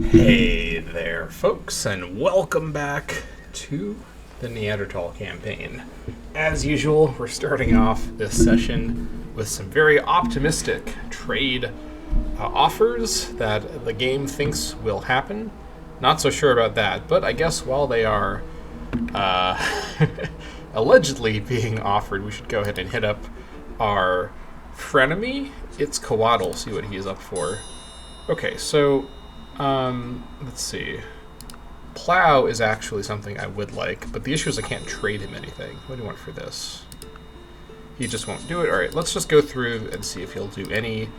Hey there, folks, and welcome back to the Neanderthal Campaign. As usual, we're starting off this session with some very optimistic trade offers that the game thinks will happen. Not so sure about that, but I guess while they are allegedly being offered, we should go ahead and hit up our frenemy. It's Coatl, see what he is up for. Okay, so let's see. Plow is actually something I would like, but the issue is I can't trade him anything. What do you want for this? He just won't do it. Alright, let's just go through and see if he'll do any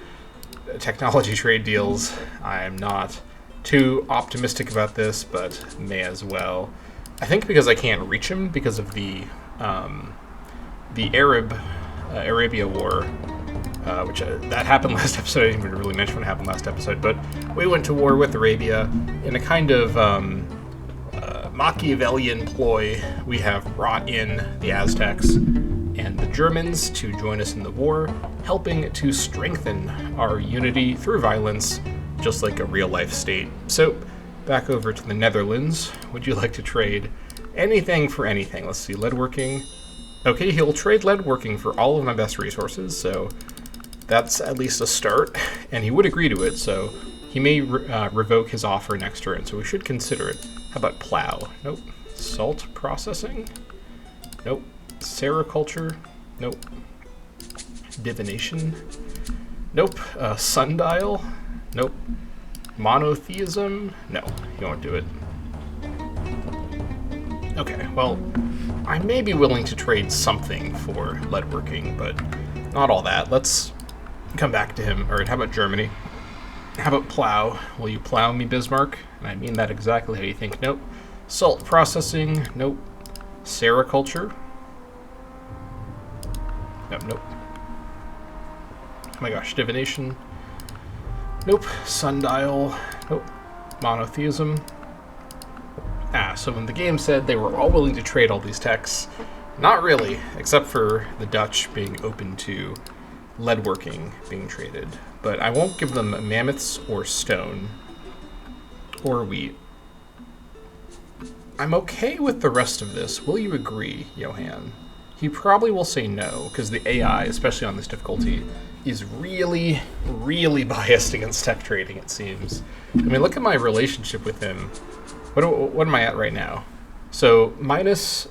technology trade deals. I'm not too optimistic about this, but may as well. I think because I can't reach him because of the Arabia War, which that happened last episode. I didn't even really mention what happened last episode, but we went to war with Arabia in a kind of Machiavellian ploy. We have brought in the Aztecs and the Germans to join us in the war, helping to strengthen our unity through violence, just like a real-life state. So, back over to the Netherlands. Would you like to trade anything for anything? Let's see, leadworking. Okay, he'll trade leadworking for all of my best resources, so that's at least a start, and he would agree to it, so he may revoke his offer next turn, so we should consider it. How about plow? Nope. Salt processing? Nope. Sericulture? Nope. Divination? Nope. Sundial? Nope. Monotheism? No, you won't do it. Okay, well, I may be willing to trade something for leadworking, but not all that. Let's come back to him. Alright, how about Germany? How about plow? Will you plow me, Bismarck? And I mean that exactly how you think. Nope. Salt processing? Nope. Sericulture? Nope, nope. Oh my gosh, divination? Nope. Sundial? Nope. Monotheism? So when the game said they were all willing to trade all these techs, not really, except for the Dutch being open to leadworking being traded. But I won't give them mammoths or stone or wheat. I'm okay with the rest of this. Will you agree, Johan? He probably will say no, because the AI, especially on this difficulty, is really, really biased against tech trading, it seems. I mean, look at my relationship with him. What am I at right now? So, minus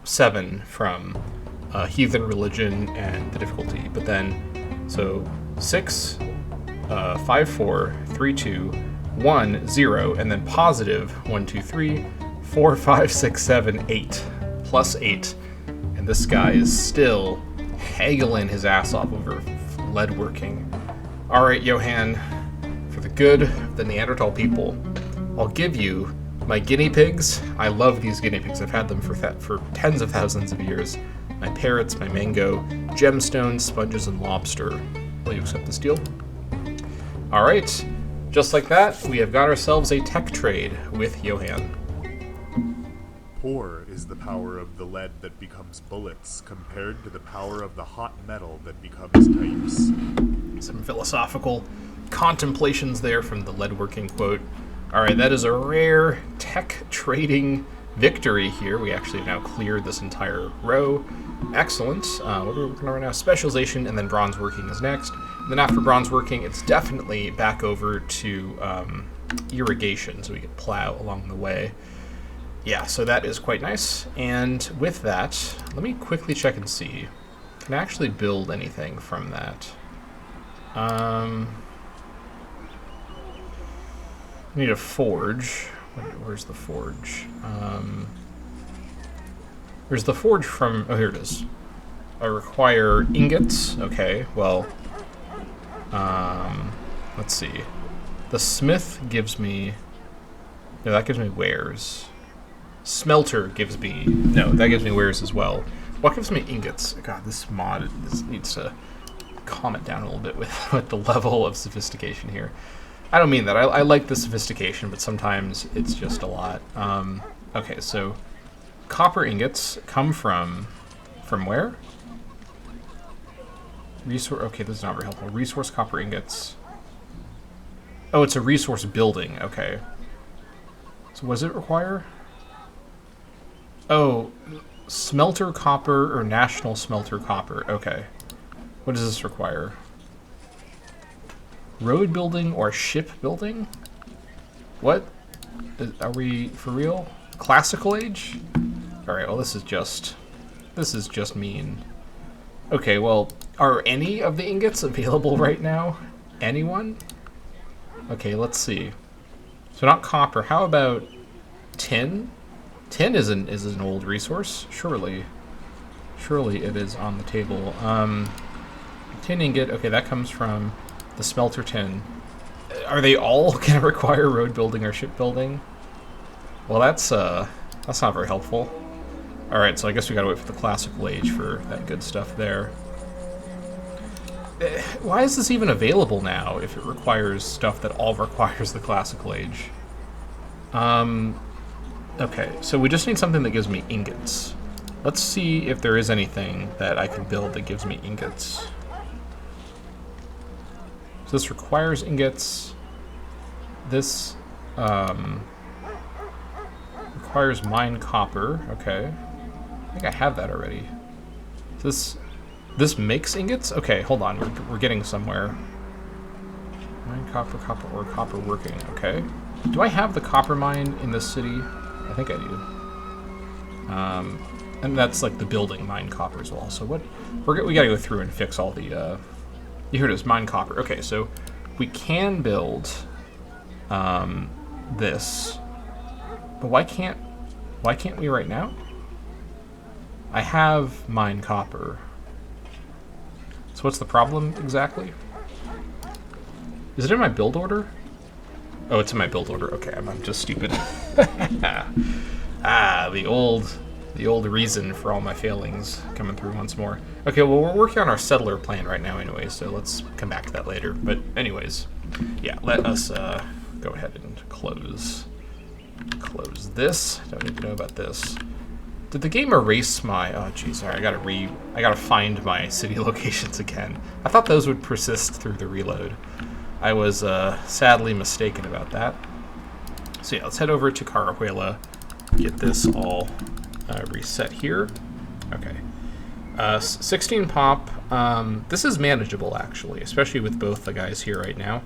7 from heathen religion and the difficulty, but then, so 6, 5, 4, 3, 2, 1, 0, and then positive 1, 2, 3, 4, 5, 6, 7, 8, plus 8, and this guy is still haggling his ass off over leadworking. Alright, Johan, for the good of the Neanderthal people, I'll give you my guinea pigs. I love these guinea pigs. I've had them for tens of thousands of years. My parrots, my mango, gemstones, sponges, and lobster. Will you accept this deal? All right. Just like that, we have got ourselves a tech trade with Johan. Poor is the power of the lead that becomes bullets compared to the power of the hot metal that becomes types. Some philosophical contemplations there from the leadworking quote. All right, that is a rare tech trading victory here. We actually have now cleared this entire row. Excellent. What are we working on right now? Specialization, and then bronze working is next. And then after bronze working, it's definitely back over to irrigation, so we can plow along the way. Yeah, so that is quite nice. And with that, let me quickly check and see. Can I actually build anything from that? I need a forge. Where's the forge? Where's the forge from? Oh, here it is. I require ingots. Okay, well, let's see. The smith gives me... No, that gives me wares. Smelter gives me... No, that gives me wares as well. What gives me ingots? God, this needs to calm it down a little bit with the level of sophistication here. I don't mean that. I like the sophistication, but sometimes it's just a lot. Okay, so copper ingots come from where? Okay, this is not very helpful. Resource copper ingots. Oh, it's a resource building. Okay. So what does it require? Oh, smelter copper or national smelter copper. Okay. What does this require? Road building or ship building? What? Are we for real? Classical age? Alright, well this is just mean. Okay, well, are any of the ingots available right now? Anyone? Okay, let's see. So not copper. How about tin? Tin is an old resource. Surely it is on the table. Tin ingot. Okay, that comes from the smelter tin. Are they all gonna require road building or ship building? Well, that's not very helpful. All right, so I guess we gotta wait for the classical age for that good stuff there. Why is this even available now if it requires stuff that all requires the classical age? Okay, so we just need something that gives me ingots. Let's see if there is anything that I can build that gives me ingots. So this requires ingots. This requires mine copper. Okay, I think I have that already. This makes ingots? Okay, hold on, we're getting somewhere. Mine copper, copper ore, copper working. Okay. Do I have the copper mine in this city? I think I do. And that's like the building mine copper as well. So we gotta go through and fix all the. Here it is, mine copper. Okay, so we can build this, but why can't we right now? I have mine copper. So what's the problem exactly? Is it in my build order? Oh, it's in my build order. Okay, I'm just stupid. The old reason for all my failings coming through once more. Okay, well, we're working on our settler plan right now anyway, so let's come back to that later. But anyways, yeah, let us go ahead and close this. Don't need to know about this. Did the game erase my... Oh, geez, sorry, I gotta find my city locations again. I thought those would persist through the reload. I was sadly mistaken about that. So yeah, let's head over to Carahuela, get this all reset here. Okay. 16 pop. This is manageable, actually, especially with both the guys here right now,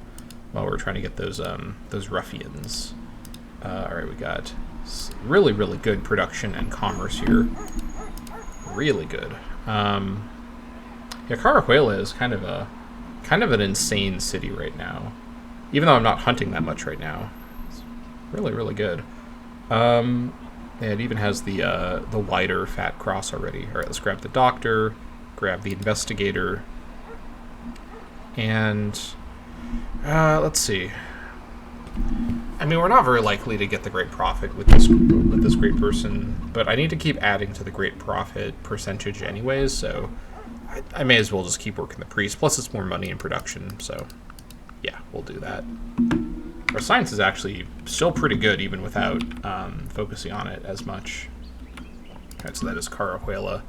while we're trying to get those ruffians. All right, we got really, really good production and commerce here. Really good. Yeah, Carahuela is kind of an insane city right now, even though I'm not hunting that much right now. It's really, really good. It even has the wider fat cross already. All right, let's grab the doctor, grab the investigator, and let's see. I mean, we're not very likely to get the great profit with this great person, but I need to keep adding to the great profit percentage anyways, so I may as well just keep working the priest. Plus, it's more money in production, so yeah, we'll do that. Our science is actually still pretty good, even without focusing on it as much. Alright, so that is Carahuela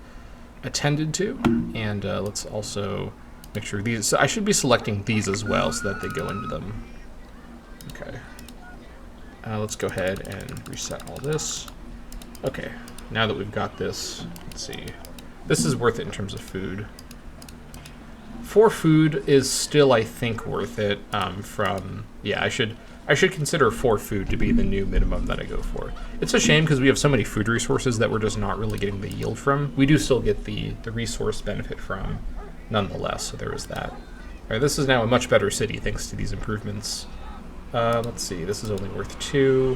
attended to, and let's also make sure these... So I should be selecting these as well so that they go into them. Okay. Let's go ahead and reset all this. Okay, now that we've got this, let's see. This is worth it in terms of food. 4 food is still, I think, worth it. Yeah, I should consider 4 food to be the new minimum that I go for. It's a shame because we have so many food resources that we're just not really getting the yield from. We do still get the resource benefit from, nonetheless, so there is that. All right, this is now a much better city thanks to these improvements. Let's see, this is only worth 2.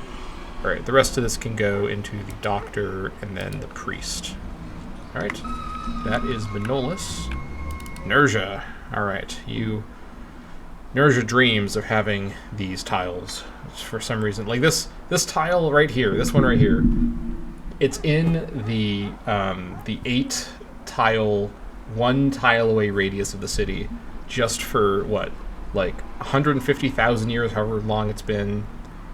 All right, the rest of this can go into the doctor and then the priest. All right, that is Manolis. Nerja. All right, Nerja dreams of having these tiles for some reason. Like this tile right here, this one right here. It's in the 8 tile, 1 tile away radius of the city, just for what, like 150,000 years, however long it's been.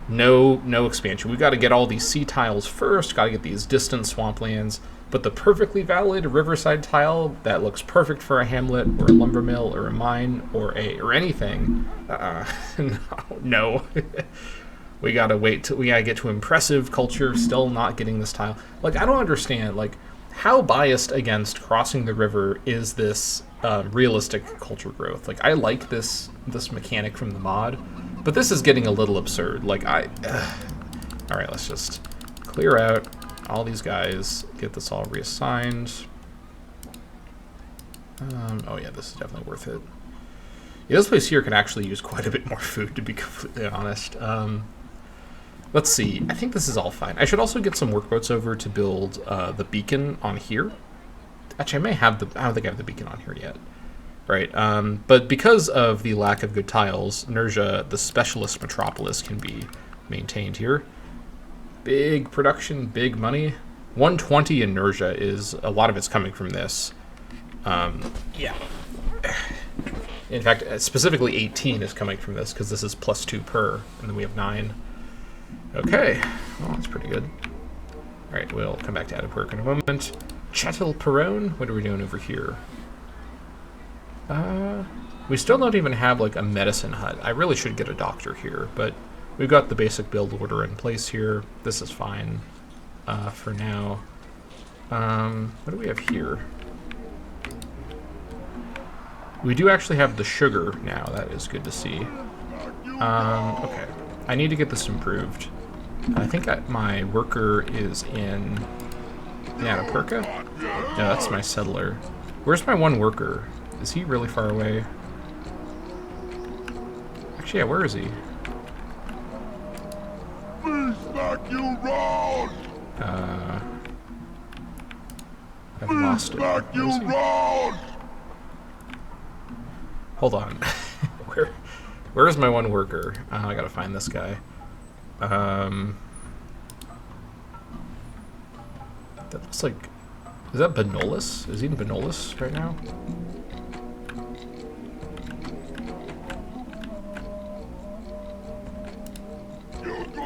No expansion. We've got to get all these sea tiles first, got to get these distant swamplands, but the perfectly valid riverside tile that looks perfect for a hamlet or a lumber mill or a mine or anything, no. We gotta wait till we gotta get to impressive culture, still not getting this tile. Like, I don't understand, like, how biased against crossing the river is this realistic culture growth? Like, I like this mechanic from the mod, but this is getting a little absurd. Like, alright, let's just clear out all these guys, get this all reassigned. Oh yeah, this is definitely worth it. Yeah, this place here can actually use quite a bit more food, to be completely honest. Let's see. I think this is all fine. I should also get some workboats over to build the beacon on here. Actually, I may have the... I don't think I have the beacon on here yet. Right. But because of the lack of good tiles, Nerja, the specialist metropolis, can be maintained here. Big production, big money. 120 in Nerja is... A lot of it's coming from this. Yeah. In fact, specifically 18 is coming from this, because this is +2 per, and then we have 9. Okay, well, that's pretty good. Alright, we'll come back to Atapuerca in a moment. Chattel Perron, what are we doing over here? We still don't even have, like, a medicine hut. I really should get a doctor here, but we've got the basic build order in place here. This is fine for now. What do we have here? We do actually have the sugar now. That is good to see. Okay. I need to get this improved. I think my worker is in Atapuerca? No, that's my settler. Where's my one worker? Is he really far away? Actually, yeah, where is he? I've lost it. Where is he? Hold on. Where is my one worker? I gotta find this guy. That looks like... Is that Benolis? Is he in Benolis right now?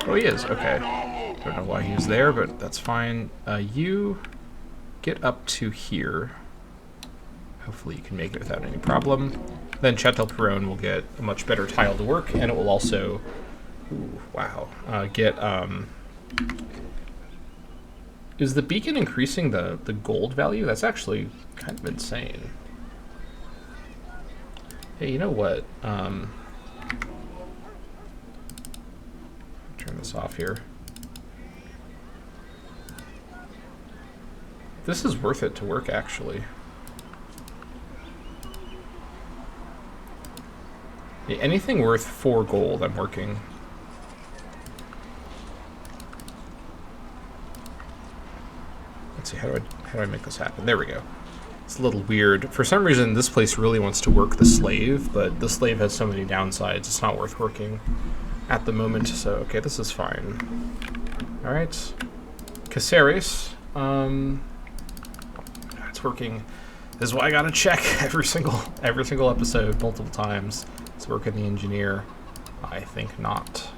Oh, he is. Okay. Don't know why he's there, but that's fine. You get up to here. Hopefully you can make it without any problem. Then Chattel Perron will get a much better tile to work, and it will also, ooh, wow, get, is the beacon increasing the gold value? That's actually kind of insane. Hey, you know what? Turn this off here. This is worth it to work, actually. Yeah, anything worth 4 gold, I'm working. Let's see, how do I make this happen? There we go. It's a little weird. For some reason, this place really wants to work the slave, but the slave has so many downsides, it's not worth working at the moment. So, okay, this is fine. All right, Caceres. It's working. This is why I gotta check every single episode multiple times. Let's work in the engineer. I think not.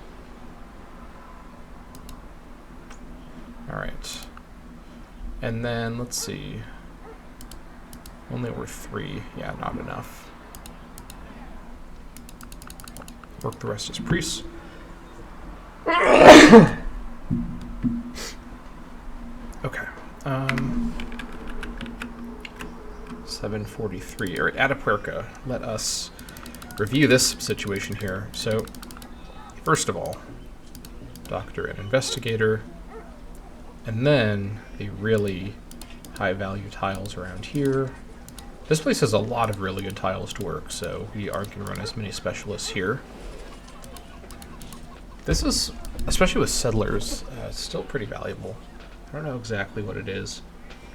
All right. And then let's see. Only worth 3. Yeah, not enough. Work the rest as priests. Okay. 743. All right, Atapuerca. Let us review this situation here. So, first of all, doctor and investigator, and then the really high-value tiles around here. This place has a lot of really good tiles to work, so we aren't going to run as many specialists here. This is, especially with settlers, still pretty valuable. I don't know exactly what it is.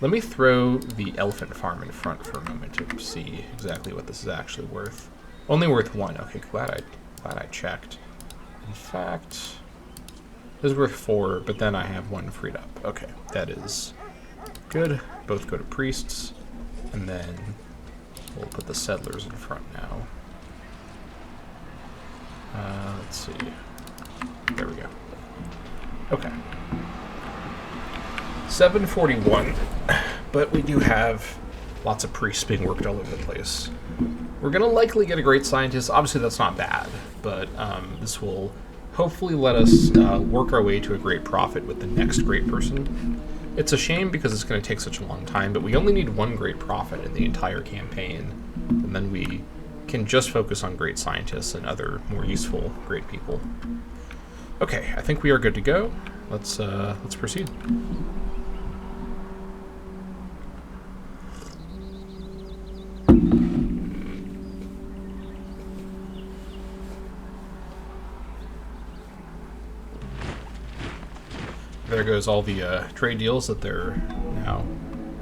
Let me throw the elephant farm in front for a moment to see exactly what this is actually worth. Only worth 1. Okay, glad I checked. In fact, this is worth 4, but then I have 1 freed up. Okay, that is good. Both go to priests, and then we'll put the settlers in front now. Let's see. There we go. Okay. 7:41, but we do have lots of priests being worked all over the place. We're going to likely get a great scientist. Obviously, that's not bad, but this will hopefully let us work our way to a great prophet with the next great person. It's a shame because it's going to take such a long time, but we only need one great prophet in the entire campaign, and then we can just focus on great scientists and other more useful great people. Okay, I think we are good to go. Let's proceed. There goes all the trade deals that they're now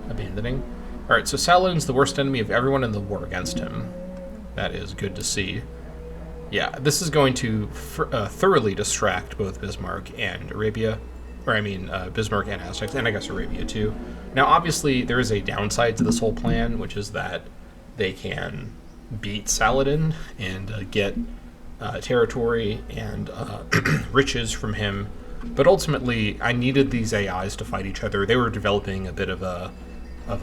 abandoning. Alright, so Saladin's the worst enemy of everyone in the war against him. That is good to see. Yeah, this is going to thoroughly distract both Bismarck and Arabia. Or, I mean, Bismarck and Aztecs, and I guess Arabia too. Now, obviously, there is a downside to this whole plan, which is that they can beat Saladin and get territory and riches from him. But ultimately, I needed these AIs to fight each other. They were developing a bit of a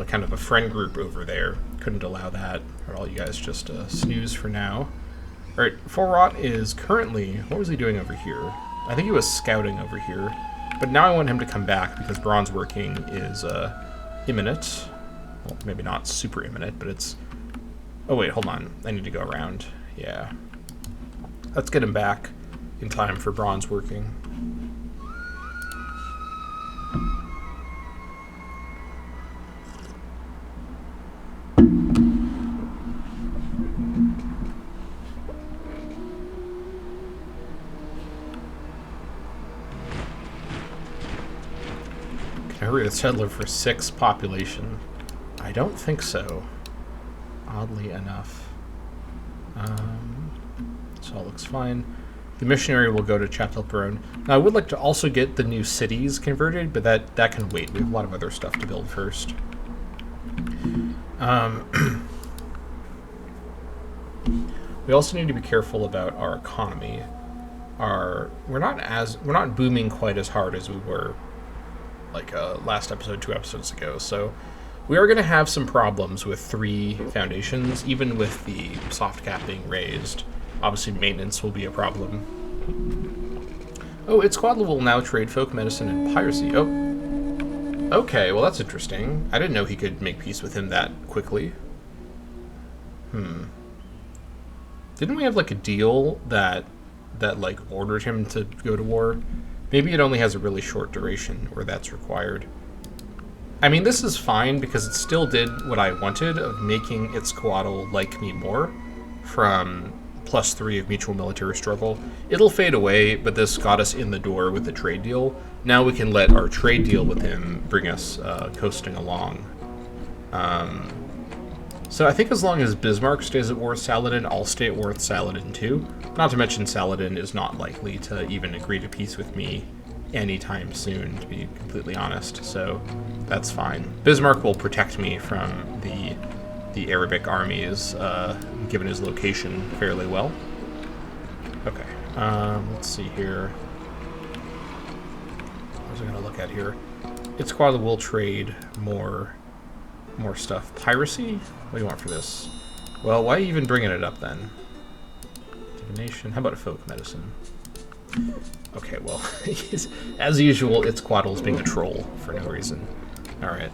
kind of a friend group over there. Couldn't allow that. Or all you guys just snooze for now. Alright, Forrot is currently... What was he doing over here? I think he was scouting over here. But now I want him to come back because bronze working is imminent. Well, maybe not super imminent, but it's... Oh wait, hold on. I need to go around. Yeah. Let's get him back in time for bronze working. Hurry the settler for 6 population. I don't think so. Oddly enough. So all looks fine. The missionary will go to Châtelperron. Now I would like to also get the new cities converted, but that can wait. We have a lot of other stuff to build first. We also need to be careful about our economy. We're not booming quite as hard as we were like last episode, 2 episodes ago. So we are going to have some problems with 3 foundations, even with the soft cap being raised. Obviously, maintenance will be a problem. Oh, Itzcoatl will now trade folk medicine and piracy. Oh, okay. Well, that's interesting. I didn't know he could make peace with him that quickly. Didn't we have like a deal that like ordered him to go to war? Maybe it only has a really short duration where that's required. I mean, this is fine because it still did what I wanted of making Itzcoatl like me more from +3 of mutual military struggle. It'll fade away, but this got us in the door with the trade deal. Now we can let our trade deal with him bring us coasting along. So I think as long as Bismarck stays at war with Saladin, I'll stay at war with Saladin too. Not to mention Saladin is not likely to even agree to peace with me anytime soon, to be completely honest, so that's fine. Bismarck will protect me from the Arabic armies, given his location, fairly well. Okay, let's see here. What was I going to look at here? Itzcoatl will trade more stuff. Piracy? What do you want for this? Well, why are you even bringing it up then? Divination. How about a folk medicine? Okay, well, as usual, Itzcoatl's being a troll for no reason. Alright.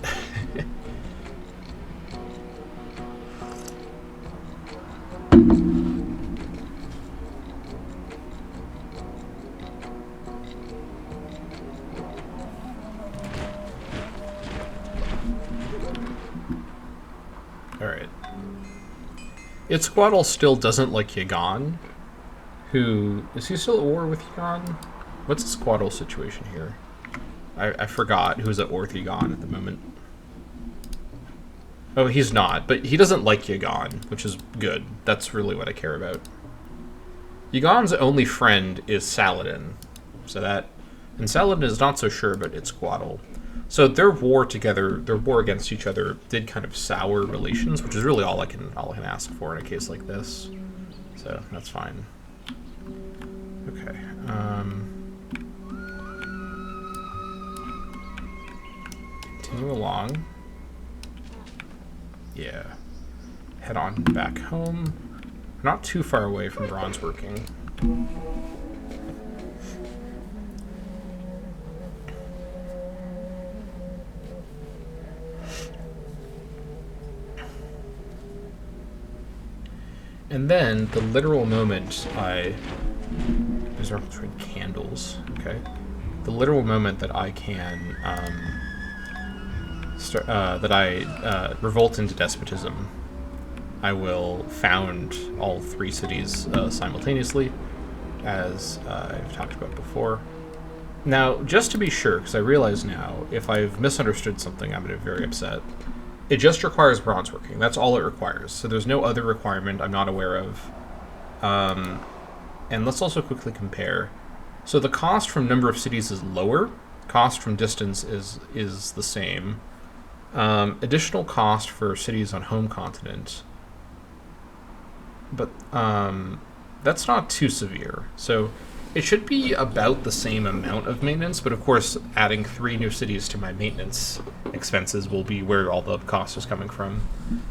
Alright. Itzcoatl still doesn't like Yagan. Who... Is he still at war with Yagan? What's the Itzcoatl situation here? I forgot who's at war with Yagan at the moment. Oh, he's not, but he doesn't like Yagan, which is good. That's really what I care about. Yagan's only friend is Saladin. So that... And Saladin is not so sure about Itzcoatl. So their war together, their war against each other, did kind of sour relations, which is really all I can ask for in a case like this. So that's fine. Okay. Continue along. Yeah. Head on back home. We're not too far away from bronze working. And then the literal moment there's a difference between candles, okay? The literal moment that I can revolt into despotism, I will found all 3 cities simultaneously, as I've talked about before. Now, just to be sure, because I realize now, if I've misunderstood something, I'm going to be very upset. It just requires bronze working. That's all it requires. So there's no other requirement I'm not aware of. And let's also quickly compare. So the cost from number of cities is lower. Cost from distance is the same. Additional cost for cities on home continent. But that's not too severe. So it should be about the same amount of maintenance, but of course adding 3 new cities to my maintenance expenses will be where all the cost is coming from.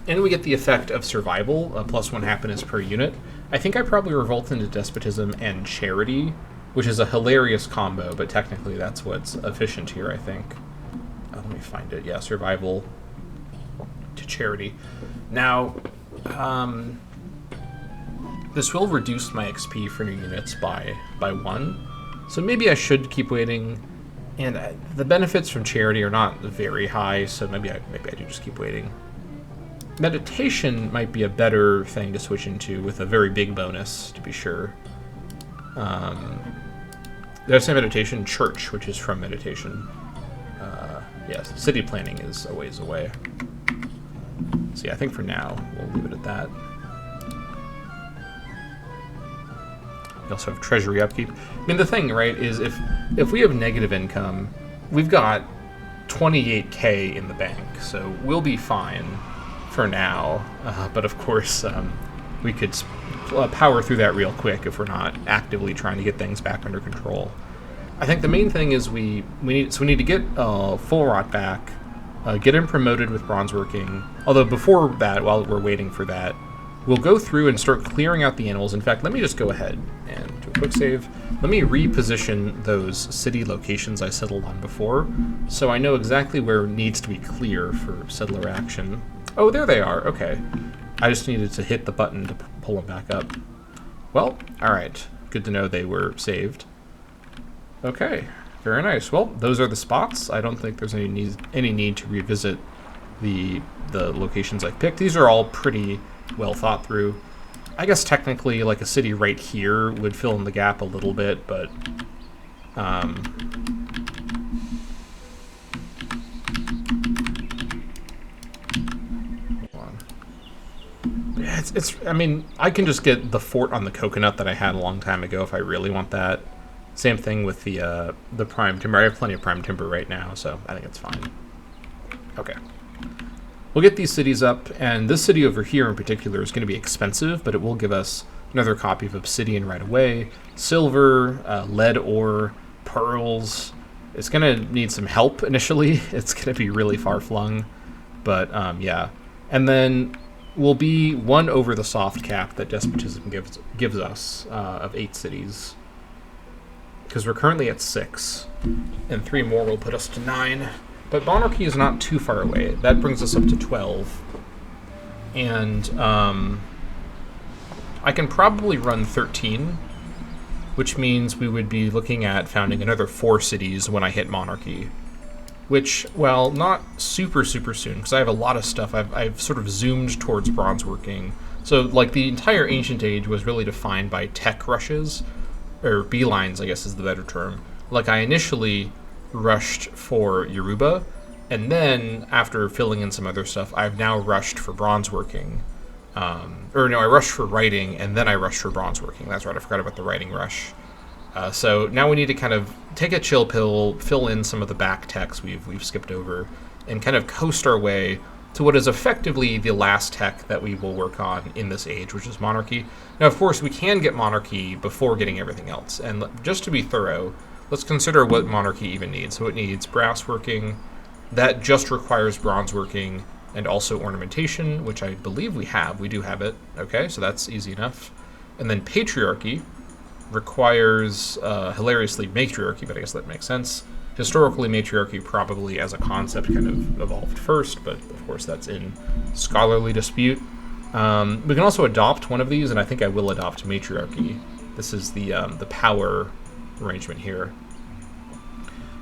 And we get the effect of survival, +1 happiness per unit. I think I probably revolt into despotism and charity, which is a hilarious combo, but technically that's what's efficient here, I think. Let me find it. Yeah, survival to charity. Now, this will reduce my XP for new units by 1, so maybe I should keep waiting. And the benefits from charity are not very high, so maybe I do just keep waiting. Meditation might be a better thing to switch into with a very big bonus, to be sure. Did I say meditation? Church, which is from meditation. Yes, city planning is a ways away. So yeah, I think for now we'll leave it at that. We also have treasury upkeep. I mean, the thing, right, is if we have negative income, we've got 28k in the bank, so we'll be fine for now. But of course, we could power through that real quick if we're not actively trying to get things back under control. I think the main thing is we need to get full rot back, get him promoted with bronze working. Although before that, while we're waiting for that, we'll go through and start clearing out the animals. In fact, let me just go ahead and do a quick save. Let me reposition those city locations I settled on before, so I know exactly where it needs to be clear for settler action. Oh, there they are. Okay. I just needed to hit the button to pull them back up. Well, alright. Good to know they were saved. Okay. Very nice. Well, those are the spots. I don't think there's any need to revisit the locations I picked. These are all pretty well thought through. I guess technically like a city right here would fill in the gap a little bit, but I mean, I can just get the fort on the coconut that I had a long time ago if I really want that. Same thing with the prime timber. I have plenty of prime timber right now, so I think it's fine. Okay. We'll get these cities up, and this city over here in particular is going to be expensive, but it will give us another copy of obsidian right away. Silver, lead ore, pearls. It's going to need some help initially. It's going to be really far-flung, but yeah. And then we'll be 1 over the soft cap that despotism gives us of 8 cities, because we're currently at 6, and 3 more will put us to 9. But monarchy is not too far away. That brings us up to 12. And I can probably run 13, which means we would be looking at founding another 4 cities when I hit monarchy. Which, well, not super soon, because I have a lot of stuff. I've sort of zoomed towards bronze working. So, like, the entire ancient age was really defined by tech rushes, or beelines, I guess is the better term. Like, I initially rushed for Yoruba, and then after filling in some other stuff, I've now rushed for bronze working. I rushed for writing, and then I rushed for bronze working. That's right, I forgot about the writing rush. So now we need to kind of take a chill pill, fill in some of the back techs we've skipped over, and kind of coast our way to what is effectively the last tech that we will work on in this age, which is monarchy. Now, of course, we can get monarchy before getting everything else. And just to be thorough, let's consider what monarchy even needs. So it needs brass working. That just requires bronze working and also ornamentation, which I believe we have. We do have it. Okay, so that's easy enough. And then patriarchy requires, hilariously, matriarchy, but I guess that makes sense. Historically, matriarchy probably as a concept kind of evolved first, but of course that's in scholarly dispute. We can also adopt one of these, and I think I will adopt matriarchy. This is the power arrangement here.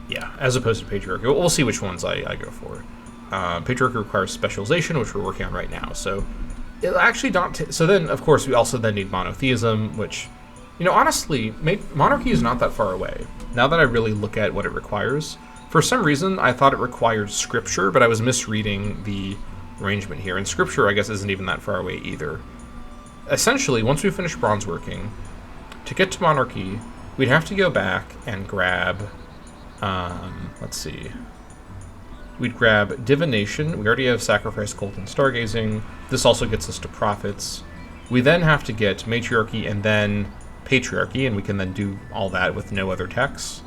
Yeah, as opposed to patriarchy. We'll see which ones I go for. Patriarchy requires specialization, which we're working on right now. So it'll actually not. So then, of course, we also then need monotheism, which, you know, honestly, monarchy is not that far away. Now that I really look at what it requires, for some reason I thought it required scripture, but I was misreading the arrangement here. And scripture, I guess, isn't even that far away either. Essentially, once we finish bronze working, to get to monarchy, we'd have to go back and grab, let's see. We'd grab divination. We already have sacrifice, cult, and stargazing. This also gets us to prophets. We then have to get matriarchy and then patriarchy, and we can then do all that with no other texts.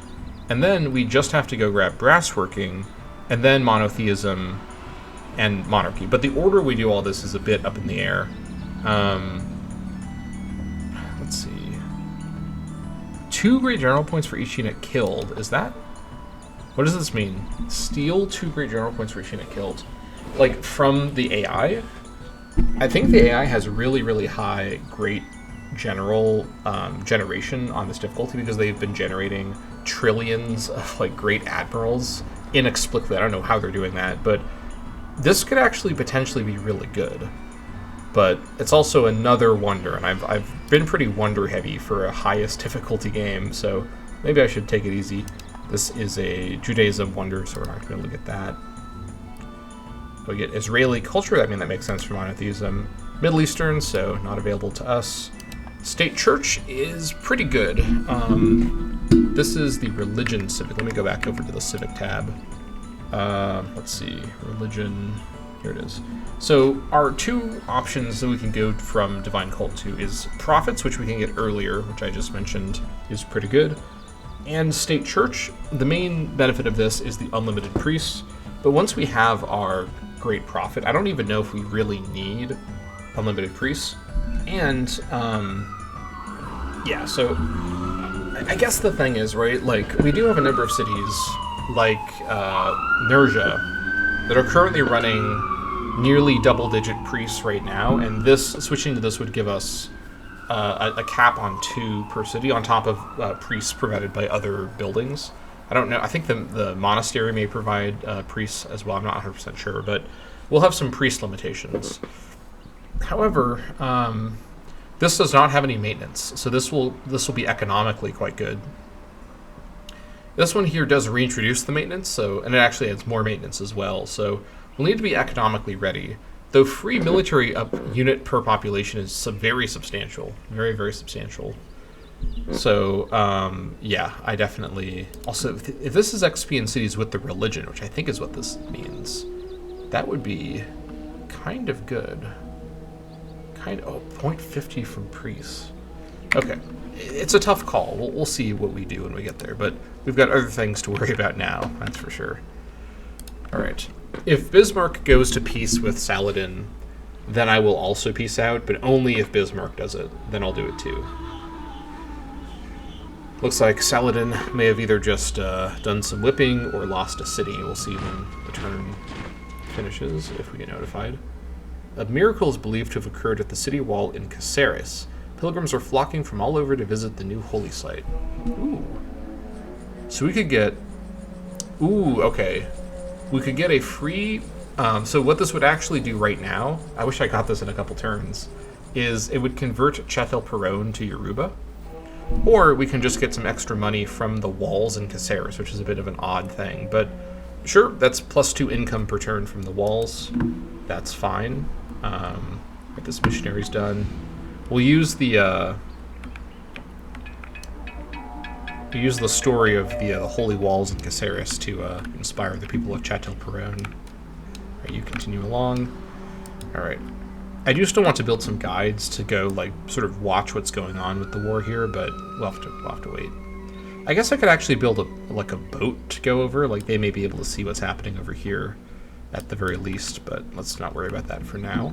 And then we just have to go grab brass working, and then monotheism and monarchy. But the order we do all this is a bit up in the air. Let's see. 2 great general points for each unit killed. Is that... What does this mean? Steal 2 great general points for each unit killed. Like, from the AI? I think the AI has really, really high great general generation on this difficulty because they've been generating trillions of like great admirals inexplicably. I don't know how they're doing that, but this could actually potentially be really good. But it's also another wonder, and I've been pretty wonder heavy for a highest difficulty game, so maybe I should take it easy. This is a Judaism wonder, so we're not going to be able to get that. We get Israeli culture. I mean, that makes sense for monotheism. Middle Eastern, so not available to us. State church is pretty good. This is the religion civic. Let me go back over to the civic tab. Let's see, religion, here it is. So our 2 options that we can go from divine cult to is prophets, which we can get earlier, which I just mentioned is pretty good, and state church. The main benefit of this is the unlimited priests, but once we have our great prophet, I don't even know if we really need unlimited priests. And yeah, so I guess the thing is, right, like, we do have a number of cities like Nerja that are currently running nearly double-digit priests right now, and this, switching to this, would give us a cap on 2 per city on top of priests provided by other buildings. I don't know, I think the monastery may provide priests as well, I'm not 100% sure, but we'll have some priest limitations. However, this does not have any maintenance, so this will be economically quite good. This one here does reintroduce the maintenance, so, and it actually adds more maintenance as well, so we'll need to be economically ready. Though free military unit per population is very substantial, very, very substantial. So, yeah, I definitely... Also, if this is XP in cities with the religion, which I think is what this means, that would be kind of good. Oh, 0.50 from priests. Okay, it's a tough call. We'll see what we do when we get there, but we've got other things to worry about now, that's for sure. All right. If Bismarck goes to peace with Saladin, then I will also peace out, but only if Bismarck does it. Then I'll do it too. Looks like Saladin may have either just done some whipping or lost a city. We'll see when the turn finishes, if we get notified. A miracle is believed to have occurred at the city wall in Caceres. Pilgrims are flocking from all over to visit the new holy site. Ooh. So we could get... Ooh, okay. We could get a free... so what this would actually do right now, I wish I got this in a couple turns, is it would convert Châtel-Perron to Yoruba. Or we can just get some extra money from the walls in Caceres, which is a bit of an odd thing. But sure, that's +2 income per turn from the walls. That's fine. Get this missionary's done. We'll use the story of the holy walls in Caceres to inspire the people of Châtel-Perron. Right, you continue along. All right. I do still want to build some guides to go, like, sort of watch what's going on with the war here, but we'll have to wait. I guess I could actually build a boat to go over. Like, they may be able to see what's happening over here at the very least, but let's not worry about that for now.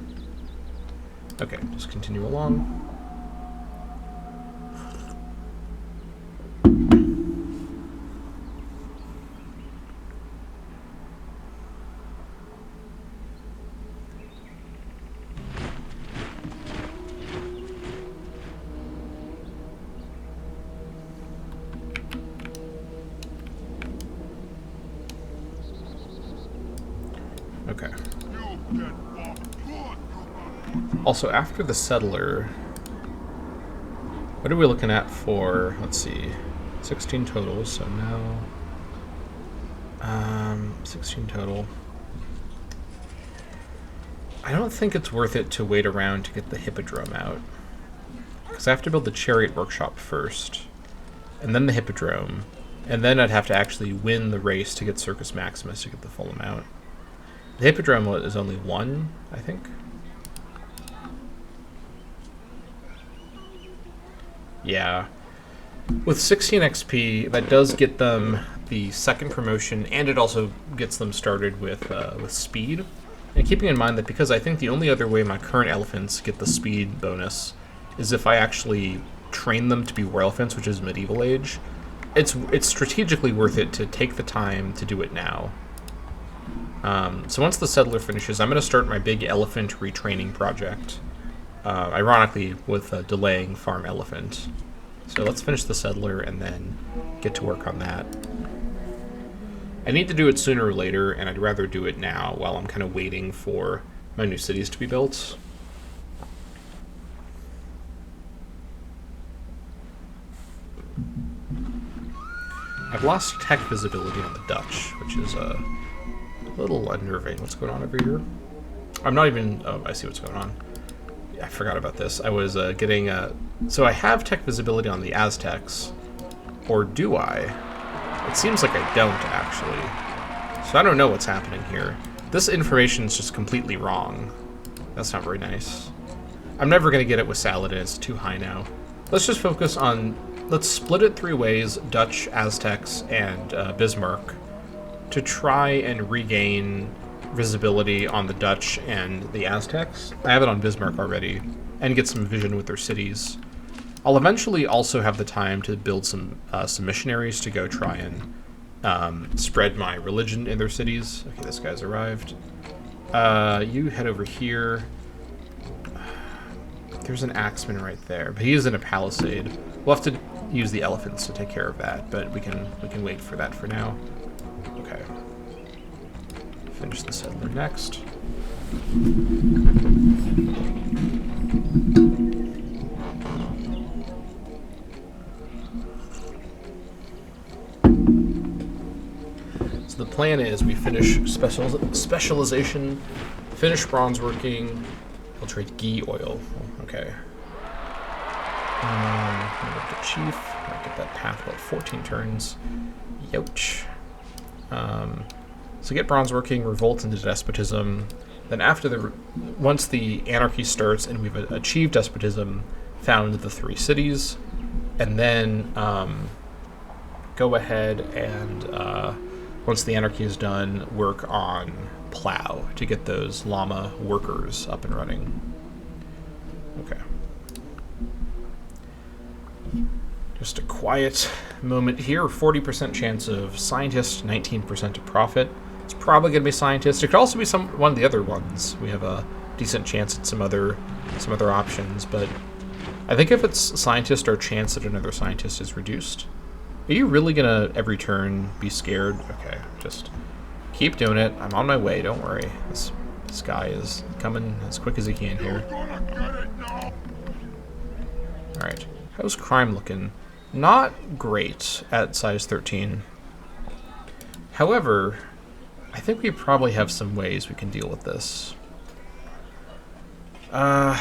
Okay, just continue along. Okay. Also, after the settler, what are we looking at for, let's see, 16 total, so now, 16 total. I don't think it's worth it to wait around to get the hippodrome out, because I have to build the chariot workshop first, and then the hippodrome, and then I'd have to actually win the race to get Circus Maximus to get the full amount. The hippodrome is only 1, I think. Yeah. With 16 XP, that does get them the second promotion, and it also gets them started with speed. And keeping in mind that because I think the only other way my current elephants get the speed bonus is if I actually train them to be war elephants, which is medieval age. It's strategically worth it to take the time to do it now. So once the settler finishes, I'm going to start my big elephant retraining project. Ironically, with delaying farm elephant. So let's finish the settler and then get to work on that. I need to do it sooner or later, and I'd rather do it now while I'm kind of waiting for my new cities to be built. I've lost tech visibility on the Dutch, which is a little unnerving. What's going on over here? I'm not even... Oh, I see what's going on. I forgot about this. I was getting... So I have tech visibility on the Aztecs. Or do I? It seems like I don't, actually. So I don't know what's happening here. This information is just completely wrong. That's not very nice. I'm never going to get it with Saladin. It's too high now. Let's just focus on... Let's split it 3 ways. Dutch, Aztecs, and Bismarck. To try and regain visibility on the Dutch and the Aztecs. I have it on Bismarck already, and get some vision with their cities. I'll eventually also have the time to build some missionaries to go try and spread my religion in their cities. Okay, this guy's arrived. You head over here. There's an axeman right there, but he is in a palisade. We'll have to use the elephants to take care of that, but we can wait for that for now. Okay. Finish the settler next. So the plan is we finish specialization, finish bronze working, we'll trade ghee oil. Okay. Move to chief. I'll get that path about 14 turns. Youch. So get bronze working, revolt into despotism. Then once the anarchy starts and we've achieved despotism, found the 3 cities, and then go ahead and once the anarchy is done, work on plow to get those llama workers up and running. Okay. Just a quiet moment here. 40% chance of scientist, 19% of profit. It's probably going to be scientist. It could also be one of the other ones. We have a decent chance at some other options, but I think if it's scientist, our chance that another scientist is reduced. Are you really going to every turn be scared? Okay, just keep doing it. I'm on my way. Don't worry. This guy is coming as quick as he can here. All right. How's crime looking? Not great at size 13. However, I think we probably have some ways we can deal with this. Yeah,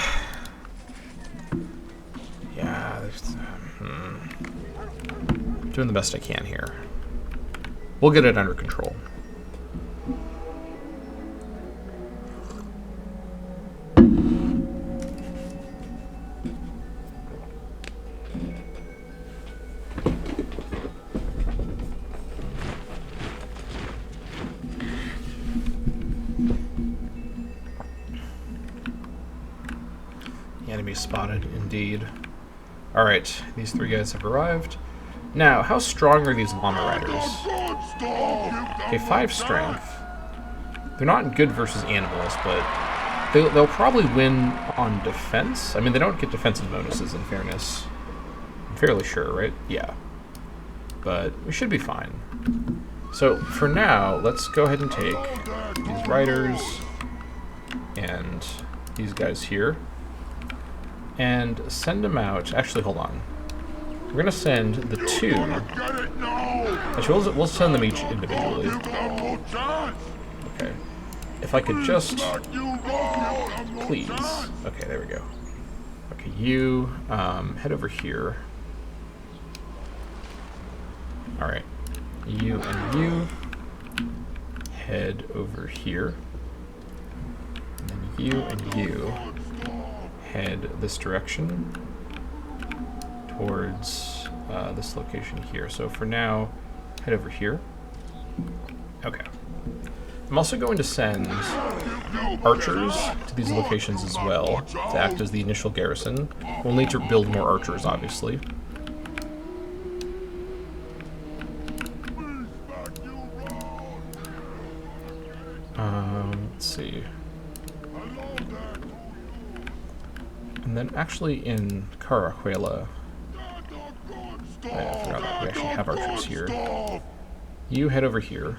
doing the best I can here. We'll get it under control. enemy spotted, indeed. Alright, these 3 guys have arrived. Now, how strong are these llama riders? Okay, 5 strength. They're not good versus animals, but they'll probably win on defense. I mean, they don't get defensive bonuses, in fairness. I'm fairly sure, right? Yeah. But we should be fine. So, for now, let's go ahead and take these riders and these guys here and send them out. Actually, hold on. We're going to send the 2. Actually, we'll send them each individually. Okay. If I could just... Please. Okay, there we go. Okay, you head over here. Alright. You and you head over here. And then you and you head this direction towards this location here. So for now, head over here. Okay. I'm also going to send archers to these locations as well to act as the initial garrison. We'll need to build more archers, obviously. Let's see. And then actually in Carajuela, I forgot that we actually have archers here. You head over here.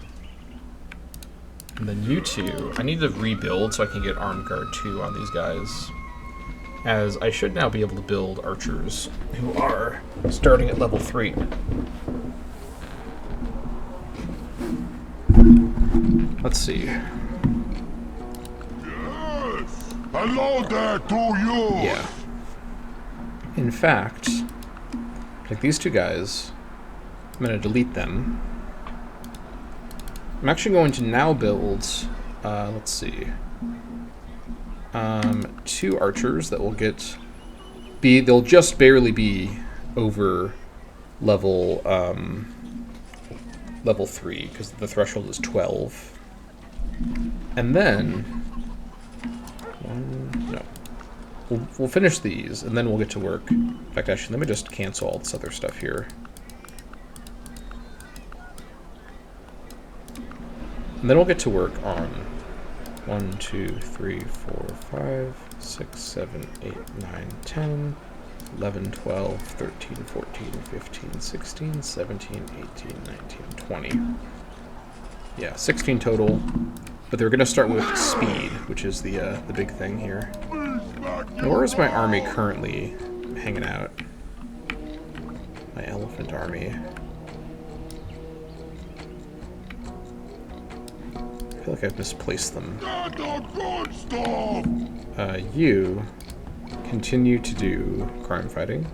And then you 2, I need to rebuild so I can get Armed Guard 2 on these guys. As I should now be able to build archers who are starting at level 3. Let's see. Hello there to you! Yeah. In fact, like these 2 guys, I'm going to delete them. I'm actually going to now build, let's see, 2 archers that will they'll just barely be over level 3, because the threshold is 12. And then, we'll finish these, and then we'll get to work. In fact, actually, let me just cancel all this other stuff here. And then we'll get to work on 1, 2, 3, 4, 5, 6, 7, 8, 9, 10, 11, 12, 13, 14, 15, 16, 17, 18, 19, 20. Yeah, 16 total. But they're going to start with speed, which is the big thing here. Now, where is my army currently hanging out? My elephant army. I feel like I've misplaced them. You continue to do crime fighting.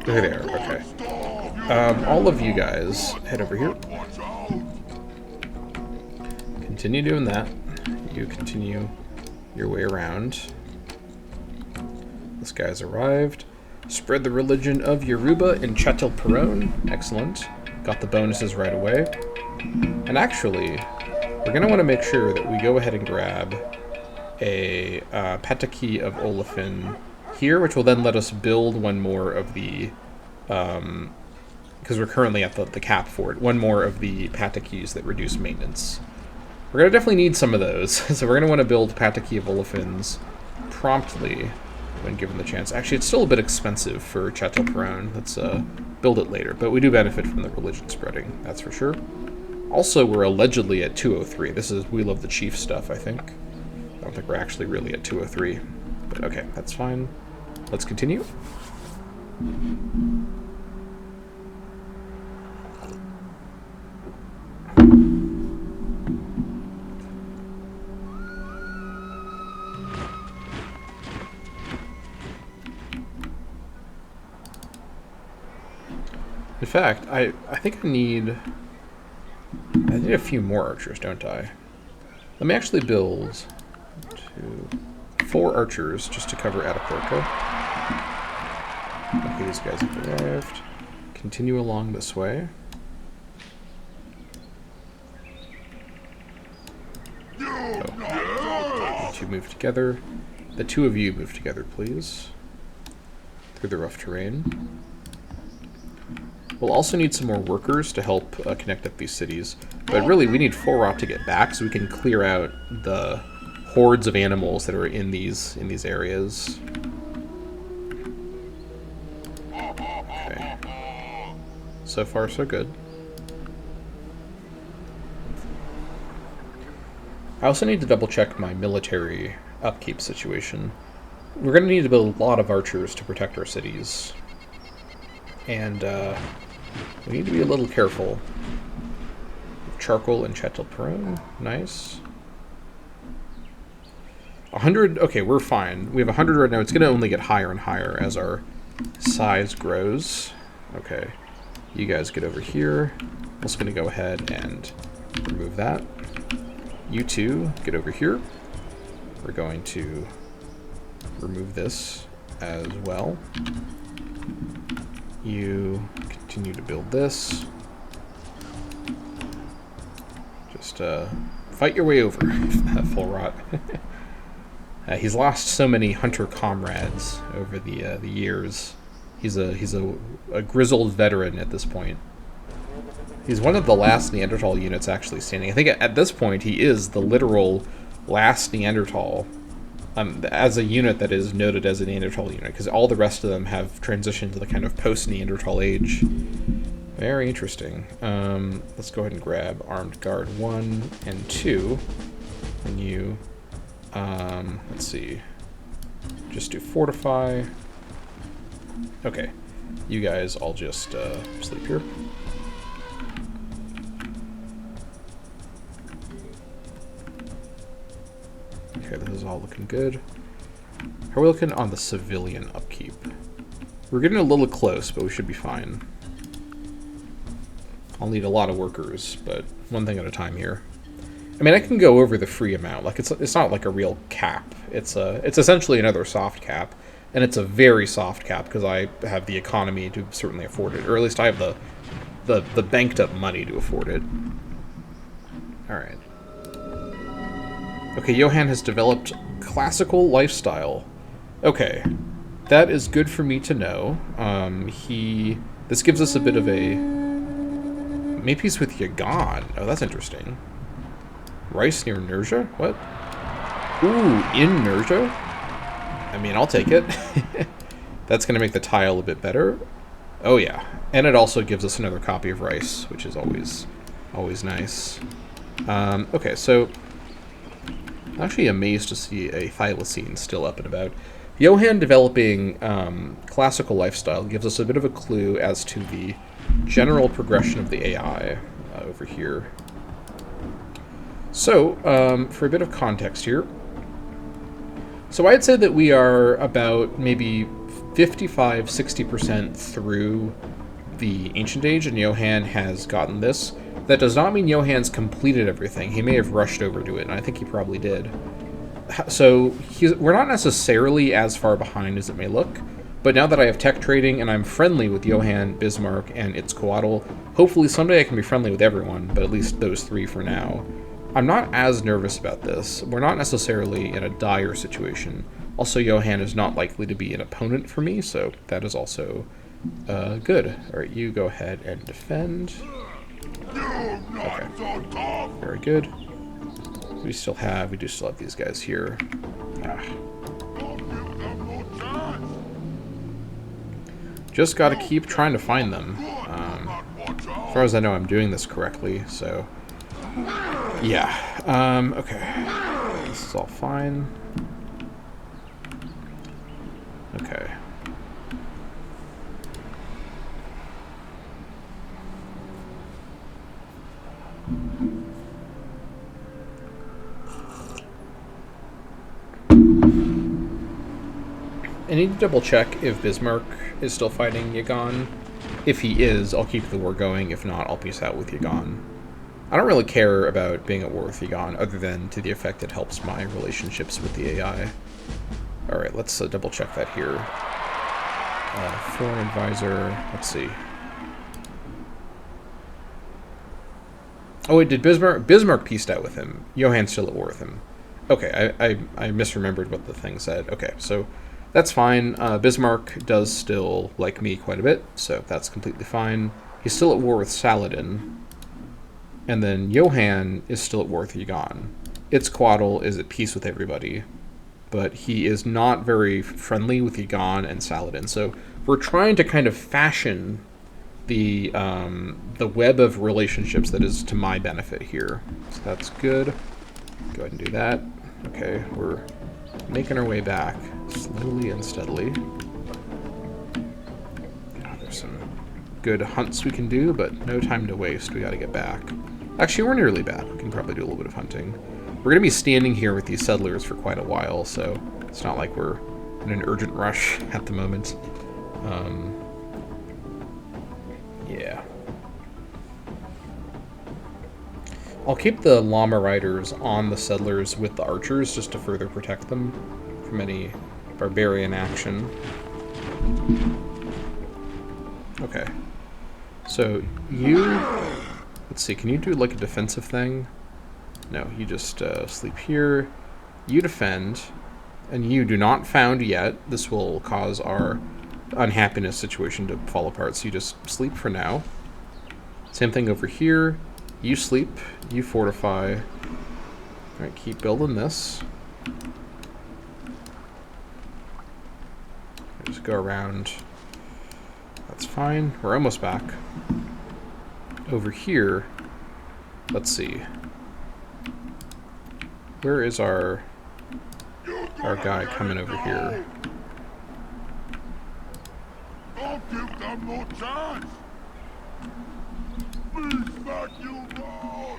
There they are, okay. All of you guys head over here. Continue doing that. You continue your way around. This guy's arrived. Spread the religion of Yoruba in Châtel-Perron. Excellent. Got the bonuses right away. And actually, we're going to want to make sure that we go ahead and grab a Pataki of Olefin here, which will then let us build one more of the, because we're currently at the cap for it, one more of the Patakis that reduce maintenance. We're going to definitely need some of those, so we're going to want to build Pataki of Olefins promptly when given the chance. Actually, it's still a bit expensive for Châtel-Perron. Let's build it later, but we do benefit from the religion spreading, that's for sure. Also, we're allegedly at 203. This is We Love the Chief stuff, I think. I don't think we're actually really at 203, but okay, that's fine. Let's continue. In fact, I think I need a few more archers, don't I? Let me actually build 4 archers just to cover Atapuerca. Okay, these guys have arrived. Continue along this way. to move together. The two of you move together, please. Through the rough terrain. We'll also need some more workers to help connect up these cities. But really, we need full rot to get back so we can clear out the hordes of animals that are in these areas. Okay. So far, so good. I also need to double check my military upkeep situation. We're going to need to build a lot of archers to protect our cities. And we need to be a little careful. Charcoal and chattel peron. Nice. 100. Okay, we're fine. We have 100 right now. It's going to only get higher and higher as our size grows. Okay. You guys get over here. I'm also going to go ahead and remove that. You two get over here. We're going to remove this as well. You continue to build this. Just fight your way over that full rot. He's lost so many hunter comrades over the years. He's a grizzled veteran at this point. He's one of the last Neanderthal units actually standing. I think at this point he is the literal last Neanderthal as a unit that is noted as a Neanderthal unit, because all the rest of them have transitioned to the kind of post-Neanderthal age. Very interesting. Let's go ahead and grab Armed Guard 1 and 2. And you, let's see, just do Fortify. Okay, you guys all just sleep here. Okay, this is all looking good. How are we looking on the civilian upkeep? We're getting a little close, but we should be fine. I'll need a lot of workers, but one thing at a time here. I mean, I can go over the free amount. Like it's not like a real cap. It's essentially another soft cap, and it's a very soft cap because I have the economy to certainly afford it, or at least I have the banked up money to afford it. All right. Okay, Johan has developed classical lifestyle. Okay, that is good for me to know. This gives us a bit of a... Maybe he's with Yagan. Oh, that's interesting. Rice near Nerja? What? Ooh, in Nerja? I mean, I'll take it. That's going to make the tile a bit better. Oh, yeah. And it also gives us another copy of rice, which is always nice. Okay, so... I'm actually amazed to see a thylacine still up and about. Johan developing classical lifestyle gives us a bit of a clue as to the general progression of the AI over here. So, for a bit of context here. So I'd say that we are about maybe 55-60% through the Ancient Age, and Johan has gotten this. That does not mean Johan's completed everything. He may have rushed over to it, and I think he probably did. So we're not necessarily as far behind as it may look, but now that I have tech trading and I'm friendly with Johan, Bismarck, and Itzcoatl, hopefully someday I can be friendly with everyone, but at least those three for now. I'm not as nervous about this. We're not necessarily in a dire situation. Also, Johan is not likely to be an opponent for me, so that is also good. Alright, you go ahead and defend. Okay. Very good. We do still have these guys here. Just gotta keep trying to find them. As far as I know, I'm doing this correctly, so... Yeah. Okay. This is all fine. Okay. I need to double check if Bismarck is still fighting Yagan. If he is, I'll keep the war going. If not, I'll peace out with Yagan. I don't really care about being at war with Yagan, other than to the effect it helps my relationships with the AI. Alright, let's double check that here. Foreign advisor, let's see. Oh wait, did Bismarck peaced out with him? Johan's still at war with him. Okay, I misremembered what the thing said. Okay, so that's fine. Bismarck does still like me quite a bit, so that's completely fine. He's still at war with Saladin. And then Johann is still at war with Yagan. Itzcoatl is at peace with everybody, but he is not very friendly with Yagan and Saladin. So we're trying to kind of fashion the web of relationships that is to my benefit here. So that's good. Go ahead and do that. Okay, we're making our way back slowly and steadily. God, there's some good hunts we can do, but no time to waste. We got to get back. Actually, we're nearly back. We can probably do a little bit of hunting. We're going to be standing here with these settlers for quite a while, so it's not like we're in an urgent rush at the moment. Yeah. I'll keep the llama riders on the settlers with the archers just to further protect them from any barbarian action. Okay. So you... Let's see, can you do like a defensive thing? No, you just sleep here. You defend. And you do not found yet. This will cause our unhappiness situation to fall apart. So you just sleep for now. Same thing over here. You sleep. You fortify. Alright, keep building this. Just go around. That's fine. We're almost back. Over here, let's see. Where is our guy coming over here? Don't give them no chance. Beast back, you rose.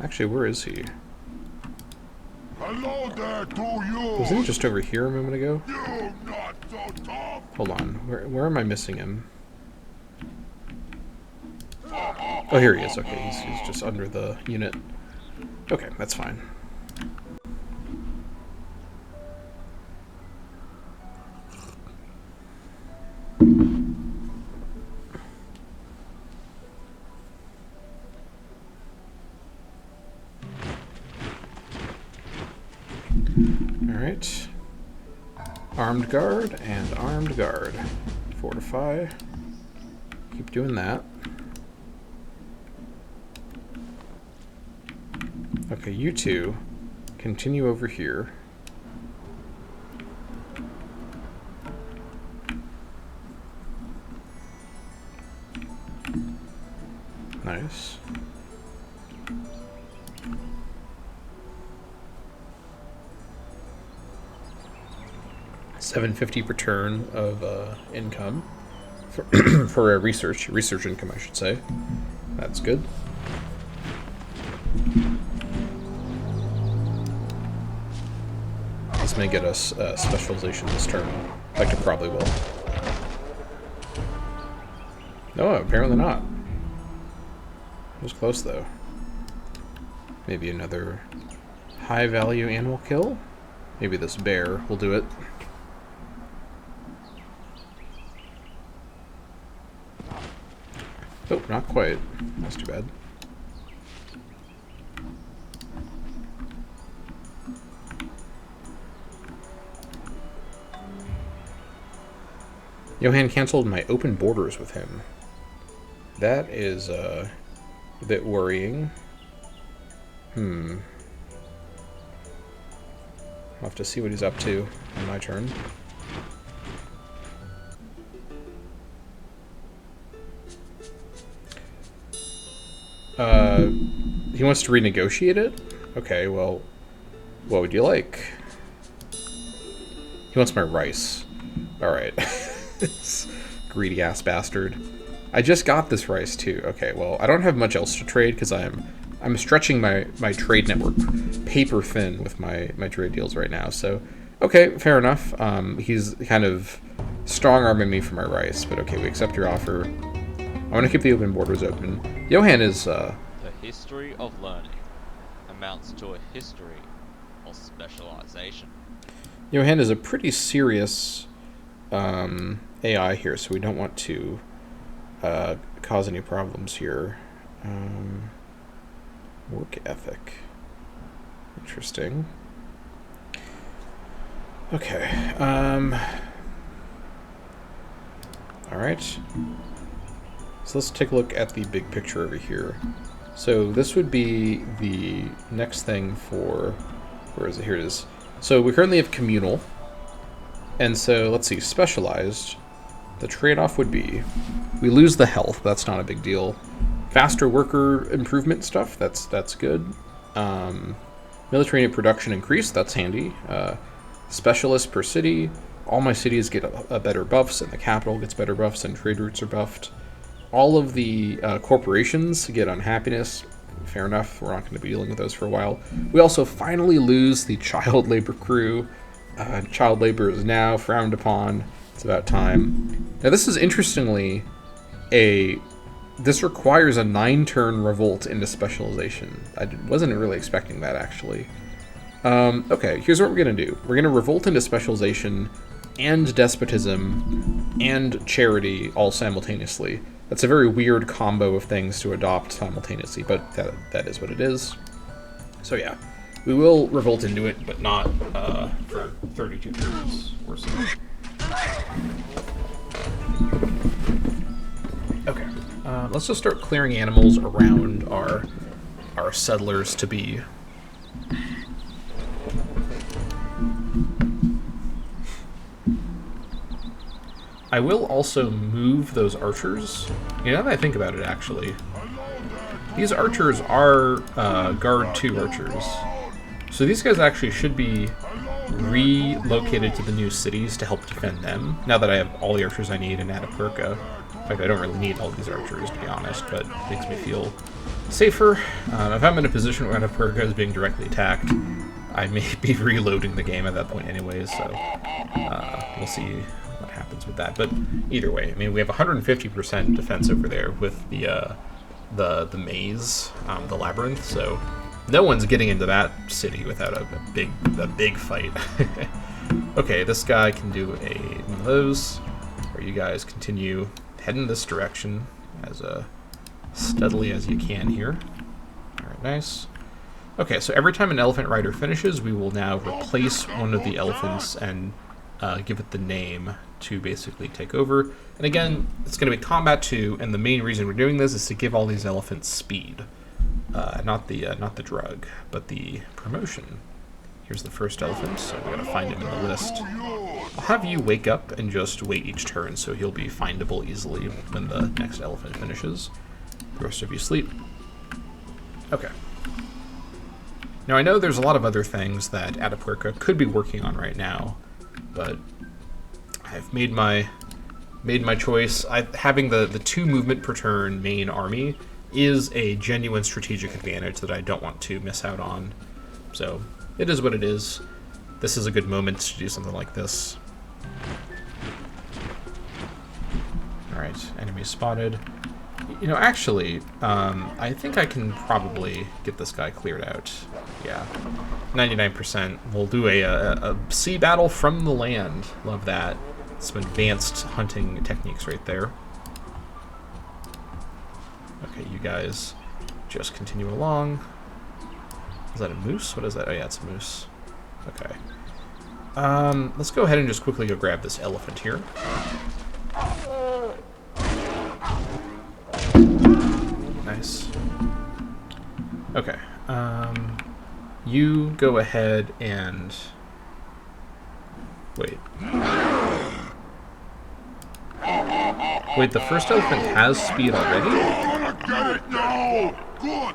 Actually, where is he? Hello there to you. Wasn't he just over here a moment ago? You not so tough. Hold on. Where am I missing him? Oh, here he is. Okay, he's just under the unit. Okay, that's fine. Alright. Armed guard and armed guard. Fortify. Keep doing that. Okay, you two continue over here. Nice. $750 per turn of income for a research income, I should say. That's good. This may get us specialization this turn. In fact, it probably will. No, apparently not. It was close, though. Maybe another high-value animal kill? Maybe this bear will do it. Oh, not quite. That's too bad. Johann canceled my open borders with him. That is a bit worrying. I'll have to see what he's up to on my turn. He wants to renegotiate it? Okay, well, what would you like? He wants my rice. Alright. Greedy ass bastard. I just got this rice too. Okay, well, I don't have much else to trade because I'm stretching my trade network paper thin with my trade deals right now. So, okay, fair enough. He's kind of strong-arming me for my rice, but okay, we accept your offer. I want to keep the open borders open. Johann is, The history of learning amounts to a history of specialization. Johann is a pretty serious AI here, so we don't want to cause any problems here. Work ethic. Interesting. Okay. All right. So let's take a look at the big picture over here. So this would be the next thing for, where is it? Here it is. So we currently have communal. And so let's see, specialized. The trade-off would be we lose the health. That's not a big deal. Faster worker improvement stuff. That's good. Military production increase. That's handy. Specialists per city. All my cities get a better buffs, and the capital gets better buffs, and trade routes are buffed. All of the corporations get unhappiness. Fair enough. We're not going to be dealing with those for a while. We also finally lose the child labor crew. Child labor is now frowned upon. It's about time. Now this is interestingly this requires a 9-turn revolt into specialization. I wasn't really expecting that, actually. Okay, here's what we're going to do. We're going to revolt into specialization and despotism and charity all simultaneously. That's a very weird combo of things to adopt simultaneously, but that is what it is. So yeah, we will revolt into it, but not for 32 turns or so. Okay, let's just start clearing animals around our settlers to be. I will also move those archers. You know, now that I think about it, actually, these archers are guard 2 archers. So these guys actually should be relocated to the new cities to help defend them, now that I have all the archers I need in Atapuerca. In fact, I don't really need all these archers, to be honest, but it makes me feel safer. If I'm in a position where Atapuerca is being directly attacked, I may be reloading the game at that point anyways, so we'll see what happens with that. But either way, I mean, we have 150% defense over there with the maze, the labyrinth, so no one's getting into that city without a big fight. Okay, this guy can do one of those, where you guys continue heading this direction as steadily as you can here. Alright, nice. Okay, so every time an elephant rider finishes, we will now replace one of the elephants and give it the name to basically take over. And again, it's going to be Combat 2, and the main reason we're doing this is to give all these elephants speed. Not the drug, but the promotion. Here's the first elephant, so we gotta find him in the list. I'll have you wake up and just wait each turn, so he'll be findable easily when the next elephant finishes. The rest of you sleep. Okay. Now I know there's a lot of other things that Atapuerca could be working on right now, but I've made my choice. Having the 2 movement per turn main army is a genuine strategic advantage that I don't want to miss out on. So it is what it is. This is a good moment to do something like this. Alright, enemy spotted. You know, actually, I think I can probably get this guy cleared out. Yeah, 99%. We'll do a sea battle from the land. Love that. Some advanced hunting techniques right there. Okay, you guys just continue along. Is that a moose? What is that? Oh yeah, it's a moose. Okay. Let's go ahead and just quickly go grab this elephant here. Nice. Okay. You go ahead and... Wait. Wait, the first elephant has speed already?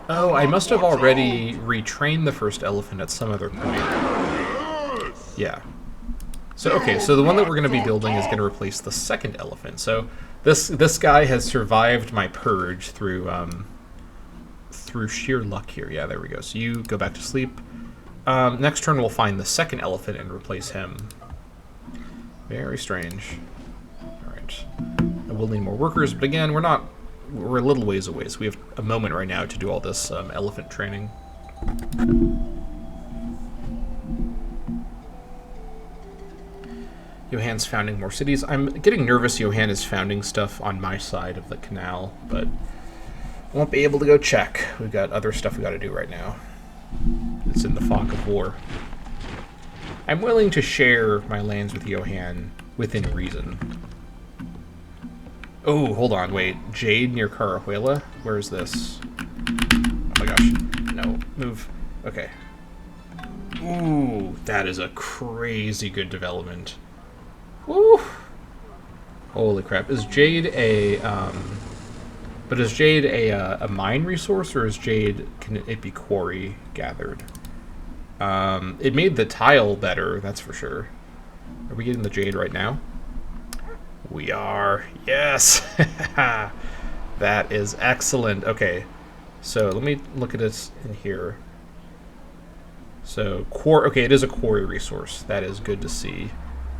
Oh, I must have already retrained the first elephant at some other point. Yeah. So, okay, so the one that we're going to be building is going to replace the second elephant. So this guy has survived my purge through sheer luck here. Yeah, there we go. So you go back to sleep. Next turn we'll find the second elephant and replace him. Very strange. Alright. We'll need more workers, but again, we're a little ways away, so we have a moment right now to do all this elephant training. Johann's founding more cities. I'm getting nervous Johann is founding stuff on my side of the canal, but I won't be able to go check. We've got other stuff we got to do right now. It's in the fog of war. I'm willing to share my lands with Johan within reason. Oh, hold on, wait. Jade near Carahuela? Where is this? Oh my gosh. No, move. Okay. Ooh, that is a crazy good development. Woo! Holy crap. Is Jade a, but is Jade a mine resource, or is Jade, can it be quarry gathered? It made the tile better, that's for sure. Are we getting the Jade right now? We are. Yes! That is excellent. Okay, so let me look at this in here. So, okay, it is a quarry resource. That is good to see.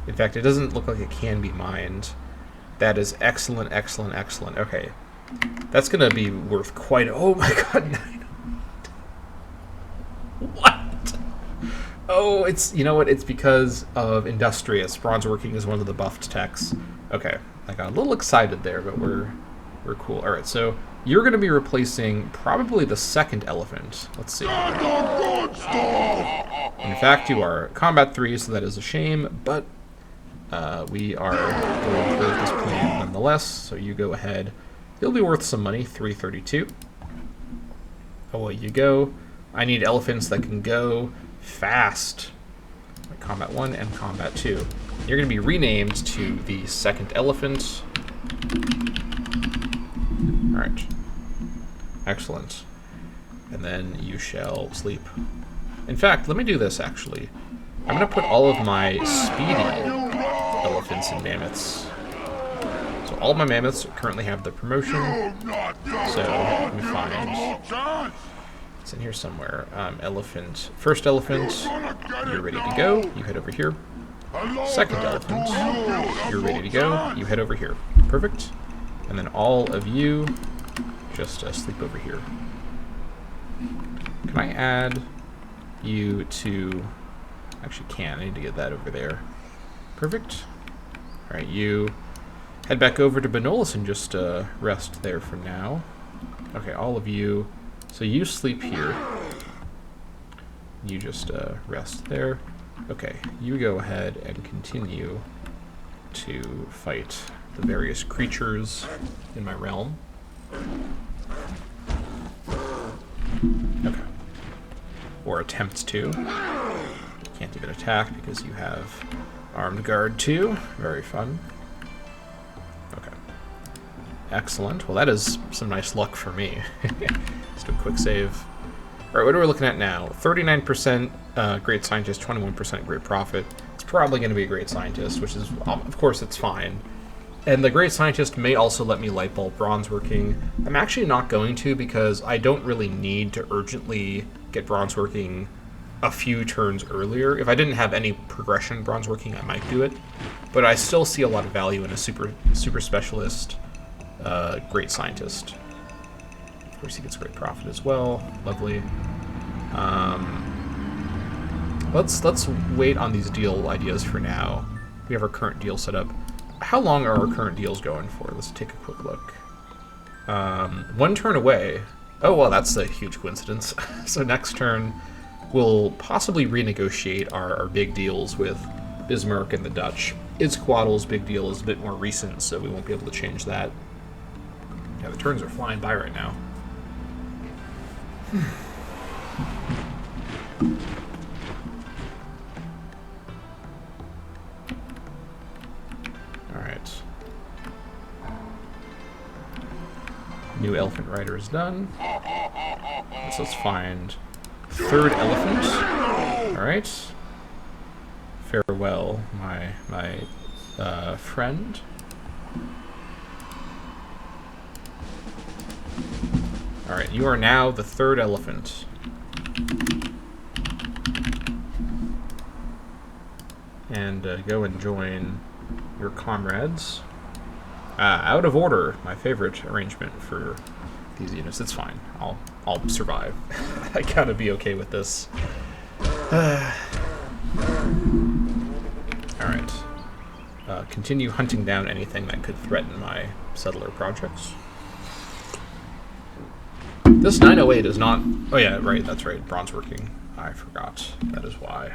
In fact, it doesn't look like it can be mined. That is excellent, excellent, excellent. Okay. That's going to be worth quite... Oh my god, 9. What? Oh, it's... You know what? It's because of Industrious. Bronze working is one of the buffed techs. Okay. I got a little excited there, but we're cool. Alright, so you're going to be replacing probably the second elephant. Let's see. In fact, you are combat 3, so that is a shame, but we are going through this plan nonetheless, so you go ahead. You'll be worth some money, 332. Away you go. I need elephants that can go fast. Like combat 1 and combat 2. You're going to be renamed to the second elephant. Alright. Excellent. And then you shall sleep. In fact, let me do this, actually. I'm going to put all of my speedy elephants and mammoths. So all of my mammoths currently have the promotion. So let me find... It's in here somewhere. Elephant. First elephant, you're ready to go. You head over here. Second elephant, you're ready to go. You head over here. Perfect. And then all of you just sleep over here. Can I add you to... Actually can. I need to get that over there. Perfect. Alright, you head back over to Benolis and just rest there for now. Okay, all of you... So you sleep here. You just rest there. Okay, you go ahead and continue to fight the various creatures in my realm. Okay. Or attempt to. Can't even attack because you have Armed Guard 2. Very fun. Okay. Excellent. Well, that is some nice luck for me. Let's do a quick save. Alright, what are we looking at now? 39% Great Scientist, 21% Great Prophet. It's probably going to be a Great Scientist, which is, of course, it's fine. And the Great Scientist may also let me light bulb bronze working. I'm actually not going to because I don't really need to urgently get bronze working a few turns earlier. If I didn't have any progression bronze working, I might do it. But I still see a lot of value in a super specialist Great Scientist. Of course, he gets Great Prophet as well. Lovely. Let's wait on these deal ideas for now. We have our current deal set up. How long are our current deals going for? Let's take a quick look. 1 turn away. Oh, well, that's a huge coincidence. So next turn, we'll possibly renegotiate our big deals with Bismarck and the Dutch. Itzcoatl's big deal is a bit more recent, so we won't be able to change that. Yeah, the turns are flying by right now. Alright. New elephant rider is done. So let's find third elephant. Alright. Farewell, my friend. Alright, you are now the third elephant. And go and join your comrades. Out of order, my favorite arrangement for these units. It's fine. I'll survive. I gotta be okay with this. Alright. Continue hunting down anything that could threaten my settler projects. This 908 is not... Oh yeah, right, that's right. Bronze working. I forgot. That is why.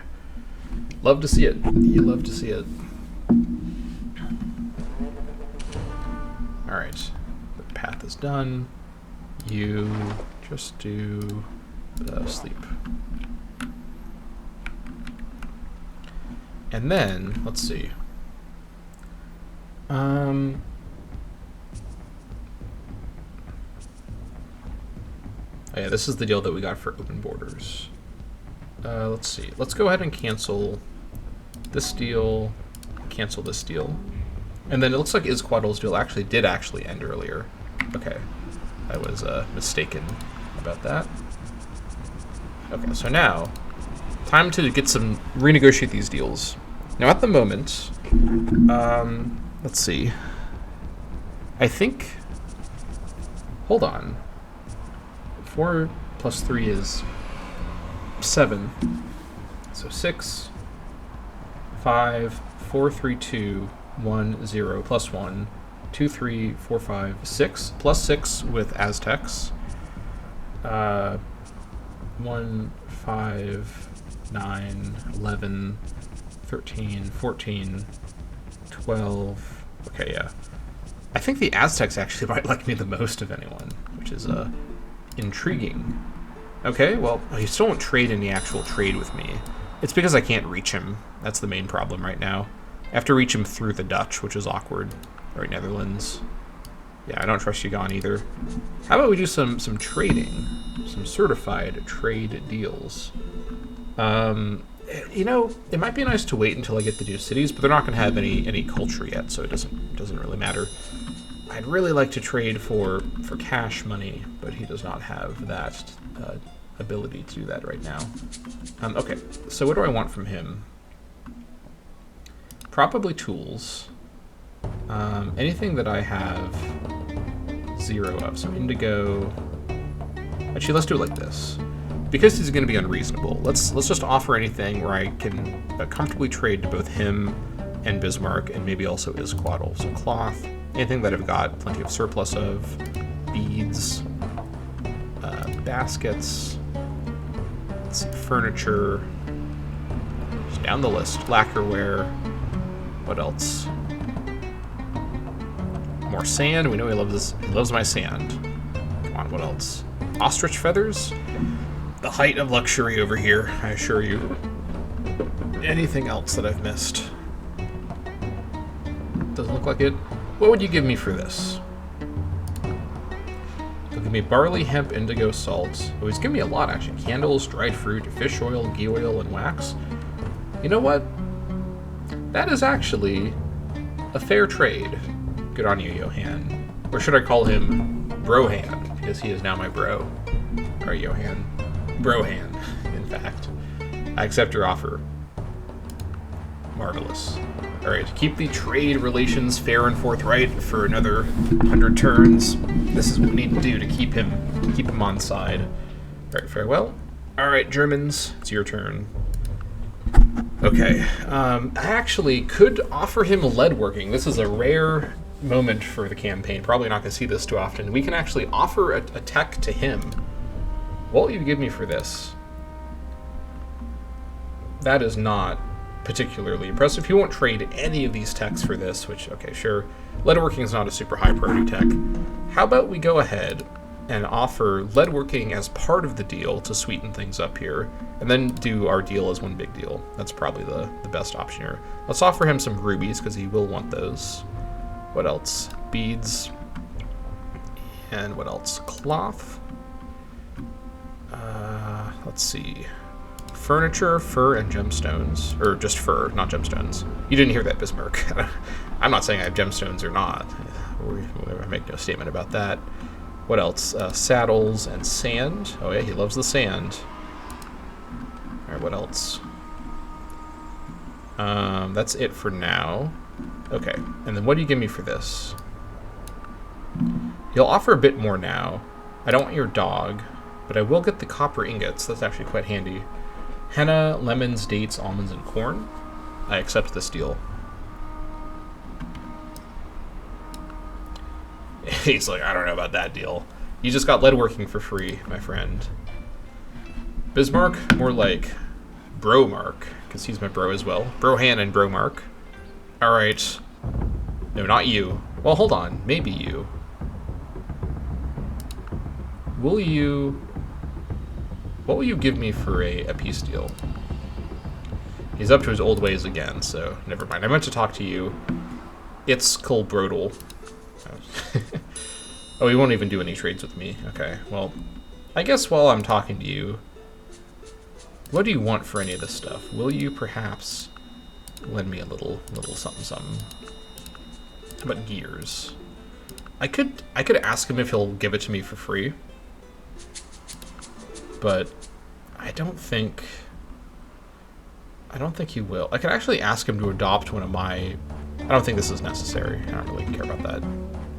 Love to see it. You love to see it. Alright. The path is done. You just do sleep. And then, let's see. Oh yeah, this is the deal that we got for open borders. Let's see. Let's go ahead and cancel this deal, cancel this deal. And then it looks like Isquadl's deal did actually end earlier. Okay. I was mistaken about that. Okay, so now, time to renegotiate these deals. Now at the moment, let's see. I think, hold on. 4 plus 3 is 7. So 6, 5, 4, 3, 2, 1, 0, plus 1, 2, 3, 4, 5, 6, plus 6 with Aztecs. 1, 5, 9, 11, 13, 14, 12. Okay, yeah. I think the Aztecs actually might like me the most of anyone, which is intriguing. Okay, well, he still won't trade any actual trade with me. It's because I can't reach him. That's the main problem right now. I have to reach him through the Dutch, which is awkward. Or Netherlands. Yeah, I don't trust Yugon either. How about we do some trading? Some certified trade deals. You know, it might be nice to wait until I get the new cities, but they're not going to have any culture yet, so it doesn't really matter. I'd really like to trade for cash money, but he does not have that ability to do that right now. Okay, so what do I want from him? Probably tools. Anything that I have 0 of, so indigo. Actually, let's do it like this. Because he's going to be unreasonable, let's just offer anything where I can comfortably trade to both him and Bismarck, and maybe also Isquadl. So cloth, anything that I've got plenty of surplus of, beads, baskets, let's see, furniture, just down the list, lacquerware, what else? More sand. We know he loves my sand. Come on, what else? Ostrich feathers? The height of luxury over here, I assure you. Anything else that I've missed? Doesn't look like it. What would you give me for this? He'll give me barley, hemp, indigo, salt. Oh, he's giving me a lot, actually. Candles, dried fruit, fish oil, ghee oil, and wax. You know what? That is actually a fair trade. Good on you, Johan. Or should I call him Brohan, because he is now my bro. Or Johan. Brohan, in fact. I accept your offer. Marvelous. Alright, keep the trade relations fair and forthright for another 100 turns. This is what we need to do to keep him on side. Alright, farewell. Alright, Germans, it's your turn. Okay, I actually could offer him leadworking. This is a rare moment for the campaign. Probably not going to see this too often. We can actually offer a tech to him. What will you give me for this? That is not particularly impressive. He won't trade any of these techs for this, which, okay, sure. Leadworking is not a super high priority tech. How about we go ahead and offer leadworking as part of the deal to sweeten things up here, and then do our deal as one big deal. That's probably the best option here. Let's offer him some rubies, because he will want those. What else? Beads. And what else? Cloth. Let's see. Furniture, fur, and gemstones. Or just fur, not gemstones. You didn't hear that, Bismarck. I'm not saying I have gemstones or not. I make no statement about that. What else? Saddles and sand. Oh yeah, he loves the sand. Alright, what else? That's it for now. Okay, and then what do you give me for this? He'll offer a bit more now. I don't want your dog, but I will get the copper ingots. That's actually quite handy. Henna, lemons, dates, almonds, and corn. I accept this deal. He's like, I don't know about that deal. You just got leadworking for free, my friend. Bismarck, more like Bromark, because he's my bro as well. Brohan and Bromark. Alright. No, not you. Well, hold on. Maybe you. Will you... What will you give me for a peace deal? He's up to his old ways again, so never mind. I meant to talk to you. It's Colbrodel. Oh, he won't even do any trades with me. Okay, well, I guess while I'm talking to you, what do you want for any of this stuff? Will you perhaps lend me a little something something? How about gears? I could ask him if he'll give it to me for free, but I don't think he will. I could actually ask him to adopt one of my... I don't think this is necessary. I don't really care about that.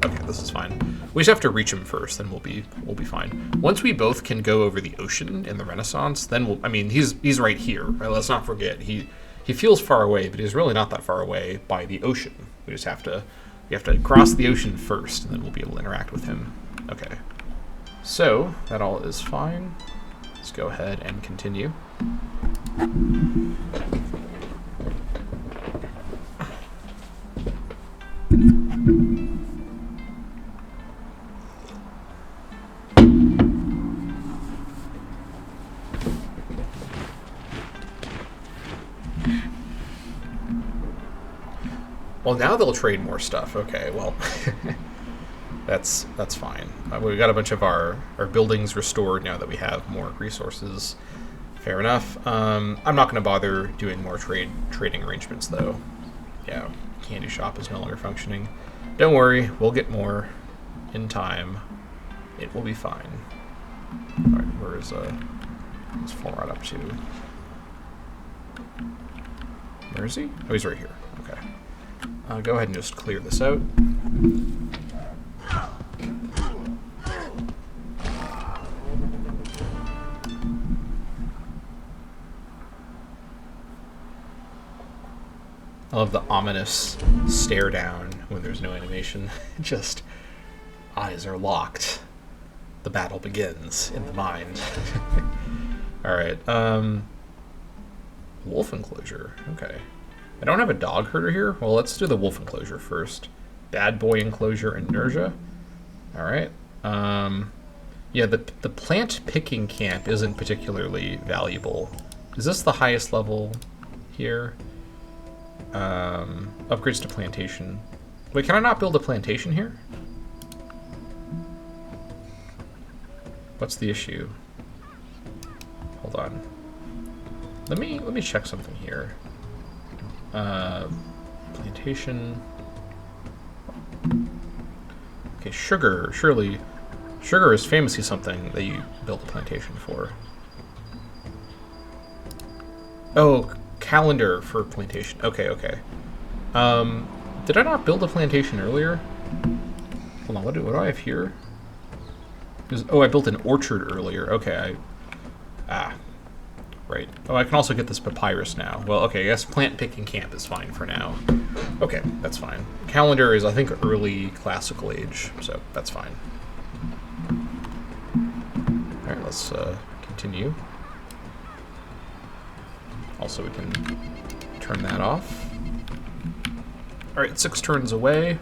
Okay, this is fine. We just have to reach him first, then we'll be fine. Once we both can go over the ocean in the Renaissance, then we'll... I mean, he's right here. Right? Let's not forget. He feels far away, but he's really not that far away by the ocean. We just have to... We have to cross the ocean first, and then we'll be able to interact with him. Okay. So, that all is fine. Let's go ahead and continue. Well, now they'll trade more stuff. Okay, well, that's fine. We got a bunch of our buildings restored now that we have more resources. Fair enough. I'm not going to bother doing more trading arrangements, though. Yeah, candy shop is no longer functioning. Don't worry, we'll get more in time. It will be fine. All right, where's Florod up to? Where is he? Oh, he's right here. Okay. Go ahead and just clear this out. I love the ominous stare down when there's no animation. Just eyes are locked. The battle begins in the mind. Alright, wolf enclosure. Okay. I don't have a dog herder here. Well, let's do the wolf enclosure first. Bad boy enclosure and Nerja. Alright. Yeah, the plant picking camp isn't particularly valuable. Is this the highest level here? Upgrades to plantation. Wait, can I not build a plantation here? What's the issue? Hold on. Let me check something here. Plantation. Okay, sugar. Surely, sugar is famously something that you build a plantation for. Oh, calendar for plantation. Okay, okay. Did I not build a plantation earlier? Hold on, what do I have here? Oh, I built an orchard earlier. Okay, right. Oh, I can also get this papyrus now. Well, okay, I guess plant picking camp is fine for now. Okay, that's fine. Calendar is, I think, early classical age, so that's fine. Alright, let's continue. Also, we can turn that off. Alright, 6 turns away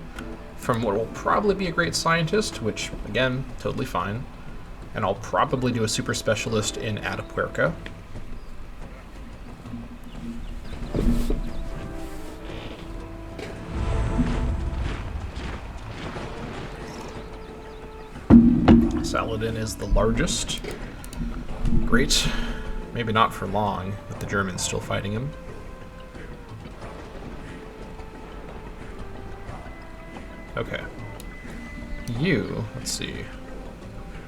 from what will probably be a great scientist, which, again, totally fine. And I'll probably do a super specialist in Atapuerca. Saladin is the largest. Great. Maybe not for long, with the Germans still fighting him. Okay. You, let's see.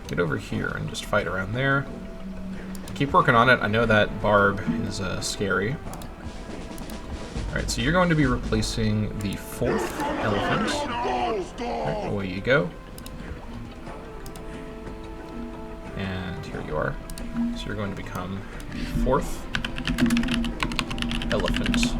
Get over here and just fight around there. Keep working on it. I know that barb is scary. Alright, so you're going to be replacing the 4th elephant. Right, away you go. And here you are. So you're going to become the 4th elephant.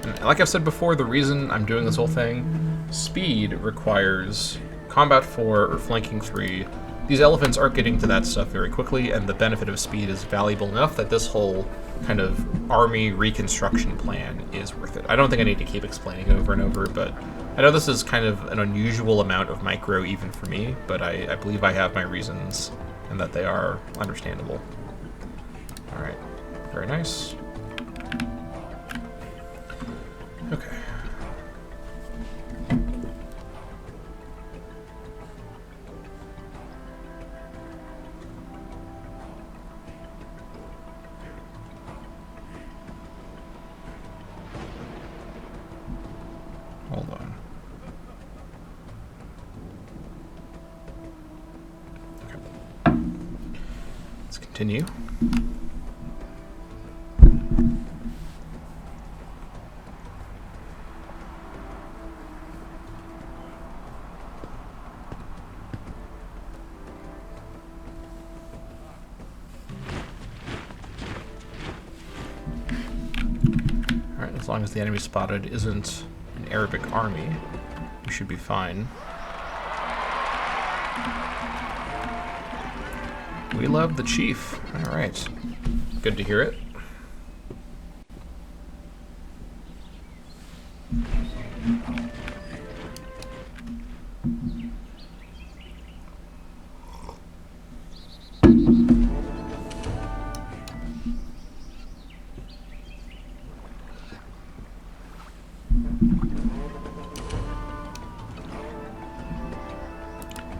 And like I've said before, the reason I'm doing this whole thing, speed requires combat 4 or flanking 3 these elephants aren't getting to that stuff very quickly, and the benefit of speed is valuable enough that this whole kind of army reconstruction plan is worth it. I don't think I need to keep explaining over and over, but I know this is kind of an unusual amount of micro even for me, but I believe I have my reasons and that they are understandable. Alright, very nice. Okay. Hold on. Okay. Let's continue. Alright, as long as the enemy spotted isn't an Arabic army, we should be fine. We love the chief. Alright. Good to hear it.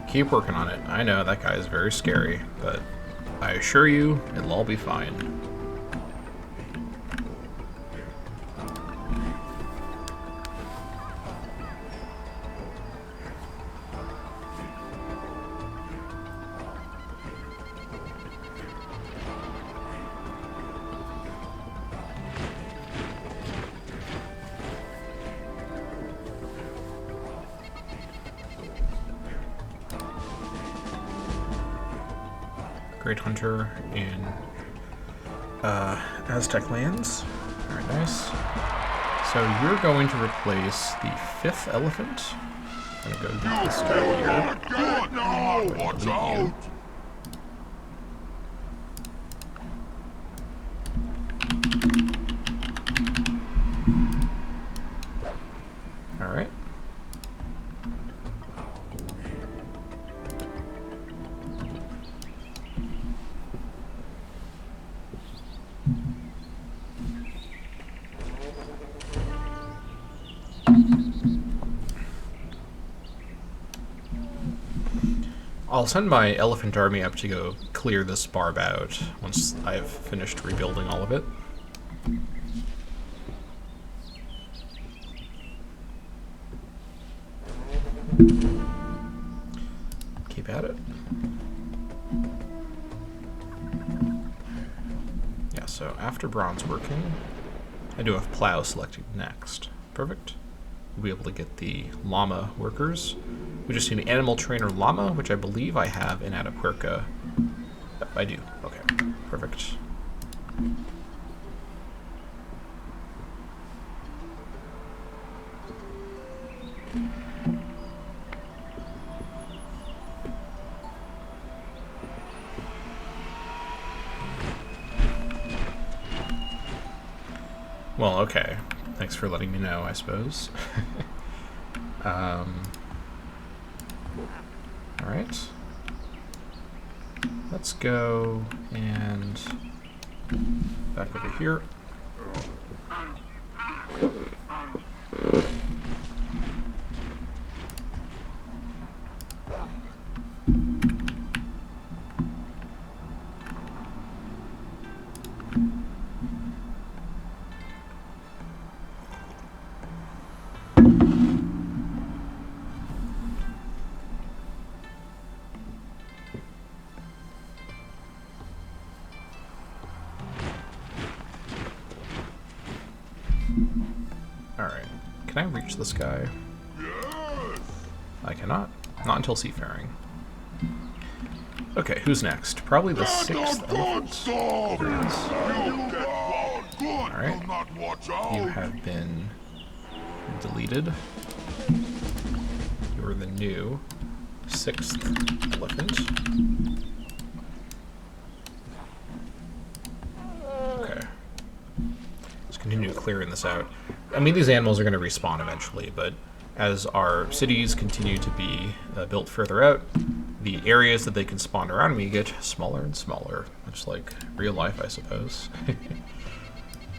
Keep working on it. I know that guy is very scary, but I assure you, it'll all be fine. Great Hunter in Aztec lands. Very nice. So you're going to replace the 5th elephant. I'm gonna go get this guy here. Good now! Watch out! Alright. I'll send my elephant army up to go clear this barb out once I've finished rebuilding all of it. Keep at it. Yeah, so after bronze working, I do have plow selected next. Perfect. We'll be able to get the llama workers. We just need an animal trainer llama, which I believe I have in Atapuerca. Yep, I do. Okay, perfect. Well, okay. Thanks for letting me know, I suppose. Alright. Let's go and back over here. Alright. Can I reach this guy? Yes! I cannot. Not until seafaring. Okay, who's next? Probably the 6th elephant. There it is. You get one good! Alright. Do not watch You out! have been deleted. You're the new 6th elephant. Okay. Let's continue clearing this out. I mean, these animals are going to respawn eventually, but as our cities continue to be built further out, the areas that they can spawn around me get smaller and smaller, much like real life, I suppose.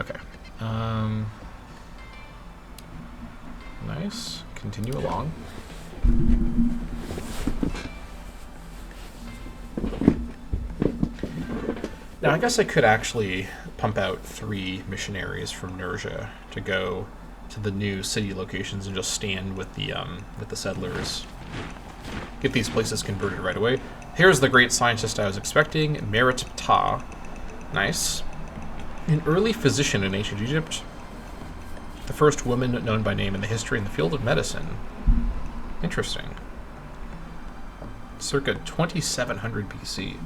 Okay. Nice. Continue along. Now, I guess I could actually pump out 3 missionaries from Nursia to go to the new city locations and just stand with the settlers. Get these places converted right away. Here's the great scientist I was expecting, Merit Ptah. Nice. An early physician in ancient Egypt. The first woman known by name in the history in the field of medicine. Interesting. Circa 2700 BC.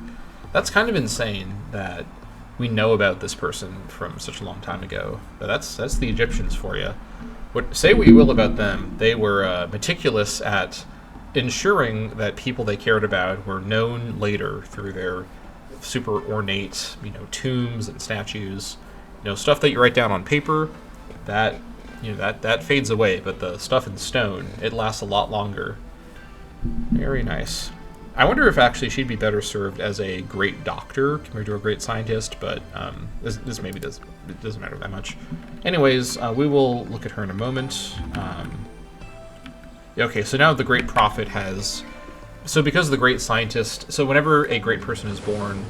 That's kind of insane that we know about this person from such a long time ago. But that's the Egyptians for you. Say what you will about them, they were meticulous at ensuring that people they cared about were known later through their super ornate, tombs and statues. Stuff that you write down on paper, that fades away, but the stuff in stone, it lasts a lot longer. Very nice. I wonder if actually she'd be better served as a great doctor compared to a great scientist, but this maybe it doesn't matter that much. Anyways, we will look at her in a moment. Okay, so now the great prophet has... So because the great scientist... So whenever a great person is born,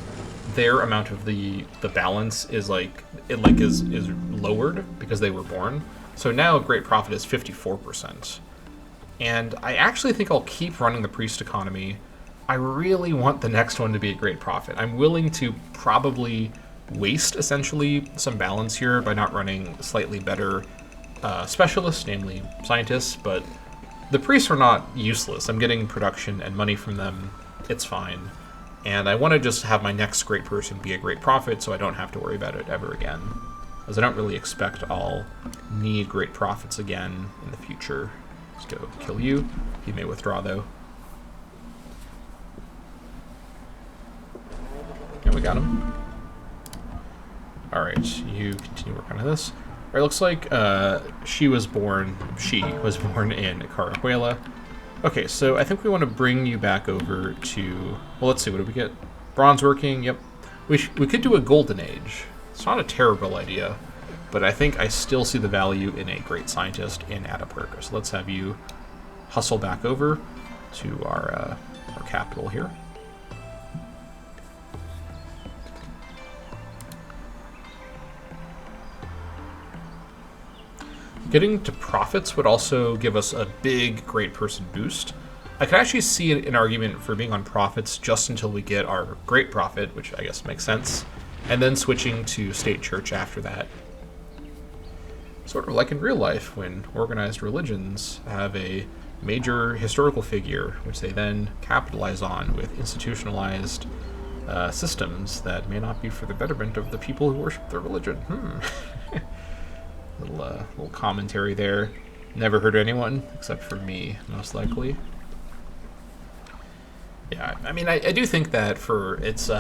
their amount of the balance is is lowered because they were born. So now great prophet is 54%. And I actually think I'll keep running the priest economy. I really want the next one to be a great prophet. I'm willing to probably waste, essentially, some balance here by not running slightly better specialists, namely scientists, but the priests are not useless. I'm getting production and money from them. It's fine. And I want to just have my next great person be a great prophet so I don't have to worry about it ever again. As I don't really expect I'll need great prophets again in the future. Let's go kill you. He may withdraw, though. Yeah, we got him. Alright, you continue working on this. Alright, looks like she was born in Carahuela. Okay, so I think we want to bring you back over to... Well, let's see, what do we get? Bronze working, yep. We could do a golden age. It's not a terrible idea, but I think I still see the value in a great scientist in Atapuerca. So let's have you hustle back over to our capital here. Getting to profits would also give us a big great person boost. I could actually see an argument for being on profits just until we get our great prophet, which I guess makes sense, and then switching to state church after that. Sort of like in real life, when organized religions have a major historical figure, which they then capitalize on with institutionalized systems that may not be for the betterment of the people who worship their religion. Little commentary there. Never hurt anyone, except for me, most likely. Yeah, I mean, I do think that for its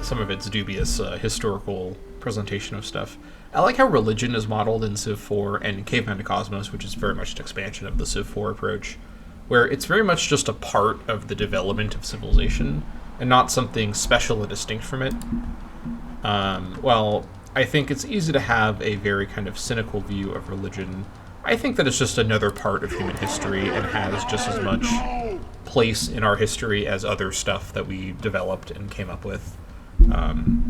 some of its dubious historical presentation of stuff, I like how religion is modeled in Civ 4 and Caveman to Cosmos, which is very much an expansion of the Civ 4 approach, where it's very much just a part of the development of civilization, and not something special and distinct from it. Well, I think it's easy to have a very kind of cynical view of religion. I think that it's just another part of human history and has just as much place in our history as other stuff that we developed and came up with.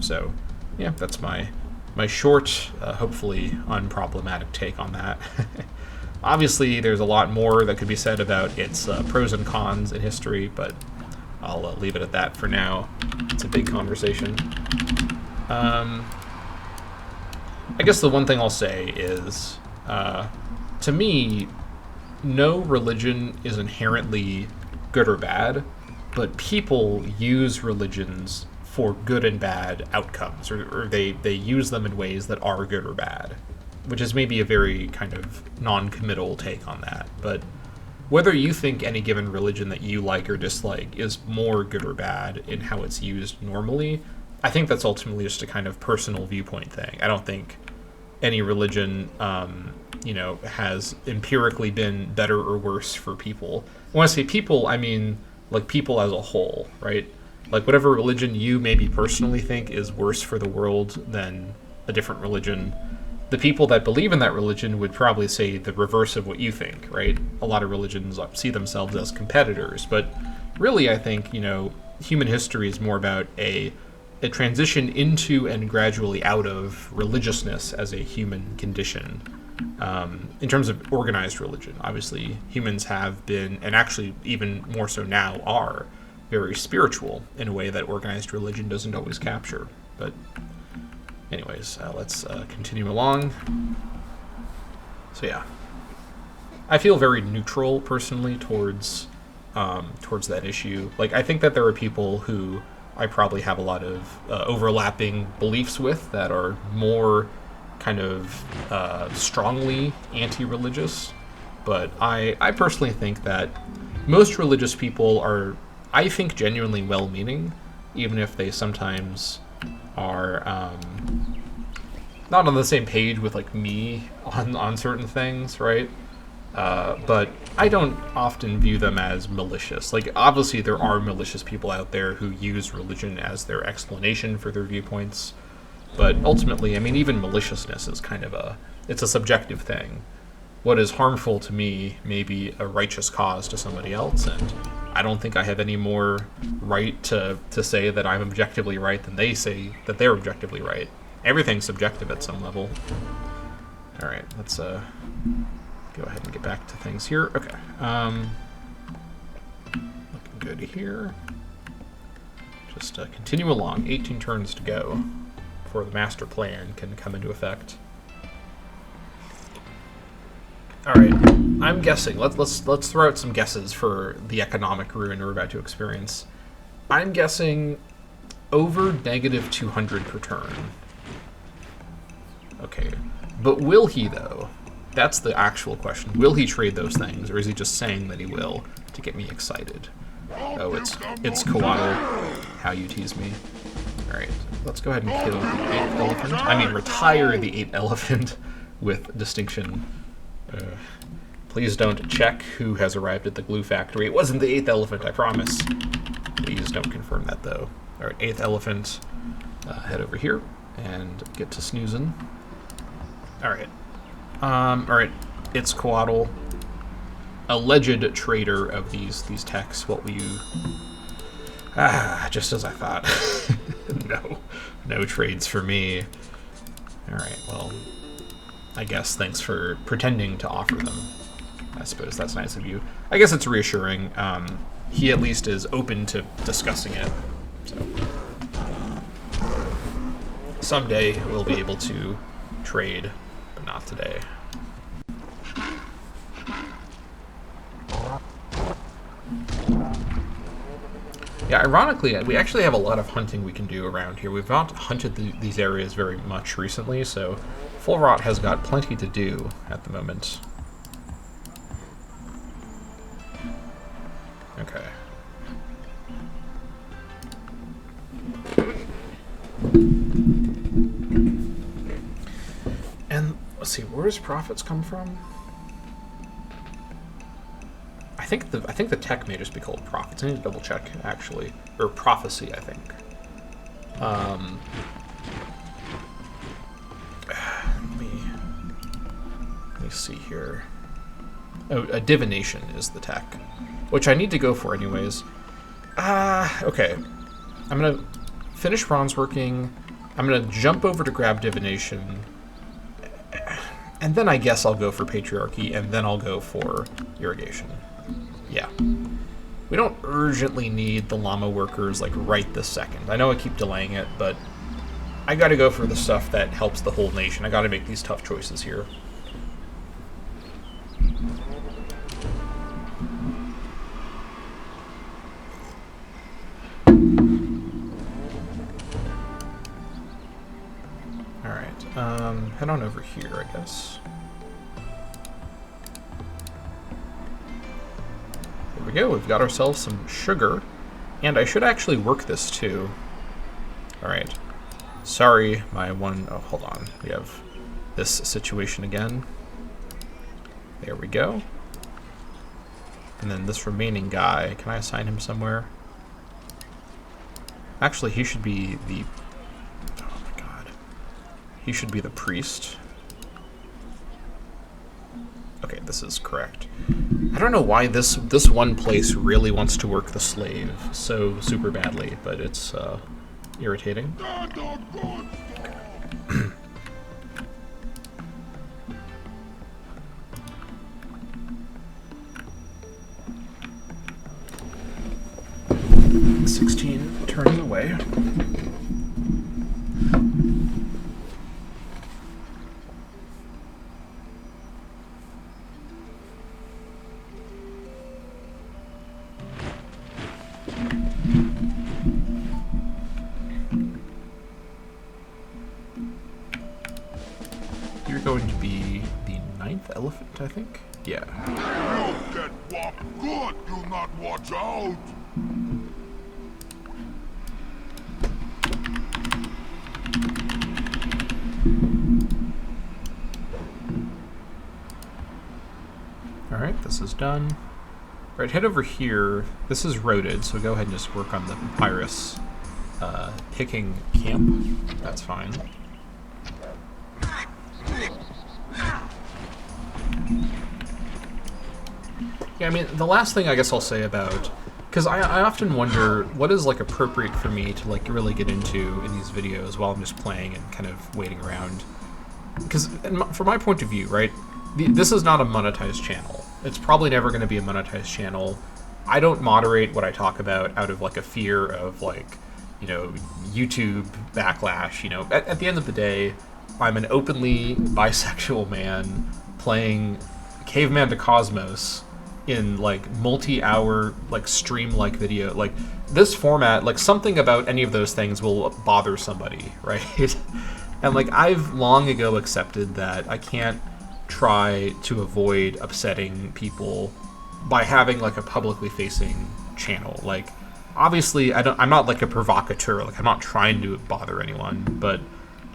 So, yeah, that's my short, hopefully unproblematic take on that. Obviously, there's a lot more that could be said about its pros and cons in history, but I'll leave it at that for now. It's a big conversation. I guess the one thing I'll say is, to me, no religion is inherently good or bad, but people use religions for good and bad outcomes, or they use them in ways that are good or bad, which is maybe a very kind of non-committal take on that. But whether you think any given religion that you like or dislike is more good or bad in how it's used normally, I think that's ultimately just a kind of personal viewpoint thing. I don't think any religion, has empirically been better or worse for people. When I say people, I mean like people as a whole, right? Like whatever religion you maybe personally think is worse for the world than a different religion, the people that believe in that religion would probably say the reverse of what you think, right? A lot of religions see themselves as competitors, but really I think, human history is more about a transition into and gradually out of religiousness as a human condition. In terms of organized religion, obviously humans have been, and actually even more so now are, very spiritual in a way that organized religion doesn't always capture. But anyways, let's continue along. So yeah, I feel very neutral personally towards that issue. Like, I think that there are people who I probably have a lot of overlapping beliefs with that are more kind of strongly anti-religious. But I personally think that most religious people are, I think, genuinely well-meaning, even if they sometimes are not on the same page with like me on certain things, right? But I don't often view them as malicious. Like, obviously there are malicious people out there who use religion as their explanation for their viewpoints, but ultimately, I mean, even maliciousness is kind of it's a subjective thing. What is harmful to me may be a righteous cause to somebody else, and I don't think I have any more right to say that I'm objectively right than they say that they're objectively right. Everything's subjective at some level. Alright, let's go ahead and get back to things here. Okay. Looking good here. Just continue along. 18 turns to go before the master plan can come into effect. Alright, I'm guessing. Let's throw out some guesses for the economic ruin we're about to experience. I'm guessing over -200 per turn. Okay. But will he, though? That's the actual question. Will he trade those things, or is he just saying that he will to get me excited? Oh, it's Coatl. How you tease me. Alright, let's go ahead and kill the 8th elephant. I mean, retire the 8th elephant with distinction. Please don't check who has arrived at the glue factory. It wasn't the 8th elephant, I promise. Please don't confirm that, though. Alright, 8th elephant. Head over here and get to snoozing. Alright. Alright, it's Coatl. Alleged trader of these techs. What will you... just as I thought. No trades for me. Alright, well, I guess thanks for pretending to offer them. I suppose that's nice of you. I guess it's reassuring. He at least is open to discussing it. So someday we'll be able to trade, but not today. Yeah, ironically, we actually have a lot of hunting we can do around here. We've not hunted these areas very much recently, so Full Rot has got plenty to do at the moment. Okay. And let's see, where does profits come from? I think the tech may just be called profits. I need to double check actually, or prophecy. I think. Let me see here. Oh, a divination is the tech, which I need to go for anyways. Okay. I'm gonna finish bronze working. I'm gonna jump over to grab divination, and then I guess I'll go for patriarchy, and then I'll go for irrigation. Yeah. We don't urgently need the llama workers, like, right this second. I know I keep delaying it, but I gotta go for the stuff that helps the whole nation. I gotta make these tough choices here. Alright, head on over here, I guess. we go. We've got ourselves some sugar. And I should actually work this too. Alright. Sorry, my one... Oh, hold on. We have this situation again. There we go. And then this remaining guy, can I assign him somewhere? Actually, he should be the... Oh my god. He should be the priest. Okay, this is correct. I don't know why this one place really wants to work the slave so super badly, but it's irritating. Okay. 16 turning away. You're going to be the 9th elephant, I think? Yeah. You get whopped good, you not watch out! Alright, this is done. Right, head over here. This is roaded, so go ahead and just work on the papyrus picking camp. That's fine. Yeah, I mean, the last thing I guess I'll say about... Because I often wonder what is, like, appropriate for me to, like, really get into in these videos while I'm just playing and kind of waiting around. Because from my point of view, right, this is not a monetized channel. It's probably never going to be a monetized channel. I don't moderate what I talk about out of, like, a fear of, like, you know, YouTube backlash. You know, at the end of the day, I'm an openly bisexual man playing Caveman to Cosmos in, like, multi-hour, like, stream-like video. Like, this format, like, something about any of those things will bother somebody, right? And, like, I've long ago accepted that I can't try to avoid upsetting people by having, like, a publicly facing channel. Like, obviously, I'm not, like, a provocateur. Like, I'm not trying to bother anyone, but...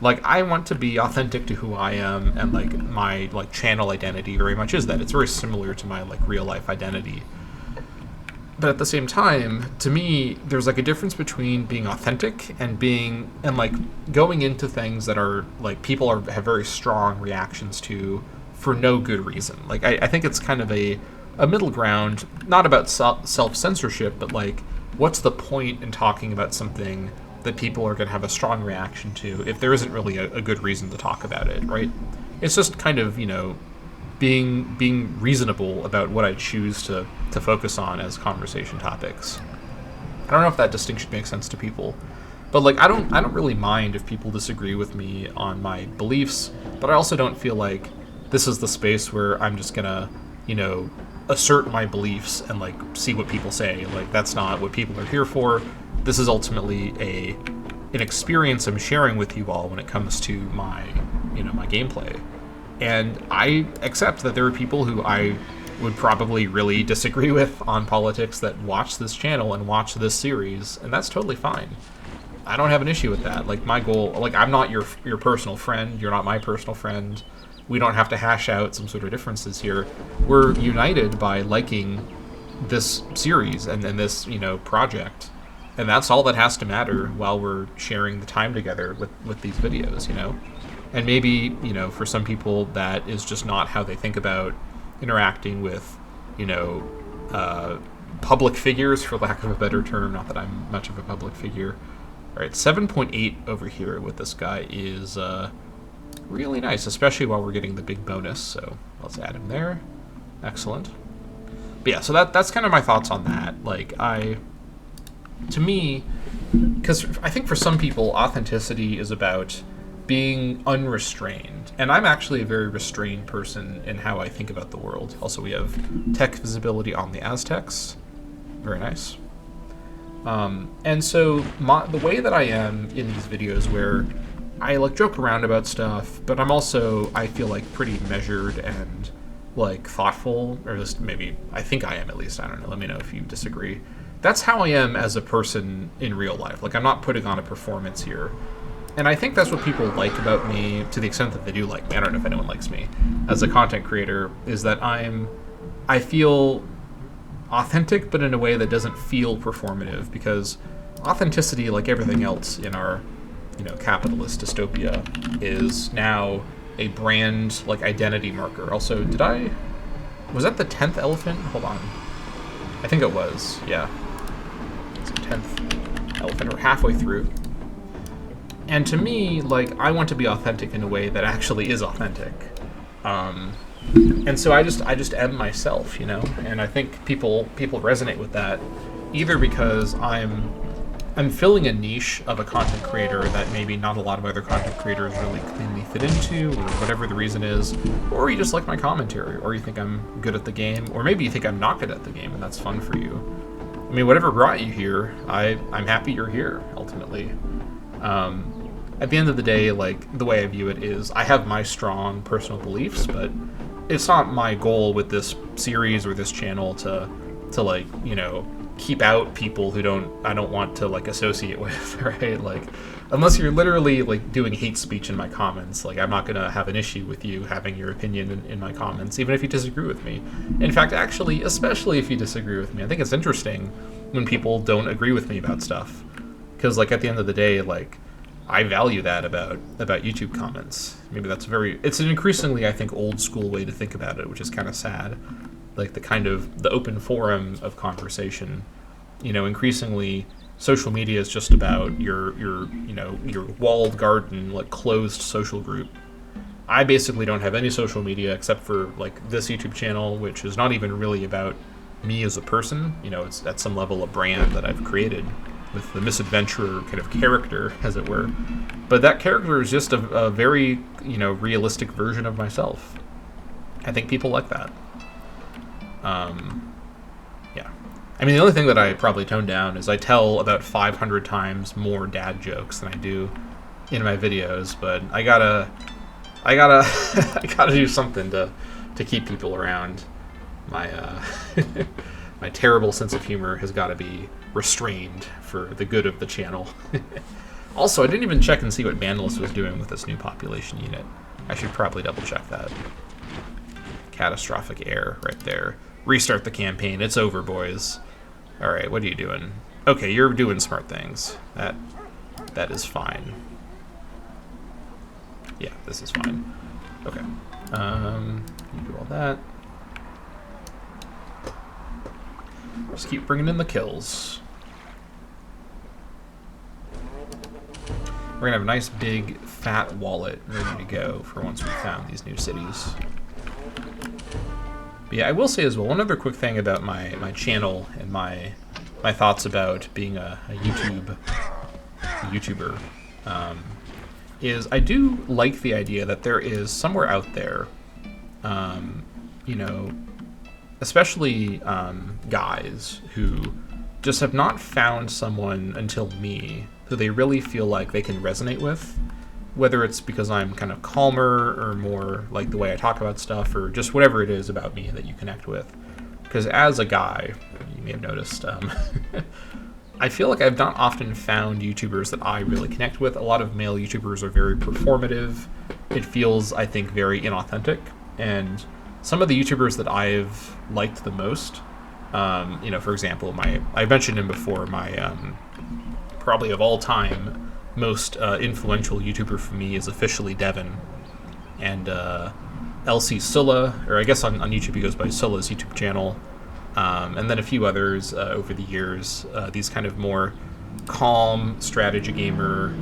like, I want to be authentic to who I am, and, like, my, like, channel identity very much is that. It's very similar to my, like, real-life identity. But at the same time, to me, there's, like, a difference between being authentic and being, and, like, going into things that are, like, people have very strong reactions to for no good reason. Like, I think it's kind of a middle ground, not about self-censorship, but, like, what's the point in talking about something that people are going to have a strong reaction to if there isn't really a good reason to talk about it, right? It's just kind of, you know, being reasonable about what I choose to focus on as conversation topics. I don't know if that distinction makes sense to people, but, like, I don't really mind if people disagree with me on my beliefs, but I also don't feel like this is the space where I'm just gonna, you know, assert my beliefs and, like, see what people say. Like, that's not what people are here for. This is ultimately an experience I'm sharing with you all when it comes to my, you know, my gameplay. And I accept that there are people who I would probably really disagree with on politics that watch this channel and watch this series, and that's totally fine. I don't have an issue with that. Like, my goal, like, I'm not your personal friend, you're not my personal friend. We don't have to hash out some sort of differences here. We're united by liking this series and this, you know, project. And that's all that has to matter while we're sharing the time together with these videos, you know? And maybe, you know, for some people that is just not how they think about interacting with, you know, public figures, for lack of a better term. Not that I'm much of a public figure. All right, 7.8 over here with this guy is really nice, especially while we're getting the big bonus. So let's add him there. Excellent. But yeah, so that's kind of my thoughts on that. Like, to me, because I think for some people, authenticity is about being unrestrained. And I'm actually a very restrained person in how I think about the world. Also, we have tech visibility on the Aztecs. Very nice. And so the way that I am in these videos where I, like, joke around about stuff, but I'm also, I feel like, pretty measured and like thoughtful, or just maybe I think I am at least. I don't know. Let me know if you disagree. That's how I am as a person in real life. Like I'm not putting on a performance here. And I think that's what people like about me, to the extent that they do like me. I don't know if anyone likes me as a content creator, is that I feel authentic, but in a way that doesn't feel performative, because authenticity, like everything else in our, capitalist dystopia, is now a brand, like, identity marker. Also, was that the 10th elephant? Hold on. I think it was, yeah. It's the 10th elephant, or halfway through. And to me, like, I want to be authentic in a way that actually is authentic. And so I just am myself, And I think people resonate with that, either because I'm filling a niche of a content creator that maybe not a lot of other content creators really cleanly fit into, or whatever the reason is, or you just like my commentary, or you think I'm good at the game, or maybe you think I'm not good at the game, and that's fun for you. I mean, whatever brought you here, I'm happy you're here, ultimately. At the end of the day, like, the way I view it is, I have my strong personal beliefs, but it's not my goal with this series or this channel to like, keep out people who I don't want to, like, associate with, right? Like, unless you're literally, like, doing hate speech in my comments, like, I'm not gonna have an issue with you having your opinion in my comments, even if you disagree with me. In fact, actually, especially if you disagree with me, I think it's interesting when people don't agree with me about stuff. Because, like, at the end of the day, like, I value that about YouTube comments. Maybe it's an increasingly, I think, old school way to think about it, which is kind of sad. Like the open forum of conversation, increasingly social media is just about your walled garden, like, closed social group. I basically don't have any social media except for, like, this YouTube channel, which is not even really about me as a person. It's at some level a brand that I've created with the misadventurer kind of character, as it were. But that character is just a very, realistic version of myself. I think people like that. Yeah. I mean, the only thing that I probably tone down is I tell about 500 times more dad jokes than I do in my videos, but I gotta I gotta do something to keep people around. My my terrible sense of humor has got to be restrained for the good of the channel. Also, I didn't even check and see what Vandalus was doing with this new population unit. I should probably double check that. Catastrophic error right there. Restart the campaign. It's over, boys. Alright, what are you doing? Okay, you're doing smart things. That is fine. Yeah, this is fine. Okay. You do all that. Just keep bringing in the kills. We're gonna have a nice big fat wallet ready to go for once we found these new cities. But yeah, I will say as well, one other quick thing about my channel and my thoughts about being a YouTuber is I do like the idea that there is somewhere out there, you know, especially guys who just have not found someone until me who they really feel like they can resonate with, whether it's because I'm kind of calmer or more like the way I talk about stuff, or just whatever it is about me that you connect with. Because as a guy, you may have noticed, I feel like I've not often found YouTubers that I really connect with. A lot of male YouTubers are very performative. It feels, I think, very inauthentic. And some of the YouTubers that I've liked the most, you know, for example, I mentioned him before, my probably of all time most influential YouTuber for me is officially Devin. And LC Sulla, or I guess on YouTube he goes by Sulla's YouTube channel. And then a few others over the years, these kind of more calm strategy gamer,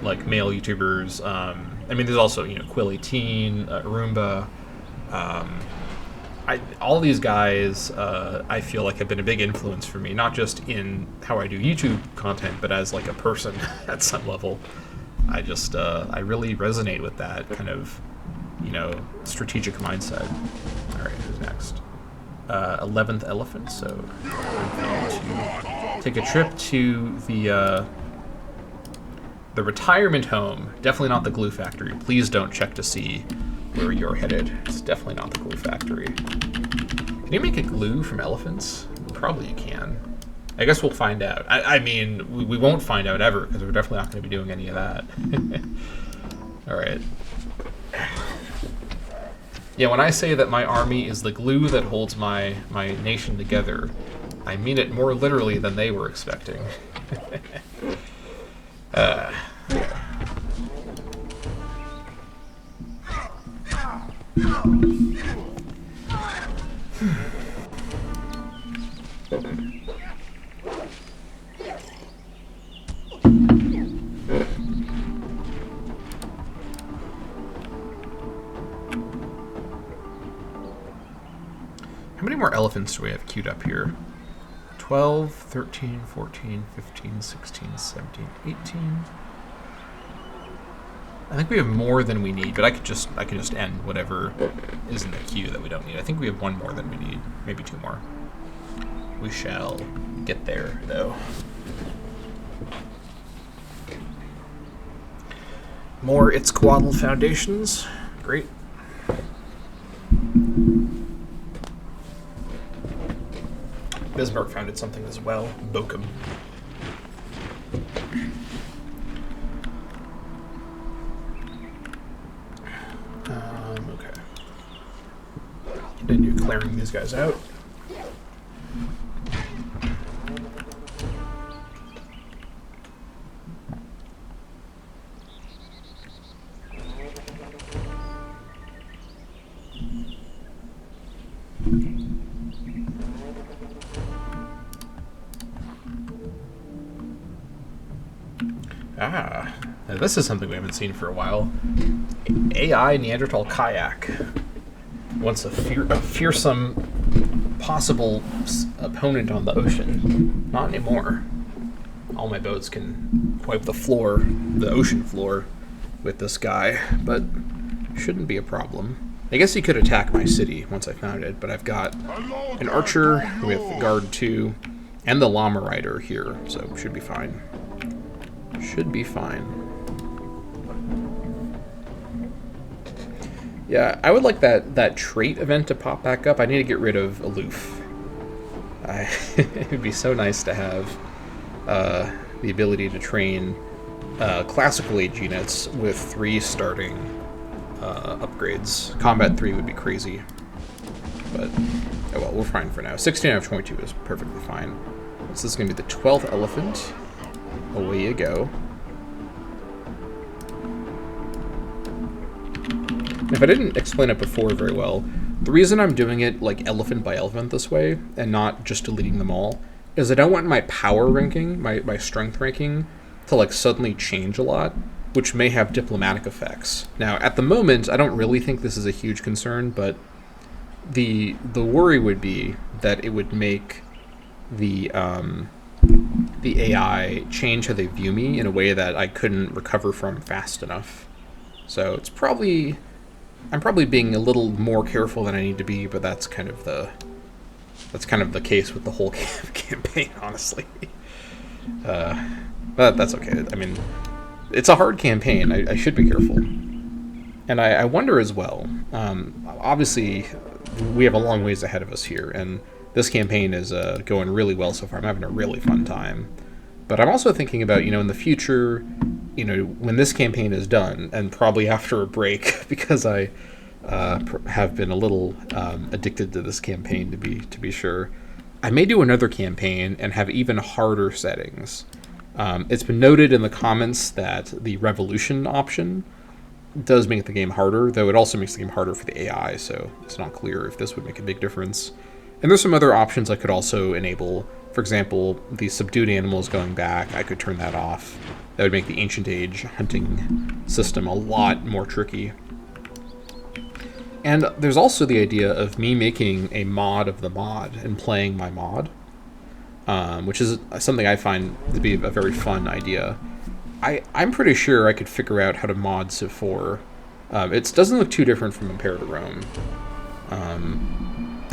like male YouTubers. I mean, there's also, you know, Quill18, Roomba. All these guys, I feel like have been a big influence for me, not just in how I do YouTube content, but as like a person at some level. I really resonate with that kind of, you know, strategic mindset. All right, who's next? 11th Elephant, so we're going to take a trip to the retirement home. Definitely not the glue factory. Please don't check to see where you're headed. It's definitely not the glue factory. Can you make a glue from elephants? Probably you can. I guess we'll find out. I mean, we won't find out ever, because we're definitely not going to be doing any of that. Alright. Yeah, when I say that my army is the glue that holds my nation together, I mean it more literally than they were expecting. How many more elephants do we have queued up here? 12, 13, 14, 15, 16, 17, 18. I think we have more than we need, but I could just end whatever is in the queue that we don't need. I think we have one more than we need, maybe two more. We shall get there, though. More Itzcoatl foundations. Great. Bismarck founded something as well. Bochum. Okay. Continue clearing these guys out. Ah, now this is something we haven't seen for a while. AI Neanderthal kayak. Once a fearsome possible opponent on the ocean. Not anymore. All my boats can wipe the floor, the ocean floor, with this guy, but shouldn't be a problem. I guess he could attack my city once I found it, but I've got an archer with guard 2 and the llama rider here, so should be fine. Should be fine. Yeah, I would like that trait event to pop back up. I need to get rid of aloof. It would be so nice to have the ability to train classical age units with 3 starting upgrades. Combat 3 would be crazy. But, oh well, we're fine for now. 16 out of 22 is perfectly fine. So this is going to be the 12th elephant. Away you go. If I didn't explain it before very well, the reason I'm doing it like elephant by elephant this way, and not just deleting them all, is I don't want my power ranking, my strength ranking, to like suddenly change a lot, which may have diplomatic effects. Now, at the moment, I don't really think this is a huge concern, but the worry would be that it would make the AI change how they view me in a way that I couldn't recover from fast enough. So it's probably, I'm probably being a little more careful than I need to be, but that's kind of the case with the whole campaign, honestly. But that's okay. I mean, it's a hard campaign. I should be careful. And I wonder as well, obviously we have a long ways ahead of us here, and this campaign is going really well so far. I'm having a really fun time. But I'm also thinking about, in the future, when this campaign is done, and probably after a break, because I have been a little addicted to this campaign, to be sure, I may do another campaign and have even harder settings. It's been noted in the comments that the revolution option does make the game harder, though it also makes the game harder for the AI, so it's not clear if this would make a big difference. And there's some other options I could also enable. For example, the subdued animals going back, I could turn that off. That would make the ancient age hunting system a lot more tricky. And there's also the idea of me making a mod of the mod and playing my mod, which is something I find to be a very fun idea. I'm pretty sure I could figure out how to mod Civ 4. It doesn't look too different from Imperator Rome.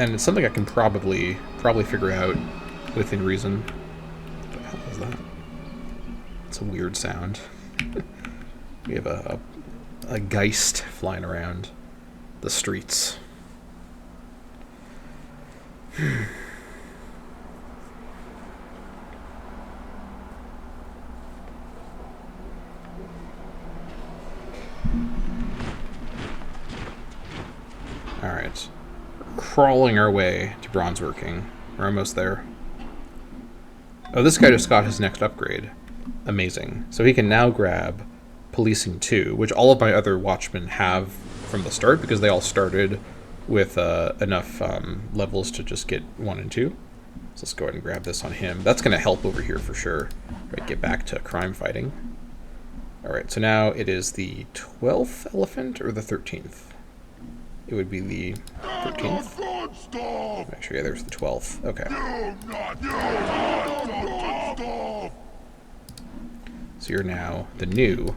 And it's something I can probably figure out within reason. What the hell is that? It's a weird sound. We have a Geist flying around. the streets. Alright. Crawling our way to bronze working. We're almost there. Oh, this guy just got his next upgrade. Amazing. So he can now grab Policing 2, which all of my other watchmen have from the start, because they all started with enough levels to just get 1 and 2. So let's go ahead and grab this on him. That's going to help over here for sure. Right, get back to crime fighting. Alright, so now it is the 12th elephant or the 13th? It would be the 13th. Make sure, yeah, there's the 12th. Okay. So you're now the new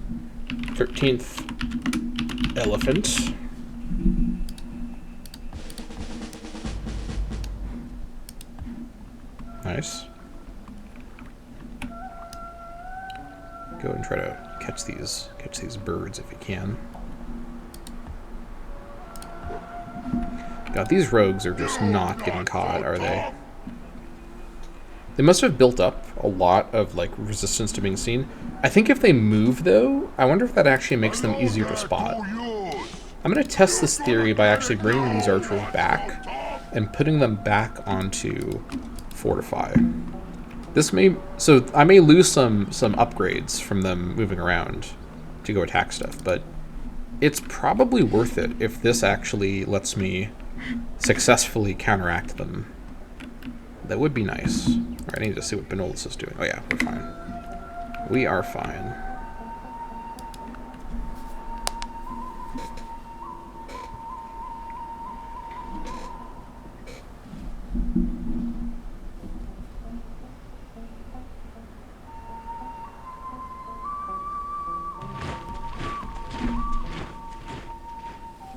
13th elephant. Nice. Go and try to catch these birds if you can. God, these rogues are just not getting caught, are they? They must have built up a lot of, like, resistance to being seen. I think if they move, though, I wonder if that actually makes them easier to spot. I'm going to test this theory by actually bringing these archers back and putting them back onto Fortify. This may... So, I may lose some upgrades from them moving around to go attack stuff, but it's probably worth it if this actually lets me successfully counteract them. That would be nice. Alright, I need to see what Benolis is doing. Oh yeah, we're fine. We are fine.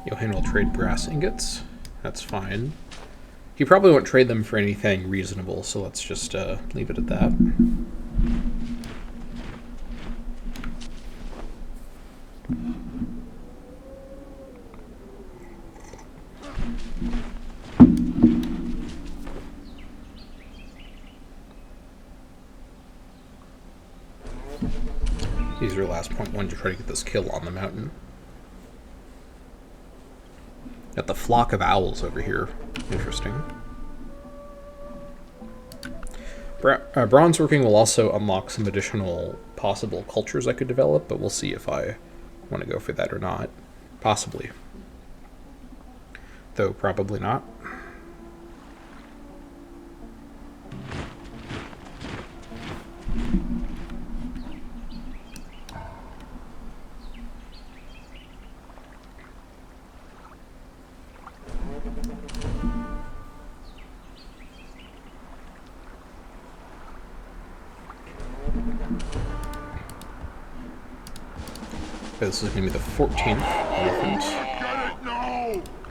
Johan will trade brass ingots. That's fine. He probably won't trade them for anything reasonable, so let's just leave it at that. Use your last point one to try to get this kill on the mountain. Got the flock of owls over here. Interesting. Bronze working will also unlock some additional possible cultures I could develop, but we'll see if I want to go for that or not. Possibly. Though probably not. This is going to be the 14th elephant.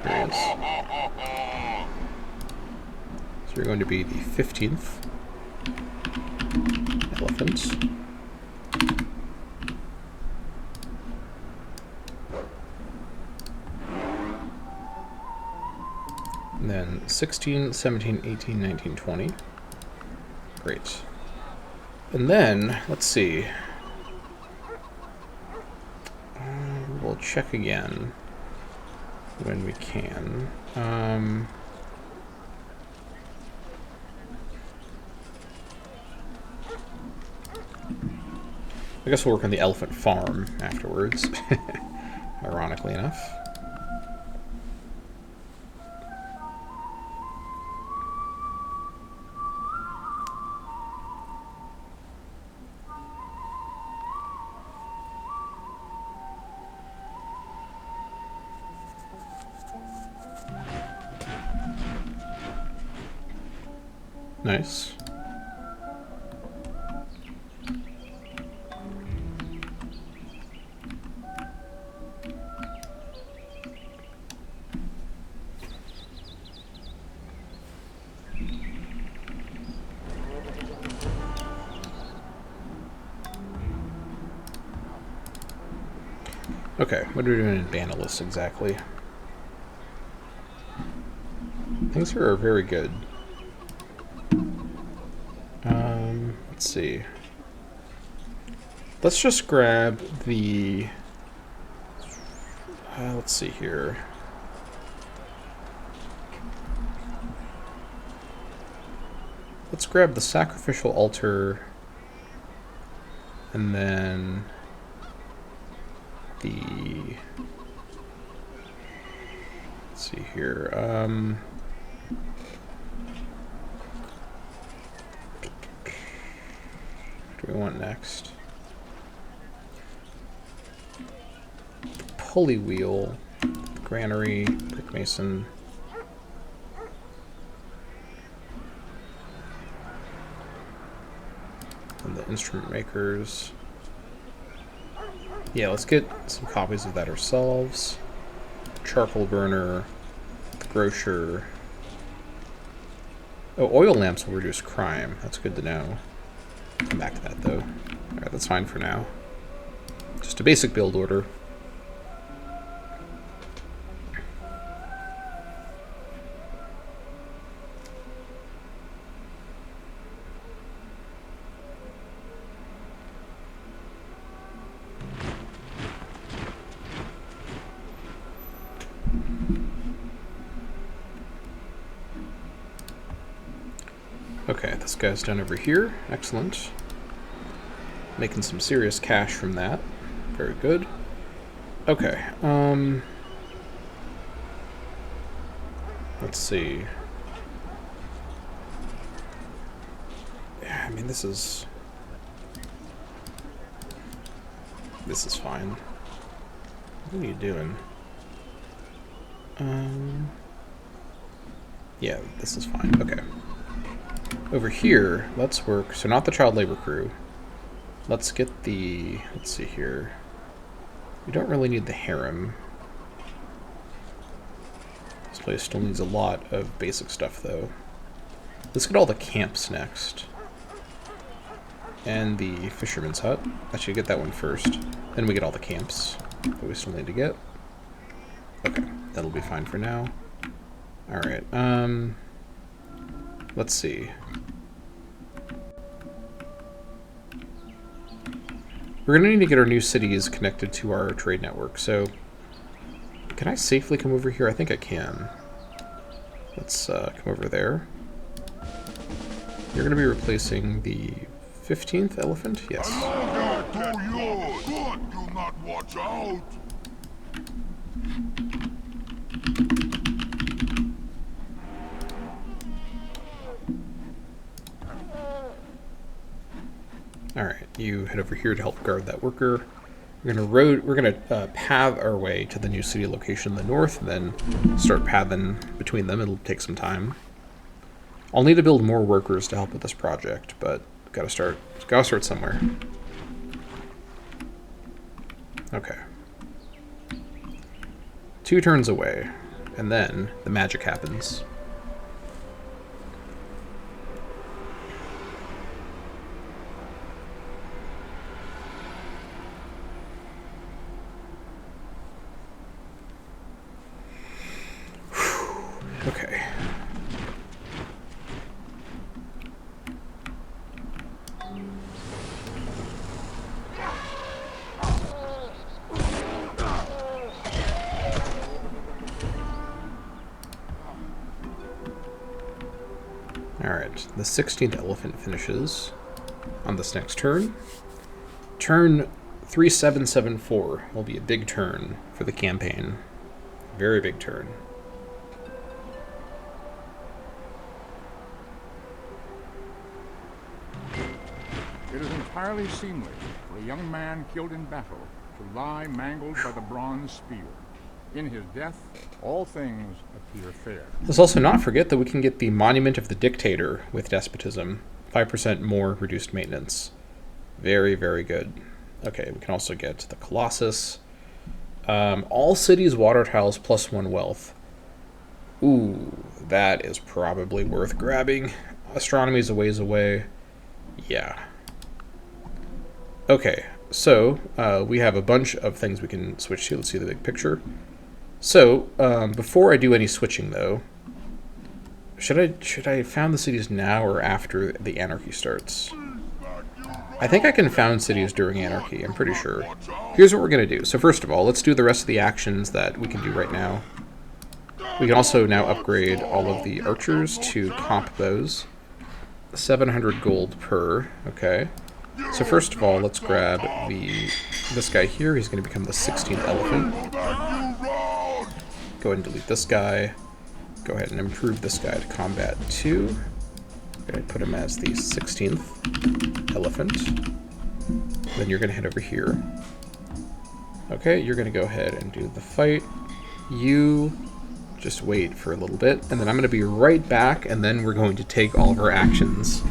There it is. So you're going to be the 15th elephant. And then 16, 17, 18, 19, 20. Great. And then, let's see. We'll check again when we can. I guess we'll work on the elephant farm afterwards, ironically enough. Nice. Okay, what are we doing in Banalis exactly? Things here are very good. Let's see. Let's just grab the... let's see here. Let's grab the sacrificial altar, and then the... Let's see here. What do we want next? The pulley wheel, the granary, brick mason. And the instrument makers. Yeah, let's get some copies of that ourselves. Charcoal burner, the grocer. Oh, oil lamps will reduce crime. That's good to know. Come back to that though. Alright, that's fine for now. Just a basic build order. Okay, this guy's done over here. Excellent. Making some serious cash from that. Very good. Okay, let's see. Yeah, I mean, this is fine. What are you doing? Yeah, this is fine. Okay. Over here, let's work, so not the child labor crew. Let's get the, let's see here. We don't really need the harem. This place still needs a lot of basic stuff though. Let's get all the camps next. And the fisherman's hut. Actually, get that one first. Then we get all the camps that we still need to get. Okay, that'll be fine for now. Alright, let's see. We're going to need to get our new cities connected to our trade network, so... Can I safely come over here? I think I can. Let's come over there. You're going to be replacing the 15th elephant? Yes. Good, do not watch out. Alright, you head over here to help guard that worker. We're gonna path our way to the new city location in the north, and then start pathing between them. It'll take some time. I'll need to build more workers to help with this project, but gotta start somewhere. Okay. 2 turns away, and then the magic happens. Okay. Alright, the 16th elephant finishes on this next turn. Turn 3774 will be a big turn for the campaign. Very big turn. It is entirely seemly for a young man killed in battle to lie mangled by the bronze spear. In his death, all things appear fair. Let's also not forget that we can get the Monument of the Dictator with Despotism. 5% more reduced maintenance. Very, very good. Okay, we can also get the Colossus. All cities water tiles plus 1 wealth. Ooh, that is probably worth grabbing. Astronomy is a ways away. Yeah. Okay, so we have a bunch of things we can switch to. Let's see the big picture. So, before I do any switching, though, Should I found the cities now or after the anarchy starts? I think I can found cities during anarchy, I'm pretty sure. Here's what we're going to do. So first of all, let's do the rest of the actions that we can do right now. We can also now upgrade all of the archers to comp bows. 700 gold per, okay. So first of all, let's grab this guy here. He's going to become the 16th elephant. Go ahead and delete this guy. Go ahead and improve this guy to combat 2. Going to put him as the 16th elephant. Then you're going to head over here. Okay, you're going to go ahead and do the fight. You just wait for a little bit, and then I'm going to be right back, and then we're going to take all of our actions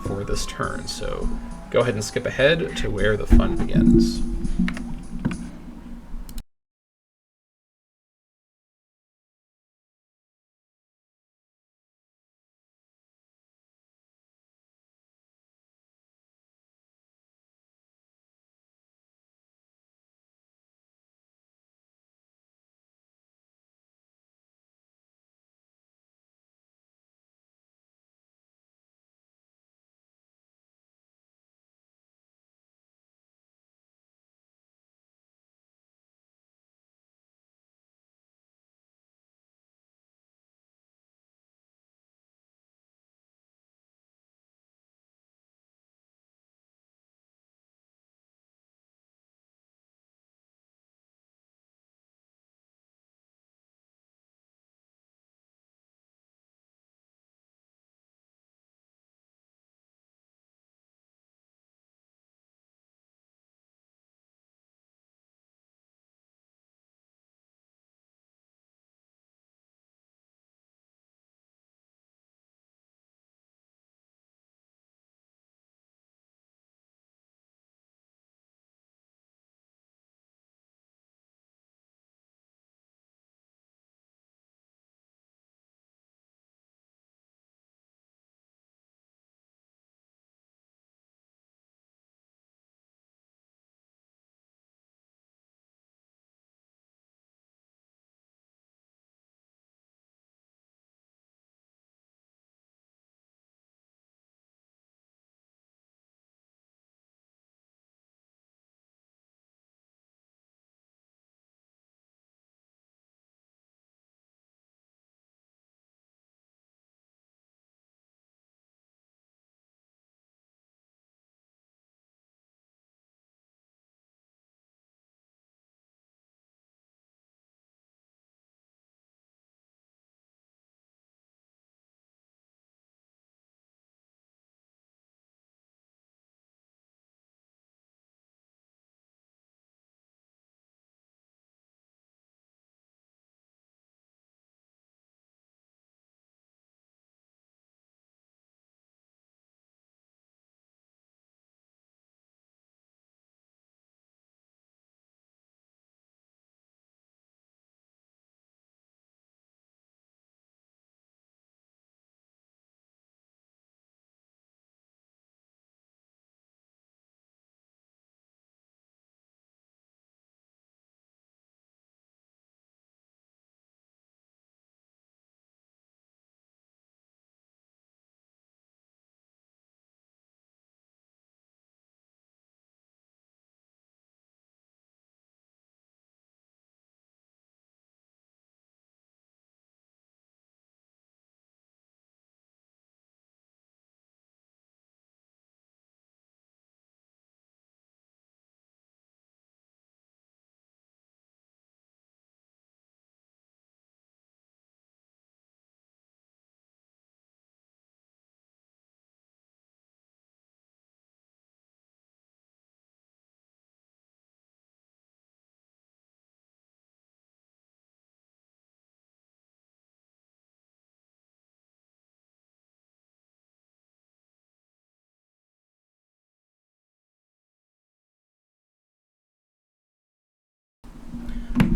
for this turn. So go ahead and skip ahead to where the fun begins.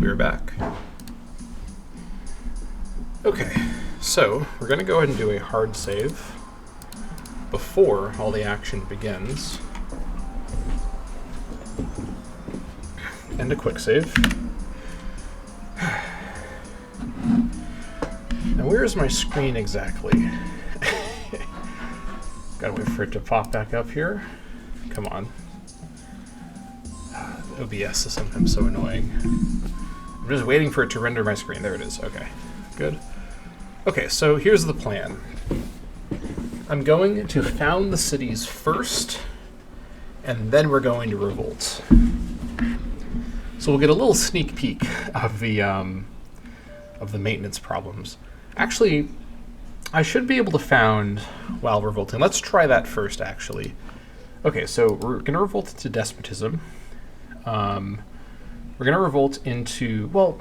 We're back. Okay, so we're going to go ahead and do a hard save before all the action begins. And a quick save. Now where is my screen exactly? Gotta wait for it to pop back up here. Come on. OBS is sometimes so annoying. I'm just waiting for it to render my screen. There it is. Okay, good. Okay, so here's the plan. I'm going to found the cities first, and then we're going to revolt. So we'll get a little sneak peek of the maintenance problems. Actually, I should be able to found while revolting. Let's try that first, actually. Okay, so we're going to revolt into despotism. We're going to revolt into, well,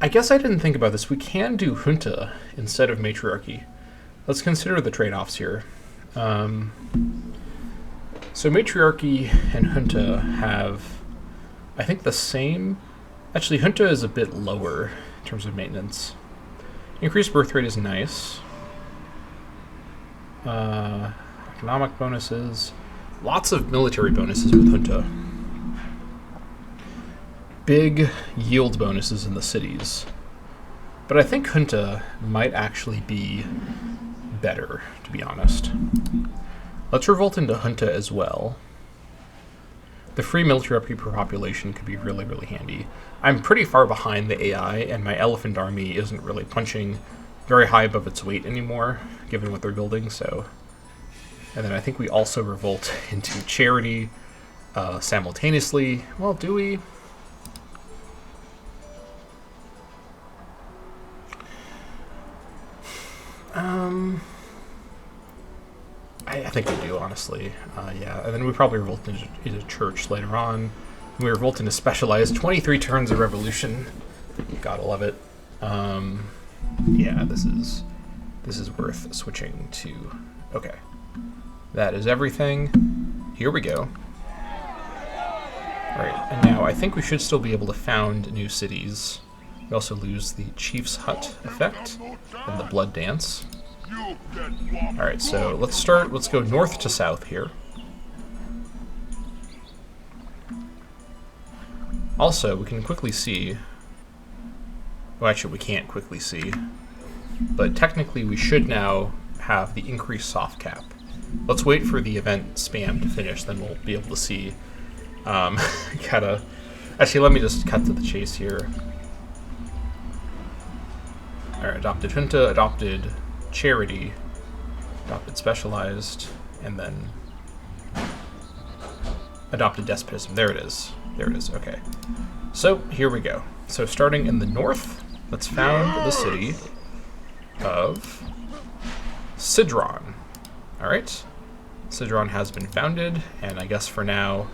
I guess I didn't think about this. We can do junta instead of matriarchy. Let's consider the trade-offs here. So matriarchy and junta have, I think, the same. Actually, junta is a bit lower in terms of maintenance. Increased birth rate is nice. Economic bonuses. Lots of military bonuses with junta. Big yield bonuses in the cities. But I think junta might actually be better, to be honest. Let's revolt into junta as well. The free military upkeep per population could be really, really handy. I'm pretty far behind the AI, and my elephant army isn't really punching very high above its weight anymore, given what they're building, so... And then I think we also revolt into charity simultaneously. Well, do we? I think we do, honestly. Yeah, and then we probably revolt into church later on. We revolt into specialized 23 turns of revolution. Gotta love it. Yeah, this is worth switching to. Okay, that is everything. Here we go. All right, and now I think we should still be able to found new cities. We also lose the Chief's Hut effect and the Blood Dance. Alright, so let's go north to south here. Also, we can quickly see... Well, actually, we can't quickly see. But technically, we should now have the increased soft cap. Let's wait for the event spam to finish, then we'll be able to see. Actually, let me just cut to the chase here. Alright, adopted junta, adopted charity, adopted specialized, and then adopted despotism. There it is. There it is. Okay. So here we go. So starting in the north, let's found the city of Sidron. All right. Sidron has been founded, and I guess for now,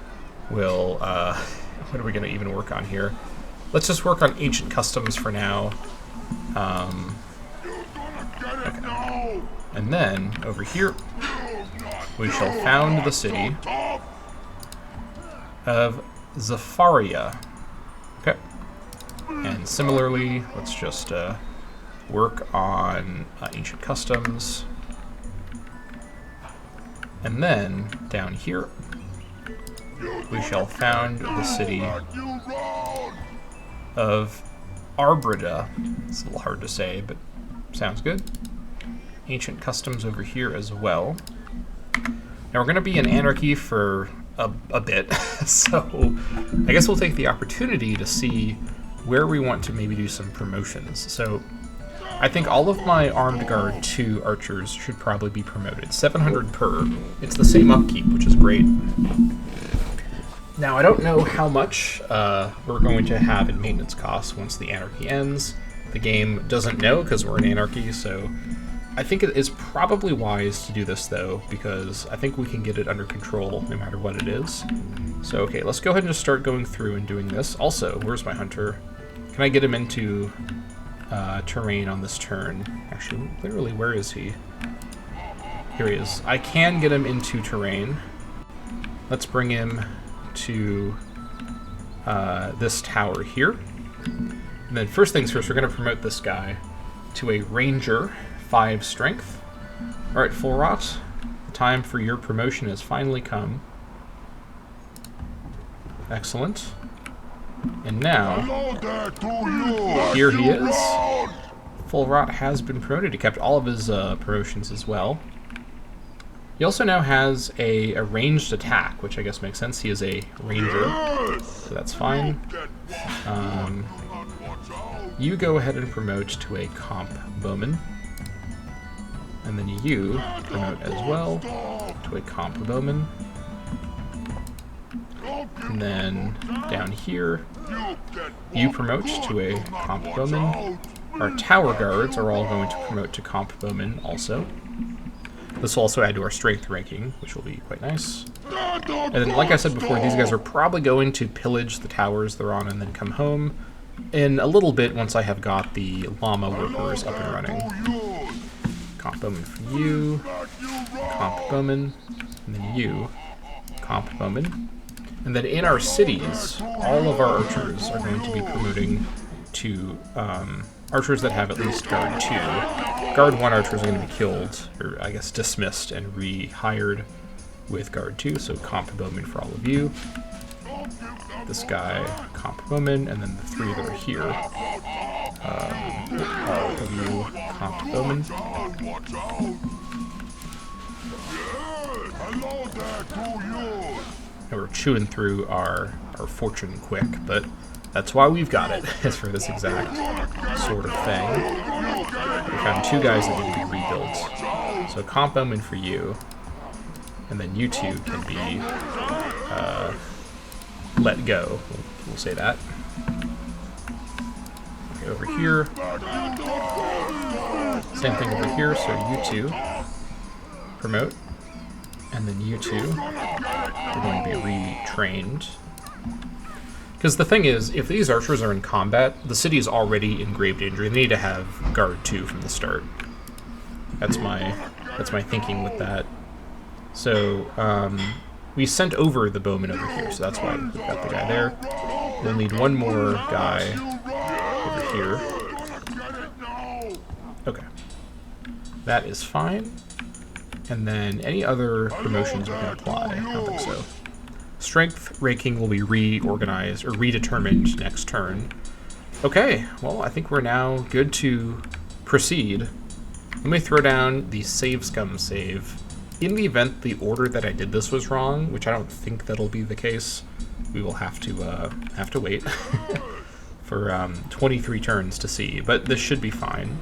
we'll what are we going to even work on here? Let's just work on ancient customs for now. Okay. And then, over here, we shall found the city of Zafaria. Okay. And similarly, let's just work on ancient customs. And then, down here, we shall found the city of Arbrida. It's a little hard to say, but sounds good. Ancient customs over here as well. Now we're going to be in anarchy for a bit, so I guess we'll take the opportunity to see where we want to maybe do some promotions. So I think all of my Armed Guard 2 archers should probably be promoted. 700 per. It's the same upkeep, which is great. Now I don't know how much we're going to have in maintenance costs once the anarchy ends. The game doesn't know because we're in anarchy, so I think it is probably wise to do this, though, because I think we can get it under control no matter what it is. So, okay, let's go ahead and just start going through and doing this. Also, where's my hunter? Can I get him into terrain on this turn? Actually, literally, where is he? Here he is. I can get him into terrain. Let's bring him to this tower here. And then first things first, we're going to promote this guy to a Ranger, 5 strength. Alright, Full Rot, the time for your promotion has finally come. Excellent. And now, here he is. Full has been promoted. He kept all of his promotions as well. He also now has a ranged attack, which I guess makes sense. He is a ranger, so that's fine. You go ahead and promote to a comp bowman. And then you promote as well to a comp bowman. And then down here, you promote to a comp bowman. Our tower guards are all going to promote to comp bowman also. This will also add to our strength ranking, which will be quite nice. And then, like I said before, these guys are probably going to pillage the towers they're on and then come home in a little bit once I have got the llama workers up and running. Comp bowman for you, comp bowman, and then you, comp bowman. And then in our cities, all of our archers are going to be promoting to archers that have at least guard 2. Guard 1 archers are going to be killed, or I guess dismissed and rehired with guard 2, so comp bowman for all of you. This guy, comp bowman, and then the 3 that are here. All of you, comp bowman. And we're chewing through our fortune quick, but that's why we've got it, is for this exact sort of thing. We found 2 guys that need to be rebuilt. So comp bowman for you, and then you 2 can be let go. We'll say that. Okay, over here. Same thing over here, so you 2 promote. And then you 2 are going to be retrained. Because the thing is, if these archers are in combat, the city is already in grave danger. They need to have guard 2 from the start. That's my thinking with that. So we sent over the bowman over here, so that's why we've got the guy there. We'll need one more guy over here. Okay, that is fine. And then any other promotions we can apply? I don't think so. Strength ranking will be reorganized or redetermined next turn. Okay, well, I think we're now good to proceed. Let me throw down the save scum save. In the event the order that I did this was wrong, which I don't think that'll be the case, we will have to wait for 23 turns to see. But this should be fine.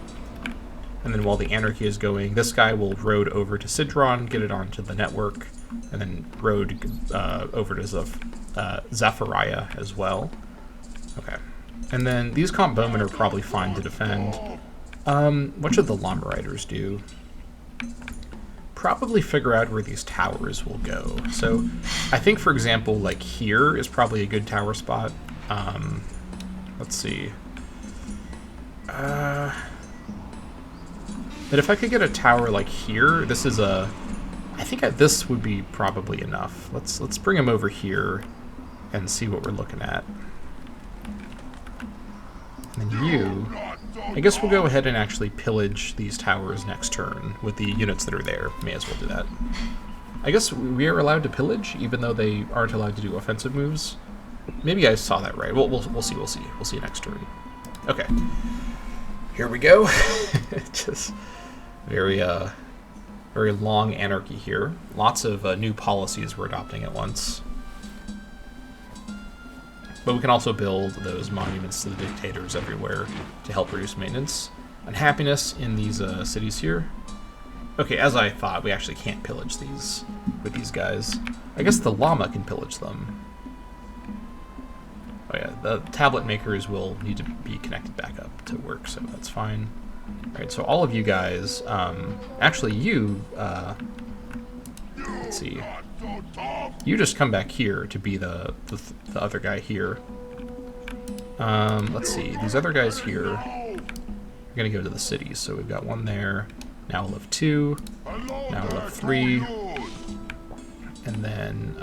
And then while the anarchy is going, this guy will road over to Sidron, get it onto the network, and then road over to Zephyriah as well. Okay. And then these comp bowmen are probably fine to defend. What should the llama riders do? Probably figure out where these towers will go. So I think, for example, like here is probably a good tower spot. Let's see. But if I could get a tower like here, this is a... I think this would be probably enough. Let's bring him over here and see what we're looking at. And then you... I guess we'll go ahead and actually pillage these towers next turn with the units that are there. May as well do that. I guess we are allowed to pillage, even though they aren't allowed to do offensive moves. Maybe I saw that right. We'll see. We'll see next turn. Okay. Here we go. Just very long anarchy here. Lots of new policies we're adopting at once. But we can also build those monuments to the dictators everywhere to help reduce maintenance. Unhappiness in these cities here. Okay, as I thought, we actually can't pillage these with these guys. I guess the llama can pillage them. Oh yeah, the tablet makers will need to be connected back up to work, so that's fine. Alright, so all of you guys, actually you, let's see. You just come back here to be the other guy here. Let's see, these other guys here are going to go to the cities. So we've got one there, now we'll have 2, now we'll have 3, and then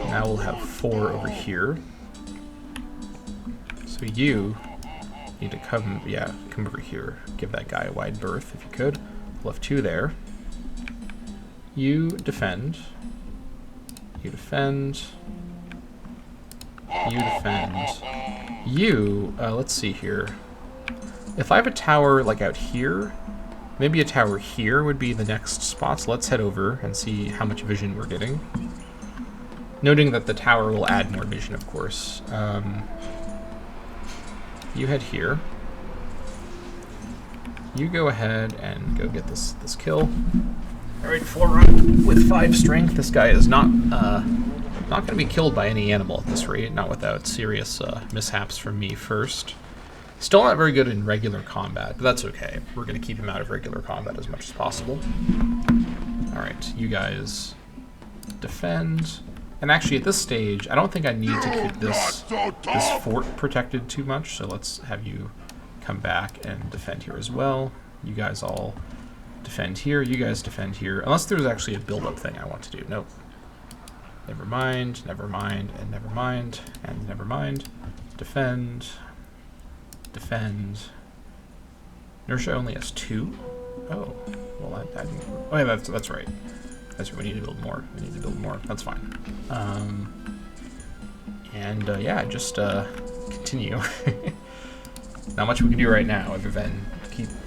now we'll have 4 over here. So you need to come over here. Give that guy a wide berth if you could. We'll have 2 there. You defend. You defend. You defend. You, let's see here. If I have a tower, like, out here, maybe a tower here would be the next spot, so let's head over and see how much vision we're getting. Noting that the tower will add more vision, of course. You head here. You go ahead and go get this kill. Alright, 4 run with 5 strength. This guy is not going to be killed by any animal at this rate, not without serious mishaps from me first. Still not very good in regular combat, but that's okay. We're going to keep him out of regular combat as much as possible. Alright, you guys defend. And actually, at this stage, I don't think I need to keep this fort protected too much, so let's have you come back and defend here as well. You guys all defend here, you guys defend here, unless there's actually a build-up thing I want to do. Nope. Never mind, never mind, and never mind, and never mind. Defend. Defend. Inertia only has 2? Oh, well, I didn't... Oh, yeah, that's right. That's right, we need to build more. We need to build more. That's fine. Yeah, just continue. Not much we can do right now other than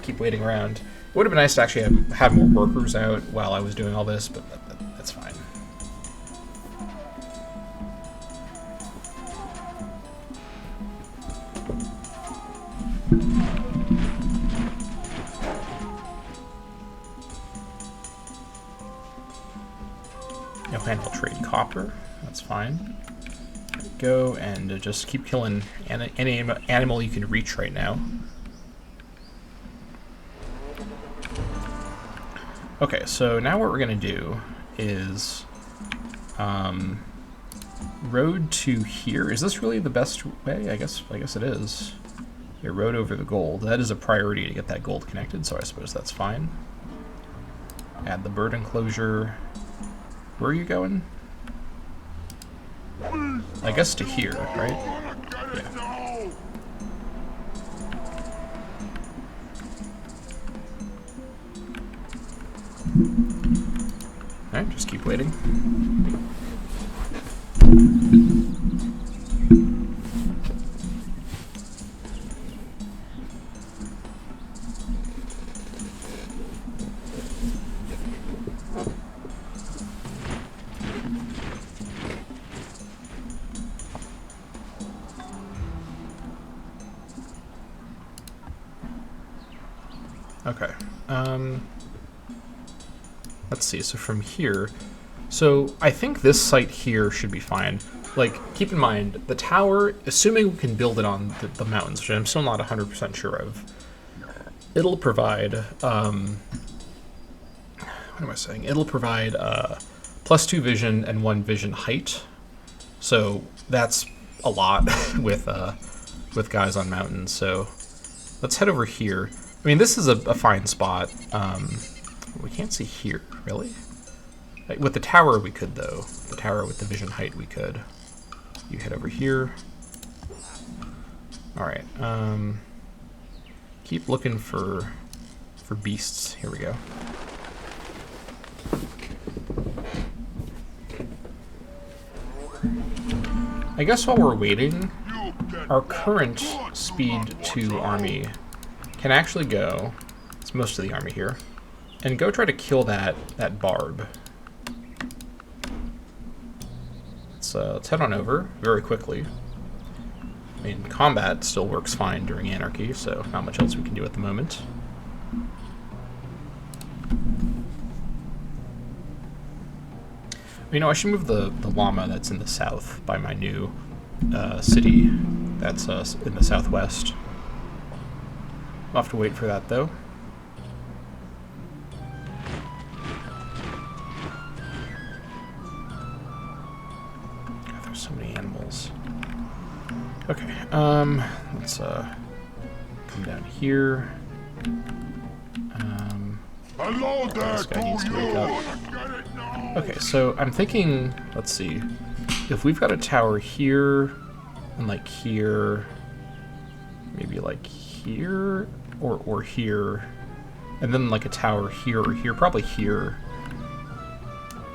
keep waiting around. It would have been nice to actually have more workers out while I was doing all this, but that's fine. Johan will trade copper. That's fine. There we go, and just keep killing any animal you can reach right now. Okay, so now what we're gonna do is road to here. Is this really the best way? I guess it is. Yeah, road over the gold. That is a priority to get that gold connected, so I suppose that's fine. Add the bird enclosure. Where are you going? I guess to here, right? Yeah. Alright, just keep waiting. Okay. Let's see. So from here, so I think this site here should be fine. Like, keep in mind, the tower, assuming we can build it on the mountains, which I'm still not 100% sure of, it'll provide, what am I saying? It'll provide +2 vision and 1 vision height. So that's a lot with guys on mountains. So let's head over here. I mean, this is a fine spot. We can't see here, really. With the tower, we could, though. The tower with the vision height, we could. You head over here. All right. Keep looking for beasts. Here we go. I guess while we're waiting, our current speed 2 army can actually go, it's most of the army here, and go try to kill that barb. Let's head on over very quickly. I mean, combat still works fine during anarchy, so not much else we can do at the moment. You know, I should move the llama that's in the south by my new city that's in the southwest. I'll have to wait for that, though. God, there's so many animals. Okay, let's come down here. Hello there, This guy needs to wake up. Okay, so I'm thinking, let's see, if we've got a tower here, and like here, maybe like here, or here, and then like a tower here or here, probably here.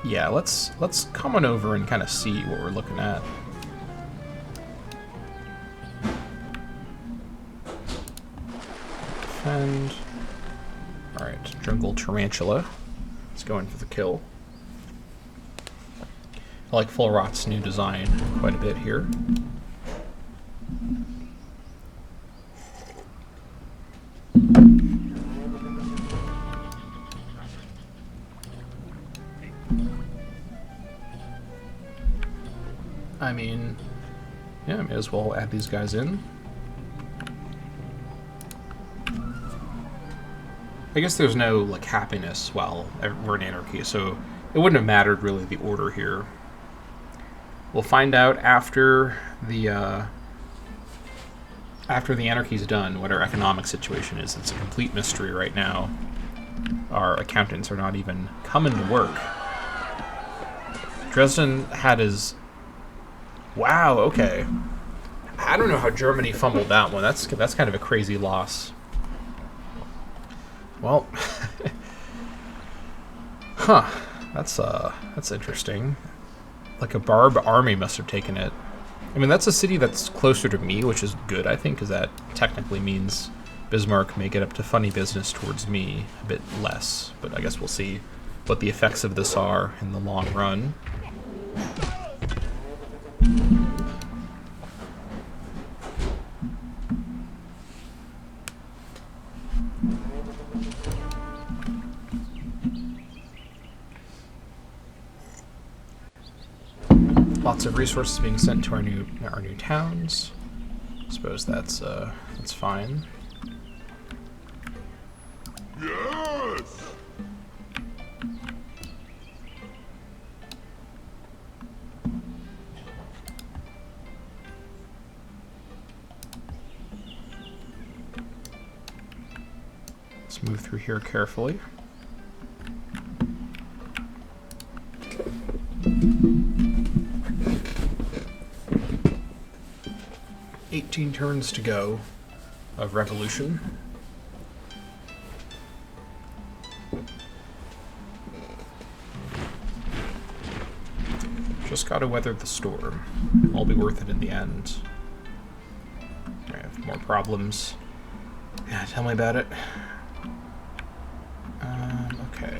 Yeah, let's come on over and kind of see what we're looking at. defend. Alright, jungle tarantula. Let's go in for the kill. I like Full Rot's new design quite a bit here. I mean, yeah, I may as well add these guys in. I guess there's no, like, happiness while we're in anarchy, so it wouldn't have mattered, really, the order here. We'll find out after the anarchy's done what our economic situation is. It's a complete mystery right now. Our accountants are not even coming to work. Dresden had his... Wow, okay. I don't know how Germany fumbled that one. That's kind of a crazy loss. Well, huh? That's interesting. Like a Barb army must have taken it. I mean, that's a city that's closer to me, which is good, I think, because that technically means Bismarck may get up to funny business towards me a bit less. But I guess we'll see what the effects of this are in the long run. Lots of resources being sent to our new towns. I suppose that's fine. Yes! Let's move through here carefully. Turns to go of revolution. Just gotta weather the storm. All be worth it in the end. I have more problems. Yeah, tell me about it. Okay.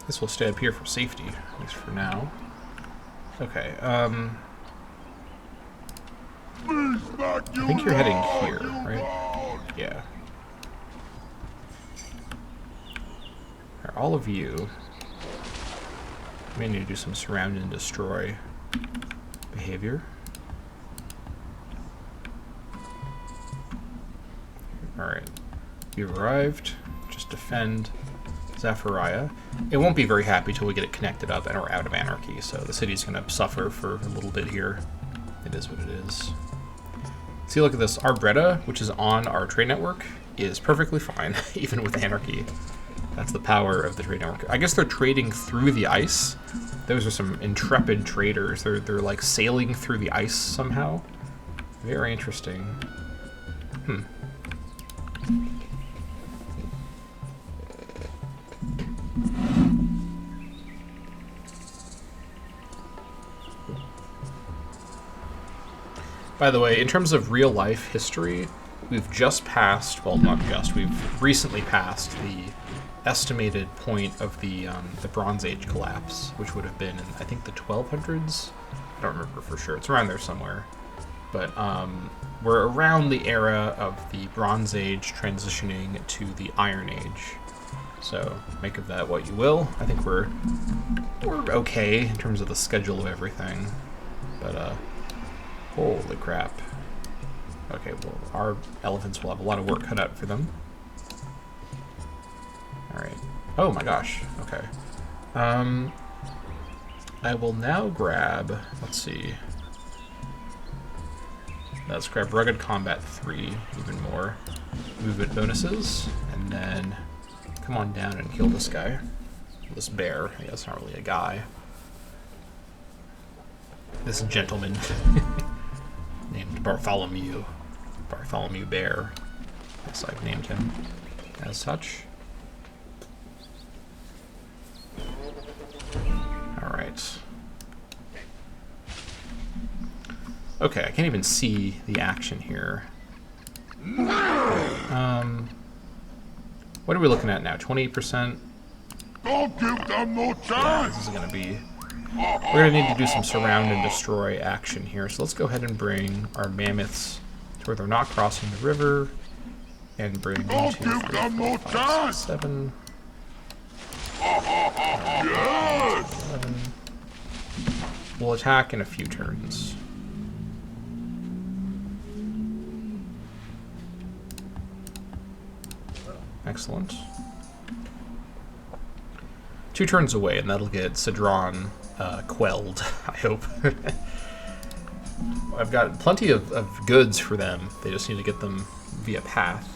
Guess we'll stay up here for safety, at least for now. Okay, I think you're heading here, right? Yeah. Are all of you... We need to do some surround and destroy behavior. Alright. You've arrived. Just defend Zachariah. It won't be very happy till we get it connected up and we're out of anarchy, so the city's going to suffer for a little bit here. It is what it is. See, look at this. Our Breda, which is on our trade network, is perfectly fine, even with anarchy. That's the power of the trade network. I guess they're trading through the ice. Those are some intrepid traders. They're like sailing through the ice somehow. Very interesting. By the way, in terms of real-life history, we've just passed, well, not just, we've recently passed the estimated point of the Bronze Age collapse, which would have been in, I think, the 1200s? I don't remember for sure. It's around there somewhere. But we're around the era of the Bronze Age transitioning to the Iron Age. So make of that what you will. I think we're okay in terms of the schedule of everything. But, holy crap. Okay, well, our elephants will have a lot of work cut out for them. Alright. Oh my gosh. Okay. I will now grab, let's see. Let's grab Rugged Combat 3, even more movement bonuses, and And then come on down and kill this guy. This bear. I guess not really a guy. This gentleman named Bartholomew. Bartholomew Bear. Yes, I've named him as such. Alright. Okay, I can't even see the action here. What are we looking at now? 28%? Don't give them no Yeah, chance! this is gonna be... We're gonna need to do some surround and destroy action here. So let's go ahead and bring our mammoths to where they're not crossing the river. And bring 1, 2, 3, 4, 5, 6, 7. Yes! 11. We'll attack in a few turns. Excellent. 2 turns away, and that'll get Cedron quelled, I hope. I've got plenty of goods for them. They just need to get them via path.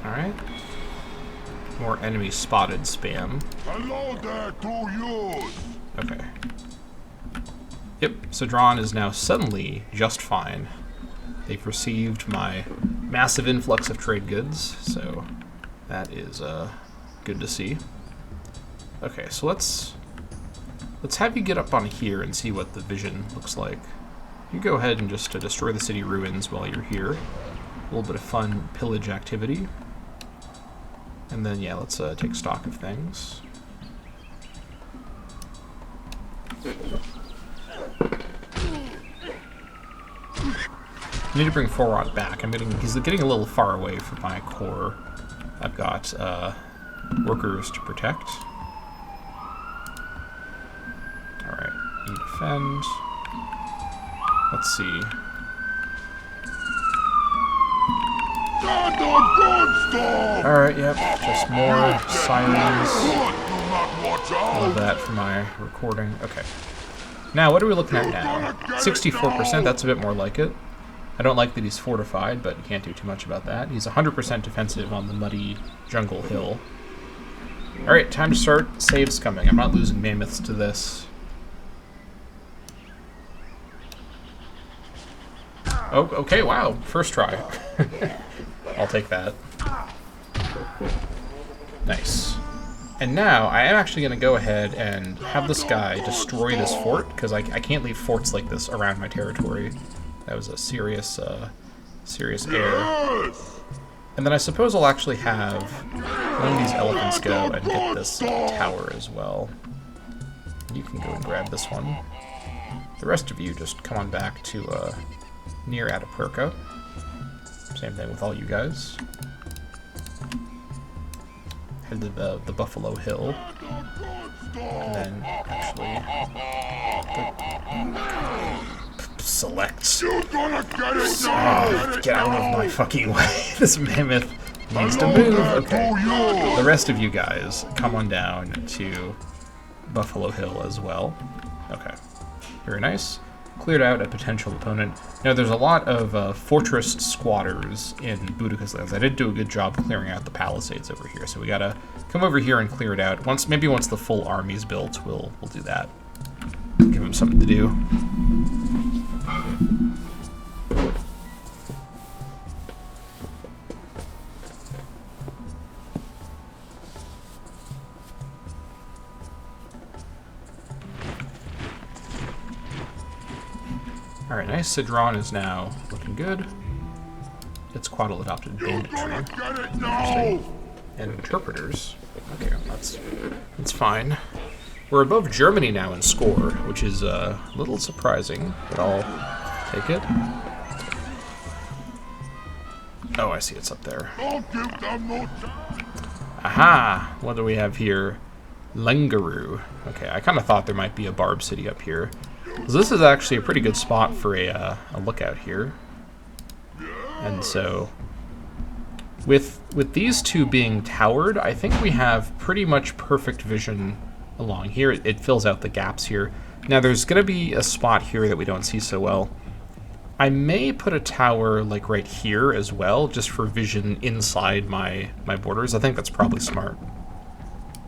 Alright. More enemy spotted spam. Hello there to you! Okay. Yep, Cedron is now suddenly just fine. They've received my massive influx of trade goods, so that is good to see. Okay, so let's have you get up on here and see what the vision looks like. You go ahead and just destroy the city ruins while you're here. A little bit of fun pillage activity. And then, yeah, let's take stock of things. I need to bring Forrot back. He's getting a little far away from my core. I've got workers to protect. Alright, you defend. Let's see. Alright, yep, just more sirens. All of that for my recording. Okay. Now, what are we looking at now? 64%, that's a bit more like it. I don't like that he's fortified, but you can't do too much about that. He's 100% defensive on the muddy jungle hill. Alright, time to start. Saves coming. I'm not losing mammoths to this. Oh, okay, wow. First try. I'll take that. Nice. And now, I am actually going to go ahead and have this guy destroy this fort, because I can't leave forts like this around my territory. That was a serious error. And then I suppose I'll actually have one of these elephants go and get this tower as well. You can go and grab this one. The rest of you just come on back to near Atapuerca. Same thing with all you guys. Head to the Buffalo Hill. And then actually select. Get out of my fucking way. This mammoth needs to move. Okay. The rest of you guys come on down to Buffalo Hill as well. Okay. Very nice. Cleared out a potential opponent. Now, there's a lot of fortress squatters in Boudica's lands. I did do a good job clearing out the palisades over here, so we gotta come over here and clear it out. Maybe once the full army's built, we'll do that. Give them something to do. Alright, nice. Cedron is now looking good. It's Quaddle adopted banditry. Interesting. And interpreters. Okay, that's fine. We're above Germany now in score, which is a little surprising, but I'll take it. Oh, I see it's up there. Aha! What do we have here? Lengaroo. Okay, I kind of thought there might be a Barb City up here. So this is actually a pretty good spot for a lookout here. And so With these two being towered, I think we have pretty much perfect vision along here. It fills out the gaps here. Now there's going to be a spot here that we don't see so well. I may put a tower like right here as well, just for vision inside my borders. I think that's probably smart.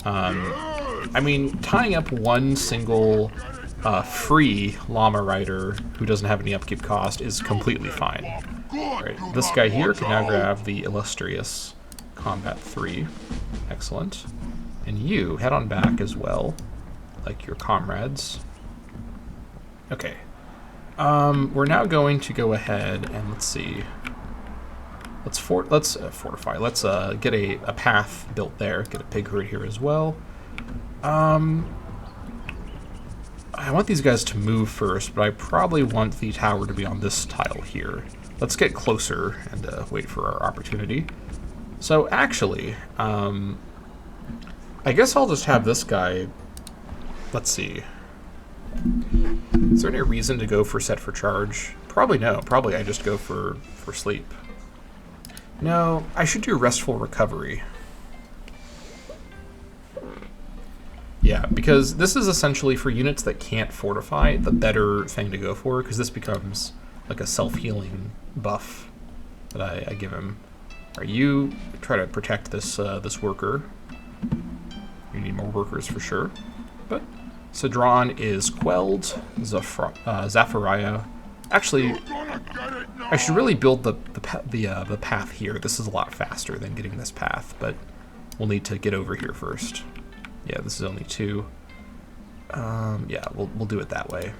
I mean, tying up one single free llama rider who doesn't have any upkeep cost is completely fine. Alright, this guy here can now grab the illustrious Combat 3. Excellent. And you head on back as well, like your comrades. Okay. We're now going to go ahead and let's see. Let's fortify. Let's get a path built there. Get a pig herd here as well. I want these guys to move first, but I probably want the tower to be on this tile here. Let's get closer and wait for our opportunity. So actually, I guess I'll just have this guy. Let's see. Is there any reason to go for set for charge? Probably no. Probably I just go for sleep. No, I should do restful recovery. Yeah, because this is essentially for units that can't fortify, the better thing to go for, because this becomes like a self-healing buff that I give him. Alright, you try to protect this this worker. You need more workers for sure. But Sidron is quelled. Zafariah. Actually, I should really build the path here. This is a lot faster than getting this path, but we'll need to get over here first. Yeah, this is only 2. Yeah, we'll do it that way.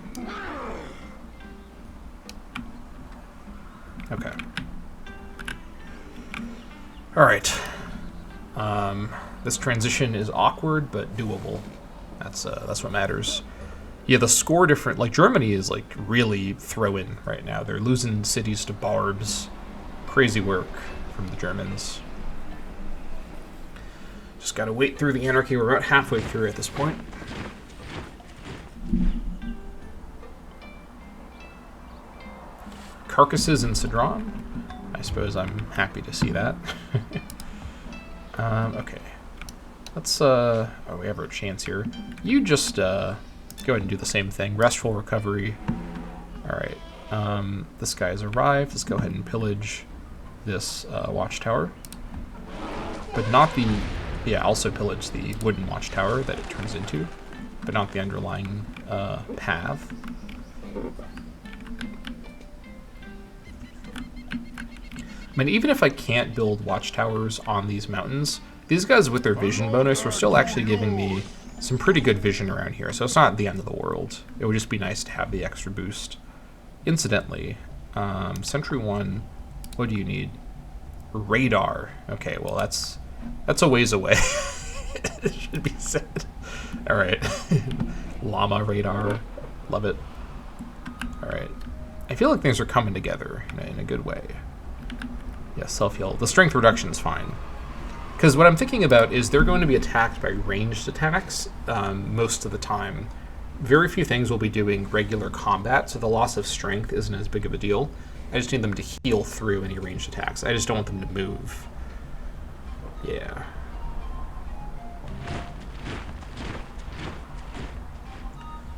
Okay. All right. This transition is awkward but doable. That's what matters. Yeah, the score different. Like Germany is like really throwing right now. They're losing cities to barbs. Crazy work from the Germans. Just gotta wait through the anarchy. We're about halfway through at this point. Carcasses in Sidron. I suppose I'm happy to see that. Okay. Let's, oh, we have our chance here. You just, go ahead and do the same thing. Restful recovery. Alright. This guy has arrived. Let's go ahead and pillage this, watchtower. But not the, yeah, also pillage the wooden watchtower that it turns into. But not the underlying, path. I mean, even if I can't build watchtowers on these mountains, these guys with their vision bonus are still actually giving me some pretty good vision around here, so it's not the end of the world. It would just be nice to have the extra boost. Incidentally, Sentry 1, what do you need? Radar. Okay, well that's a ways away. It should be said. Alright. Llama radar. Love it. Alright. I feel like things are coming together in a good way. Yeah, self-heal. The strength reduction is fine. Because what I'm thinking about is they're going to be attacked by ranged attacks most of the time. Very few things will be doing regular combat, so the loss of strength isn't as big of a deal. I just need them to heal through any ranged attacks. I just don't want them to move. Yeah.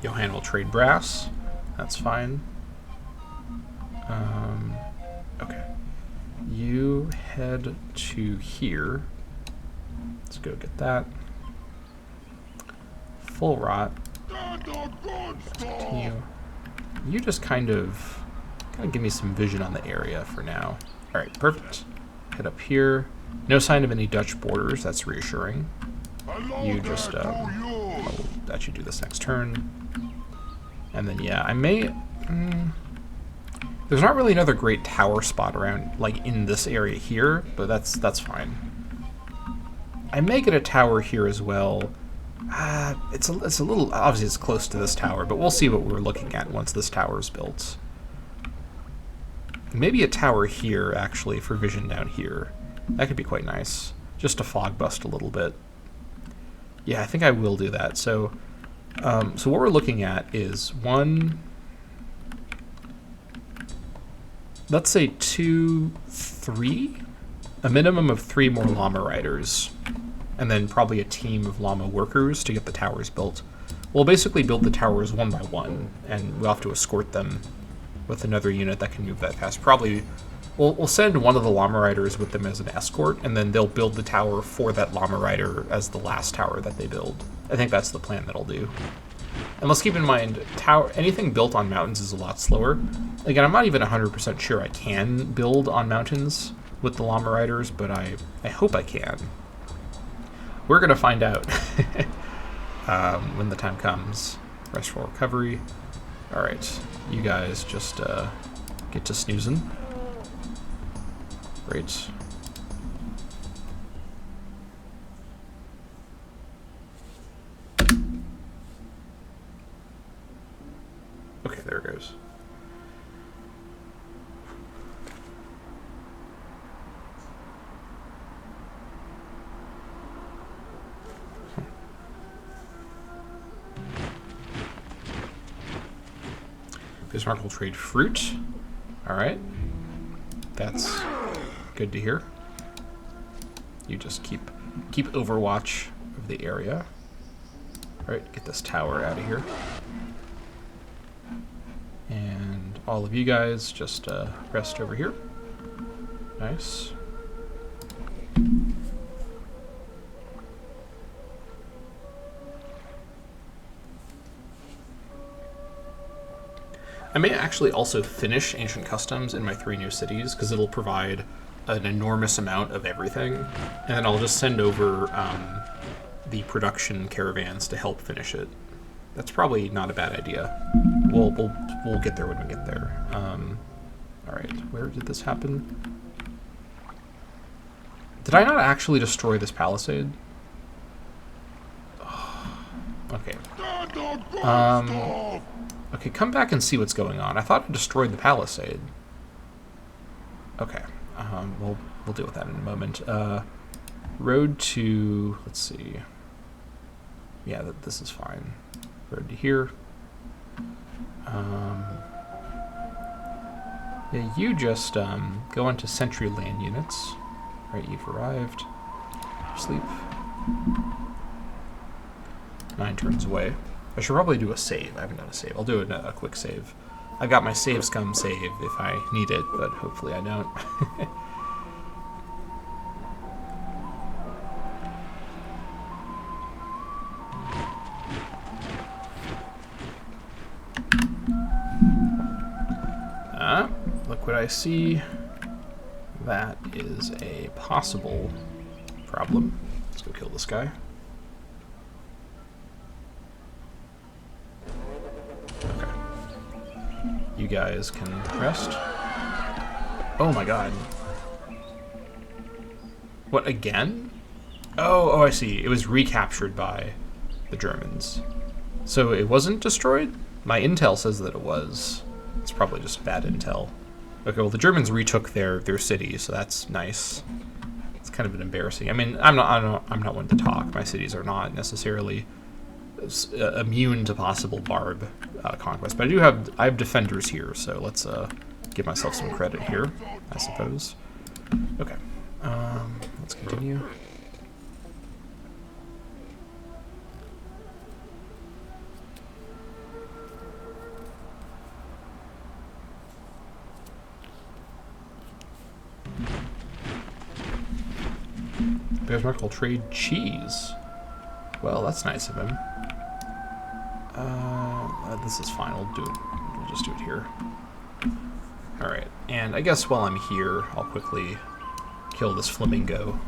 Johan will trade brass. That's fine. Okay. You head to here. Let's go get that. Full rot. Continue. You just kind of give me some vision on the area for now. Alright, perfect. Head up here. No sign of any Dutch borders, that's reassuring. You just, I'll let you do this next turn. And then, yeah, I may... there's not really another great tower spot around, like, in this area here, but that's fine. I may get a tower here as well. It's a little... Obviously, it's close to this tower, but we'll see what we're looking at once this tower is built. Maybe a tower here, actually, for vision down here. That could be quite nice. Just to fog bust a little bit. Yeah, I think I will do that. So what we're looking at is 1... Let's say 2, 3? a minimum of 3 more llama riders, and then probably a team of llama workers to get the towers built. We'll basically build the towers one by one, and we'll have to escort them with another unit that can move that fast. Probably, we'll send one of the llama riders with them as an escort, and then they'll build the tower for that llama rider as the last tower that they build. I think that's the plan that I'll do. And let's keep in mind, anything built on mountains is a lot slower. Again, I'm not even 100% sure I can build on mountains with the llama riders, but I hope I can. We're going to find out when the time comes. Restful recovery. Alright, you guys just get to snoozing. Great. Okay, there it goes. Bismarck will trade fruit. Alright. That's good to hear. You just keep overwatch of the area. Alright, get this tower out of here. And all of you guys just rest over here. Nice. I may actually also finish Ancient Customs in my 3 new cities, because it'll provide an enormous amount of everything. And then I'll just send over the production caravans to help finish it. That's probably not a bad idea. We'll get there when we get there. Alright, where did this happen? Did I not actually destroy this palisade? Okay. Okay, come back and see what's going on. I thought I destroyed the palisade. Okay. We'll deal with that in a moment. Road to... let's see. Yeah, this is fine. Road to here. Yeah, you just go into sentry land units. Right, you've arrived. Sleep. 9 turns away. I should probably do a save. I haven't done a save. I'll do a quick save. I've got my save scum save if I need it, but hopefully I don't. Look what I see. That is a possible problem. Let's go kill this guy. Okay. You guys can rest. Oh my god. What, again? Oh, I see. It was recaptured by the Germans. So it wasn't destroyed? My intel says that it was. It's probably just bad intel. Okay, well the Germans retook their city, so that's nice. It's kind of an embarrassing. I mean, I'm not one to talk. My cities are not necessarily immune to possible Barb conquest, but I have defenders here, so let's give myself some credit here, I suppose. Okay, let's continue. Bismarck will trade cheese. Well, that's nice of him. This is fine. We'll just do it here. Alright, and I guess while I'm here, I'll quickly kill this flamingo.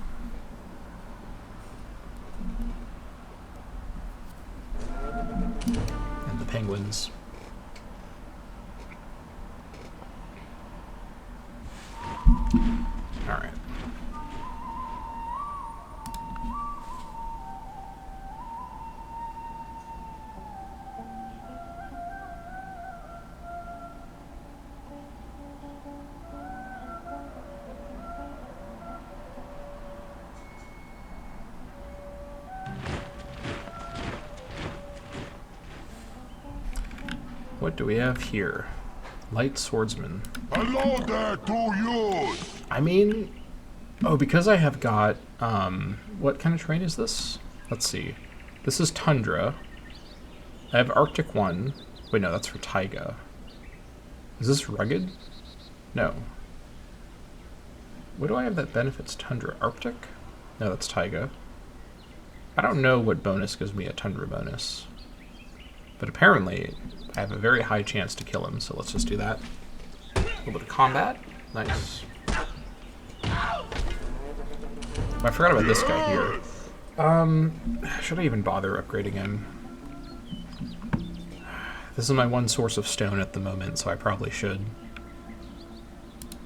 And the penguins. Alright. What do we have here? Light swordsman. Hello there to you! I mean, Oh, because I have got, what kind of terrain is this? Let's see. This is tundra. I have Arctic 1. Wait, no, that's for taiga. Is this rugged? No. What do I have that benefits tundra? Arctic? No, that's taiga. I don't know what bonus gives me a tundra bonus. But apparently, I have a very high chance to kill him, so let's just do that. A little bit of combat. Nice. I forgot about this guy here. Should I even bother upgrading him? This is my one source of stone at the moment, so I probably should.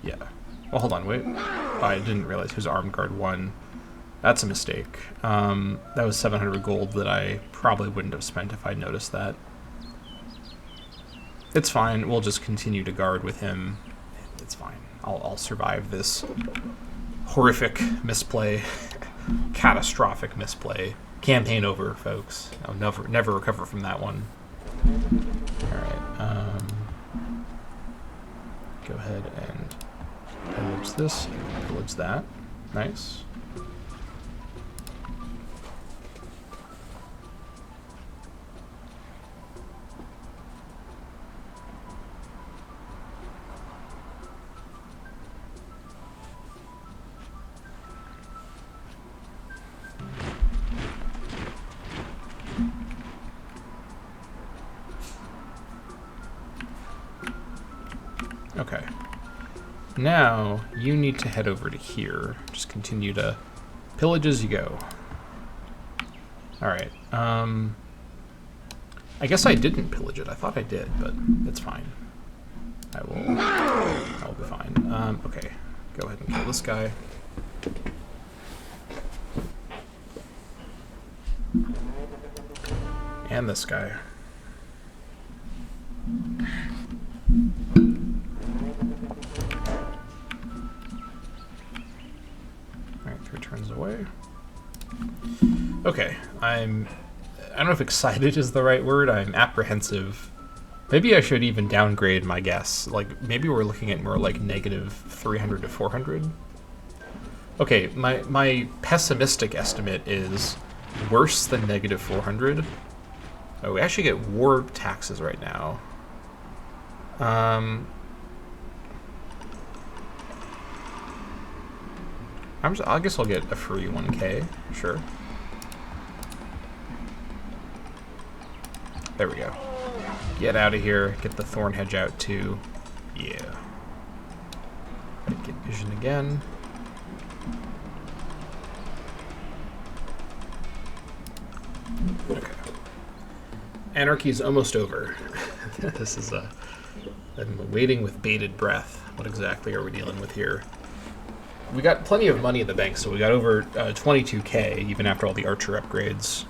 Yeah. Well, hold on, wait. Oh, I didn't realize he was Armed Guard 1. That's a mistake. That was 700 gold that I probably wouldn't have spent if I'd noticed that. It's fine. We'll just continue to guard with him. It's fine. I'll survive this horrific misplay. Catastrophic misplay. Campaign over, folks. I'll never recover from that one. Alright, go ahead and pillage this, and pillage that. Nice. Okay. Now, you need to head over to here. Just continue to pillage as you go. Alright, I guess I didn't pillage it. I thought I did, but it's fine. I'll be fine. Okay, go ahead and kill this guy. And this guy. Alright, 3 turns away. Okay, I don't know if excited is the right word. I'm apprehensive. Maybe I should even downgrade my guess. Like, maybe we're looking at more like negative 300 to 400. Okay, my pessimistic estimate is worse than negative 400. Oh, we actually get war taxes right now. I guess I'll get a free 1k, sure. There we go. Get out of here. Get the thorn hedge out too. Yeah. Get vision again. Okay. Anarchy is almost over. This is I'm waiting with bated breath. What exactly are we dealing with here? We got plenty of money in the bank, so we got over 22k even after all the archer upgrades.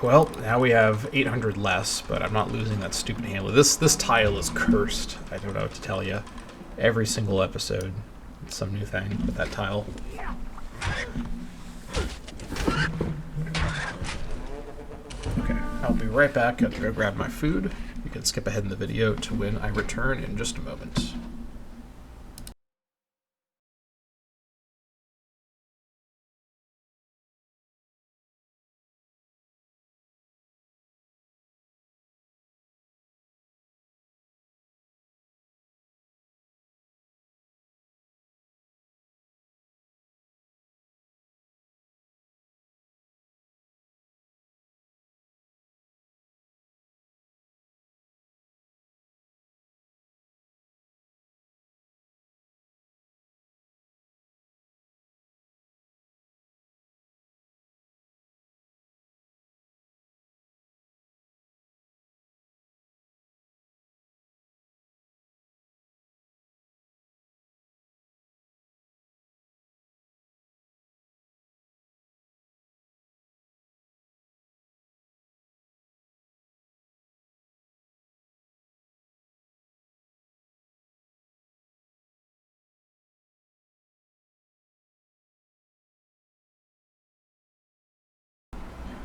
Well, now we have 800 less, but I'm not losing that stupid handler. This tile is cursed. I don't know what to tell you. Every single episode, it's some new thing with that tile. Okay, I'll be right back. I have to go grab my food. You can skip ahead in the video to when I return in just a moment.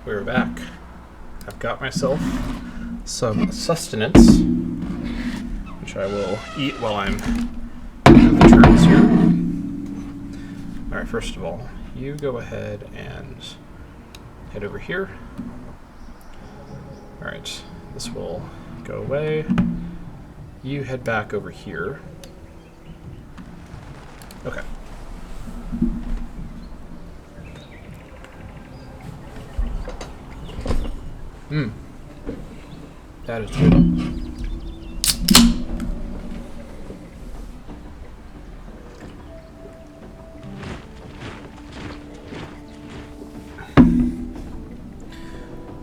We're back. I've got myself some sustenance. which I will eat while I'm doing the turns here. Alright, first of all, you go ahead and head over here. Alright, this will go away. You head back over here. Okay. That is good.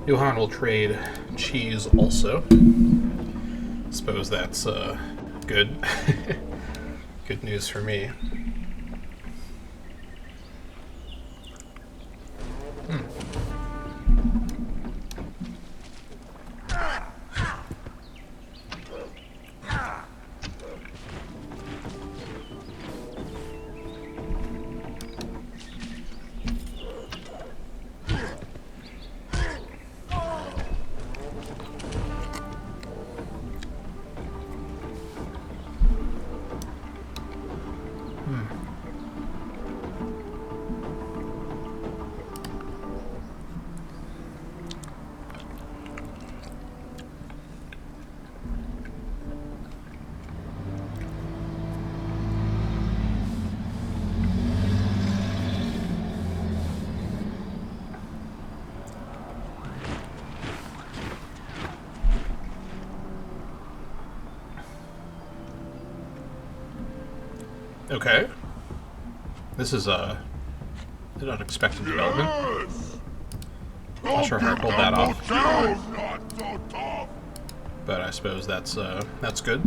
Johan will trade cheese also. Suppose that's good. Good news for me. Okay. This is an unexpected development. Yes! Not sure how I pulled that off, Not so tough. but I suppose that's good.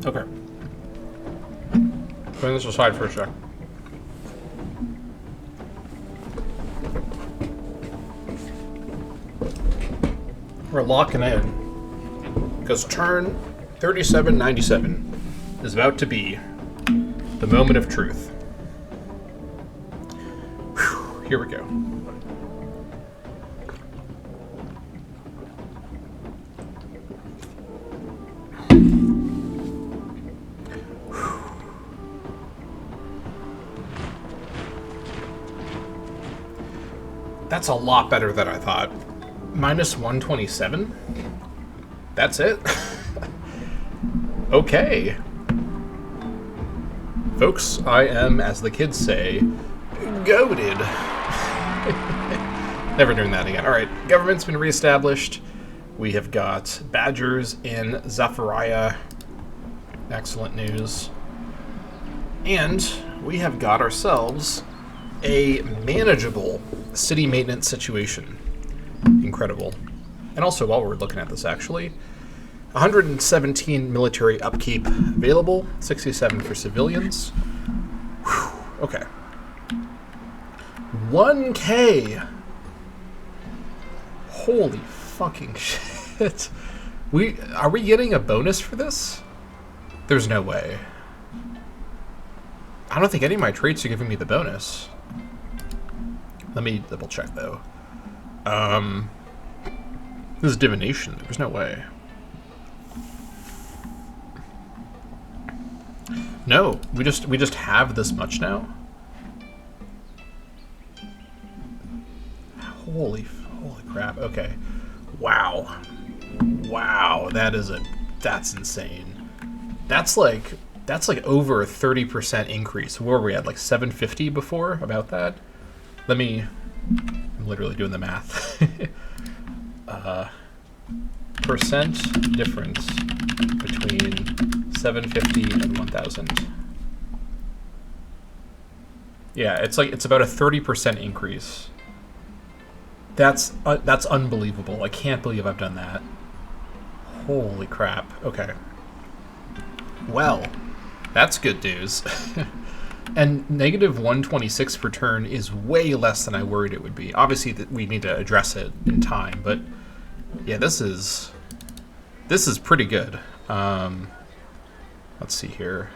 Okay. Putting this aside for a sec. We're locking in because turn 3797 is about to be the moment of truth. Whew, here we go. That's a lot better than I thought. Minus 127? That's it? Okay. Folks, I am, as the kids say, goated. Never doing that again. Alright, government's been reestablished. We have got badgers in Zafariah. Excellent news. And we have got ourselves a manageable city maintenance situation. Incredible. And also, while we're looking at this, actually, 117 military upkeep available, 67 for civilians. Whew, okay. 1K! Holy fucking shit. Are we getting a bonus for this? There's no way. I don't think any of my traits are giving me the bonus. Let me double check though. This is divination. There's no way. No, we just have this much now. Holy crap. Okay. Wow. That's insane. That's like over a 30% increase. Where were we at? Like 750 before? About that? I'm literally doing the math. Percent difference between 750 and 1000. Yeah, it's about a 30% increase. That's unbelievable. I can't believe I've done that. Holy crap. Okay. Well, that's good news. And negative 126 per turn is way less than I worried it would be. Obviously, we need to address it in time, but yeah, this is pretty good. Let's see here.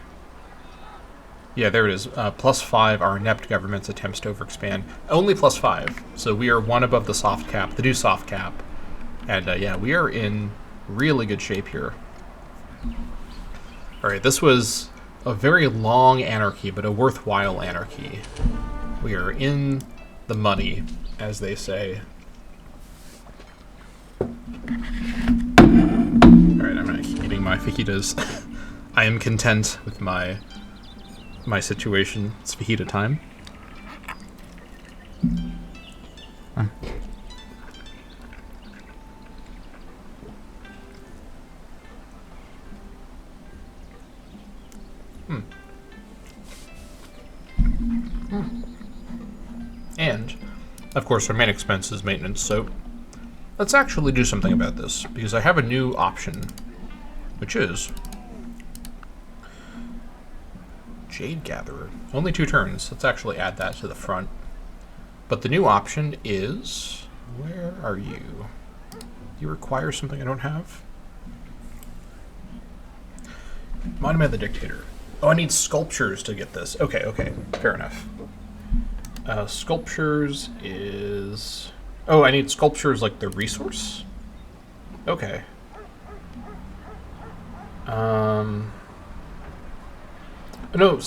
Yeah, there it is. +5, our inept government's attempts to overexpand. Only +5, so we are one above the soft cap, the new soft cap. And yeah, we are in really good shape here. Alright, this was a very long anarchy, but a worthwhile anarchy. We are in the money, as they say. Alright, I'm gonna keep eating my fajitas. I am content with my situation. It's fajita time. And, of course, our main expense is maintenance, so let's actually do something about this, because I have a new option, which is Jade Gatherer. Only 2 turns. Let's actually add that to the front. But the new option is... Where are you? Do you require something I don't have? Monument of the Dictator. Oh, I need sculptures to get this. Okay, fair enough. Sculptures is... Oh, I need sculptures like the resource? Okay. No,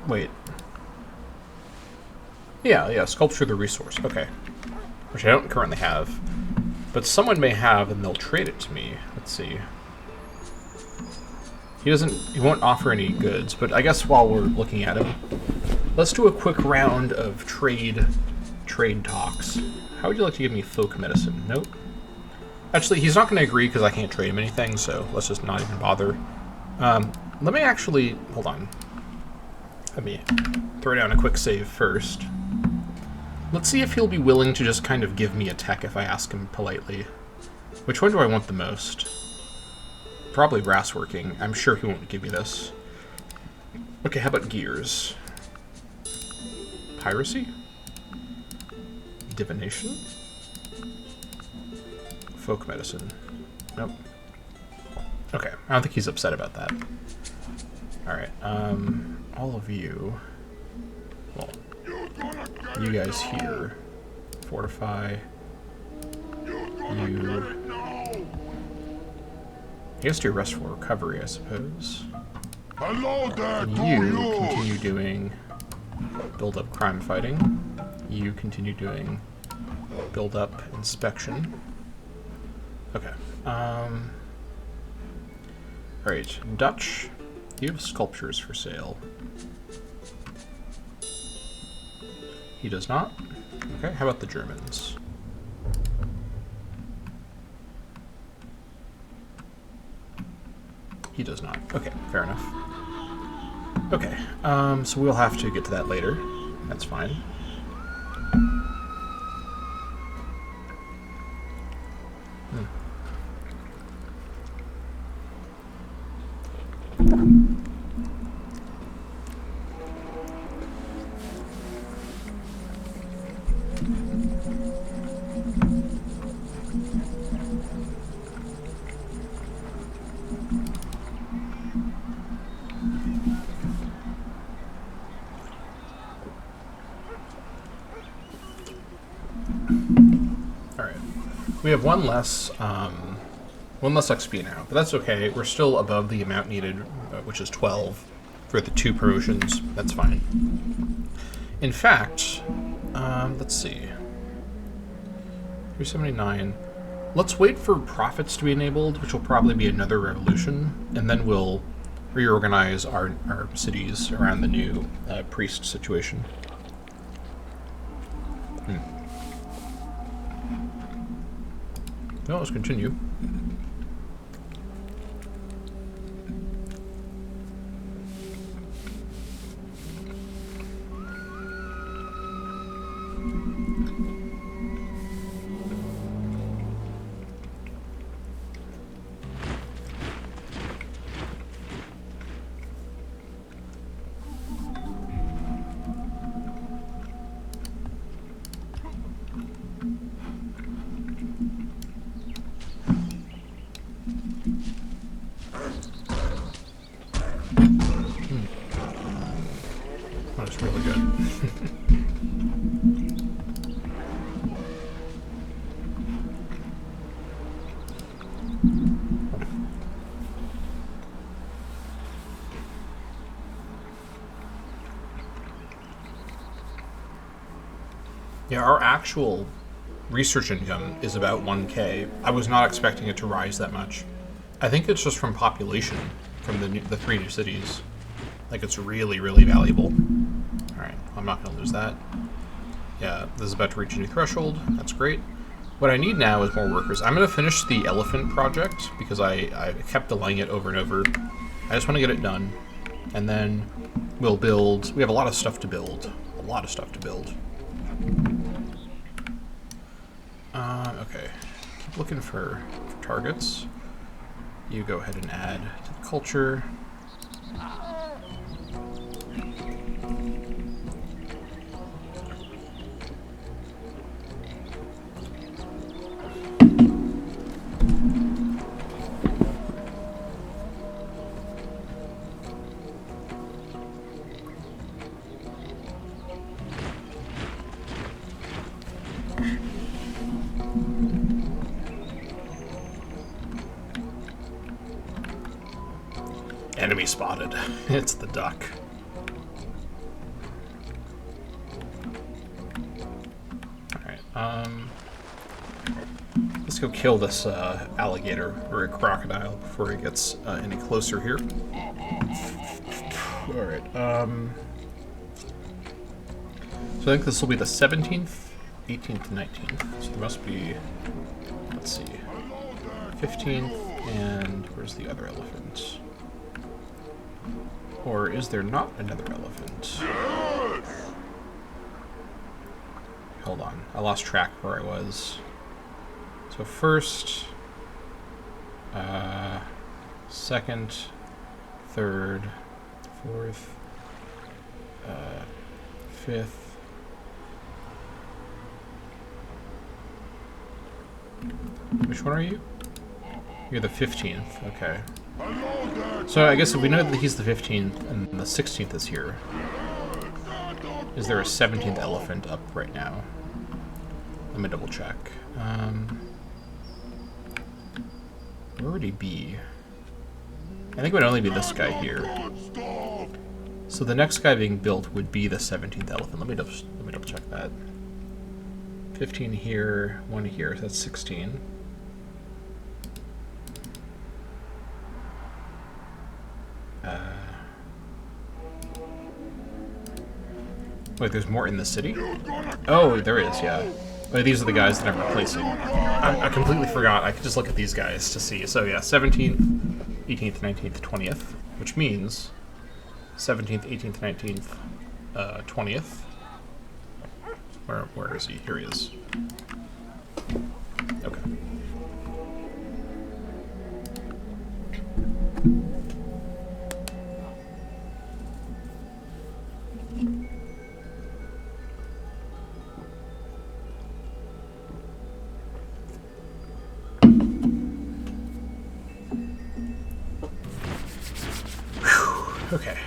wait. Yeah, sculpture the resource. Okay. Which I don't currently have. But someone may have, and they'll trade it to me. Let's see. He won't offer any goods, but I guess while we're looking at him, let's do a quick round of trade talks. How would you like to give me folk medicine? Nope. Actually, he's not going to agree because I can't trade him anything, so let's just not even bother. Let me actually... Hold on. Let me throw down a quick save first. Let's see if he'll be willing to just kind of give me a tech if I ask him politely. Which one do I want the most? Probably brassworking. I'm sure he won't give me this. Okay, how about gears? Piracy? Divination? Folk medicine. Nope. Okay, I don't think he's upset about that. Alright, all of you... Well, you guys here. Fortify. You... I guess do restful recovery, I suppose. Hello there, And to you you. continue doing build up crime fighting. You continue doing build up inspection. Okay. Alright, Dutch. You have sculptures for sale. He does not. Okay, how about the Germans? He does not. Okay, fair enough. Okay, so we'll have to get to that later. That's fine. We have one less XP now, but that's okay. We're still above the amount needed, which is 12 for the 2 promotions. That's fine. In fact, let's see. 379. Let's wait for profits to be enabled, which will probably be another revolution, and then we'll reorganize our cities around the new priest situation. No, let's continue. Yeah, our actual research income is about 1K. I was not expecting it to rise that much. I think it's just from population, from the 3 new cities. Like, it's really, really valuable. Alright, I'm not going to lose that. Yeah, this is about to reach a new threshold. That's great. What I need now is more workers. I'm going to finish the elephant project, because I kept delaying it over and over. I just want to get it done. And then we'll build... We have a lot of stuff to build. A lot of stuff to build. Okay. Keep looking for targets. You go ahead and add to the culture. Enemy spotted. It's the duck. Alright, let's go kill this alligator or a crocodile before he gets any closer here. Alright, so I think this will be the 17th, 18th, 19th. So there must be, let's see, 15th, and where's the other elephant? Or is there not another elephant? Hold on, I lost track where I was. So first, second, third, fourth, fifth. Which one are you? You're the 15th, okay. So I guess if we know that he's the 15th and the 16th is here, is there a 17th elephant up right now? Let me double check. Where would he be? I think it would only be this guy here. So the next guy being built would be the 17th elephant. Let me double check that. 15 here, 1 here, so that's 16. Wait, there's more in the city? Oh, there is, yeah. Oh, these are the guys that I'm replacing. I completely forgot. I could just look at these guys to see. So yeah, 17th, 18th, 19th, 20th, which means 17th, 18th, 19th, 20th. Where is he? Here he is. Okay. Okay.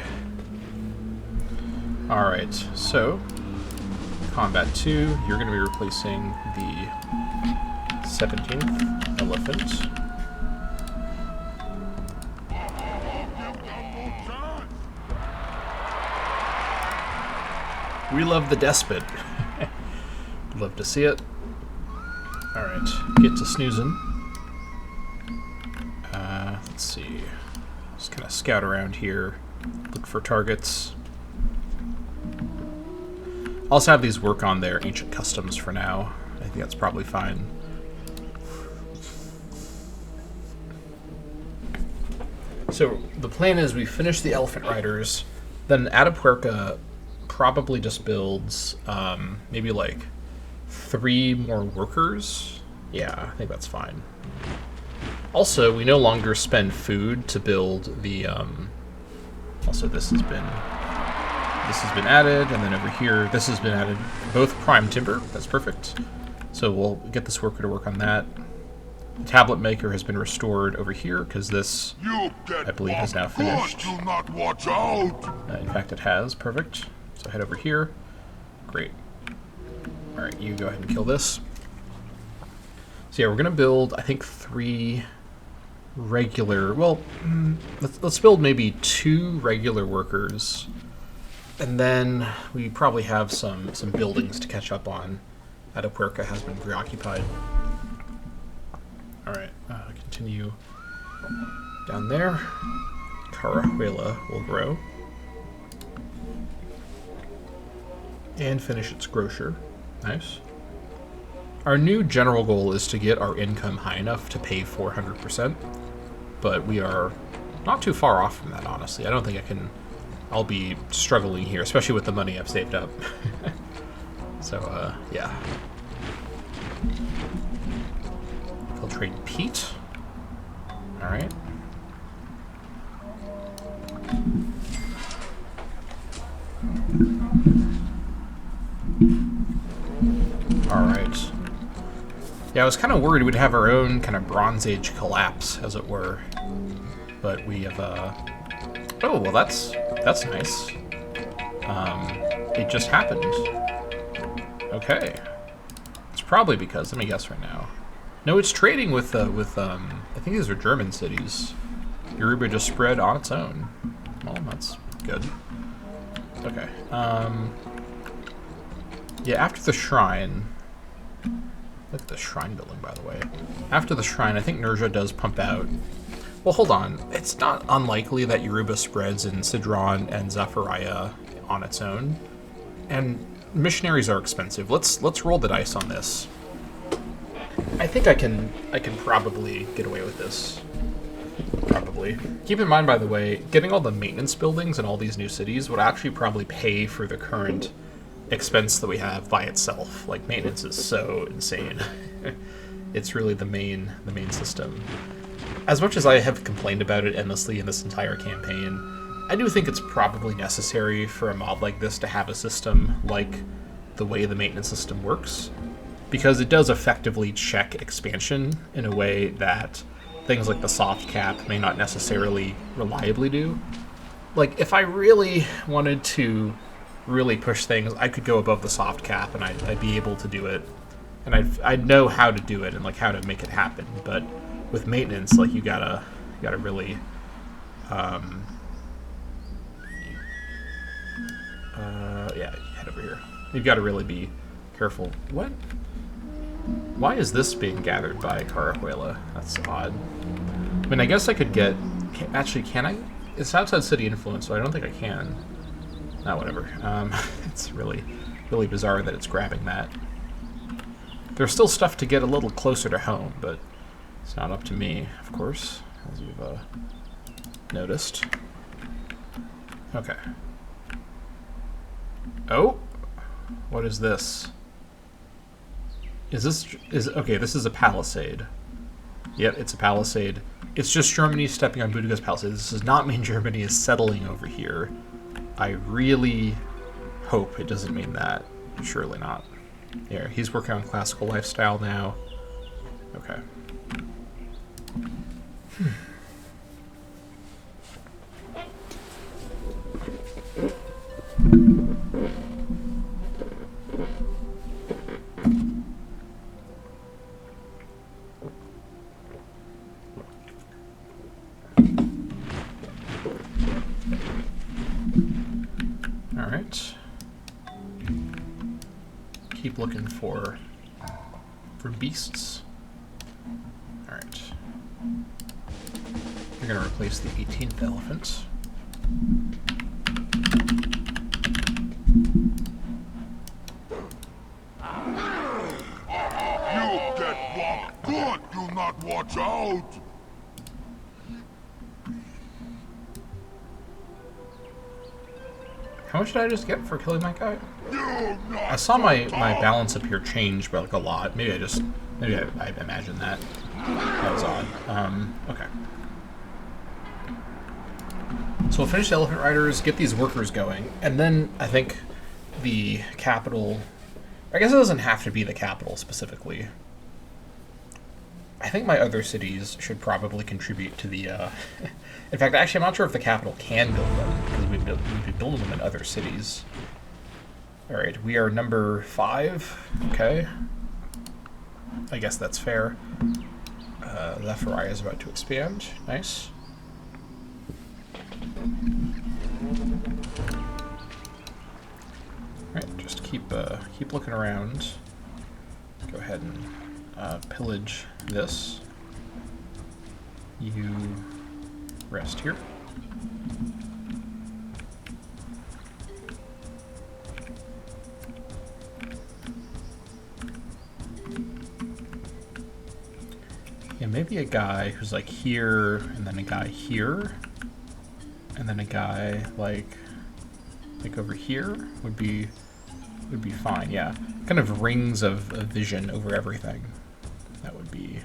Alright, so Combat 2, you're going to be replacing the 17th elephant. We love the despot. Love to see it. Alright, get to snoozing. Let's see. Just kind of scout around here. Look for targets. Also have these work on their ancient customs for now. I think that's probably fine. So the plan is we finish the elephant riders, then Atapuerca probably just builds maybe like 3 more workers. Yeah, I think that's fine. Also, we no longer spend food to build the also this has been added, and then over here this has been added. Both prime timber, that's perfect. So we'll get this worker to work on that. The tablet maker has been restored over here because this, I believe, is now finished. Do not watch out. In fact, it has. Perfect. So head over here. Great. All right, you go ahead and kill this. So yeah, we're gonna build, I think, 3 regular. Well, let's build maybe 2 regular workers, and then we probably have some buildings to catch up on. Atapuerca has been preoccupied. All right, continue down there. Carajuela will grow and finish its grocer. Nice. Our new general goal is to get our income high enough to pay 400%, but we are not too far off from that, honestly. I don't think I can... I'll be struggling here, especially with the money I've saved up. So, yeah. Filtrate peat. Alright. Alright. Yeah, I was kind of worried we'd have our own kind of Bronze Age collapse, as it were. But we have, oh, well, that's nice. It just happened. Okay. It's probably because, let me guess right now. No, it's trading with, I think these are German cities. Yoruba just spread on its own. Well, that's good. Okay. Yeah, after the shrine... Look at the shrine building, by the way. After the shrine, I think Nerja does pump out... Well, hold on. It's not unlikely that Yoruba spreads in Sidron and Zafariah on its own. And missionaries are expensive. Let's roll the dice on this. I think I can probably get away with this. Probably. Keep in mind, by the way, getting all the maintenance buildings in all these new cities would actually probably pay for the current expense that we have by itself. Like, maintenance is so insane. It's really the main system. As much as I have complained about it endlessly in this entire campaign, I do think it's probably necessary for a mod like this to have a system like the way the maintenance system works, because it does effectively check expansion in a way that things like the soft cap may not necessarily reliably do. Like, if I really wanted to really push things, I could go above the soft cap and I'd be able to do it, and I'd know how to do it and like how to make it happen. But with maintenance, like, you gotta really yeah, head over here. You've got to really be careful. What? Why is this being gathered by Carajuela? That's odd. I mean, I guess I could get... Actually, can I? It's outside city influence, so I don't think I can. No, whatever. It's really bizarre that it's grabbing that. There's still stuff to get a little closer to home, but it's not up to me, of course, as you've noticed. Okay. Oh! What is this? Okay, this is a palisade. Yep, it's a palisade. It's just Germany stepping on Budiga's palisade. This does not mean Germany is settling over here. I really hope it doesn't mean that. Surely not. Here, he's working on classical lifestyle now. Okay. Alright. Keep looking for beasts. Alright. You're gonna replace the 18th elephant. You get whopped good, do not watch out! How much did I just get for killing that guy? I saw my balance up here change by like a lot. Maybe I imagined that. That was odd. Okay. So we'll finish the elephant riders, get these workers going, and then I think the capital... I guess it doesn't have to be the capital specifically. I think my other cities should probably contribute to the... In fact, actually, I'm not sure if the capital can build them, because we'd be building them in other cities. Alright, we are number 5. Okay. I guess that's fair. The Farai is about to expand. Nice. Alright, just keep looking around. Go ahead and pillage this. You rest here. Yeah, maybe a guy who's like here, and then a guy here, and then a guy like over here would be fine. Yeah, kind of rings of vision over everything. That would be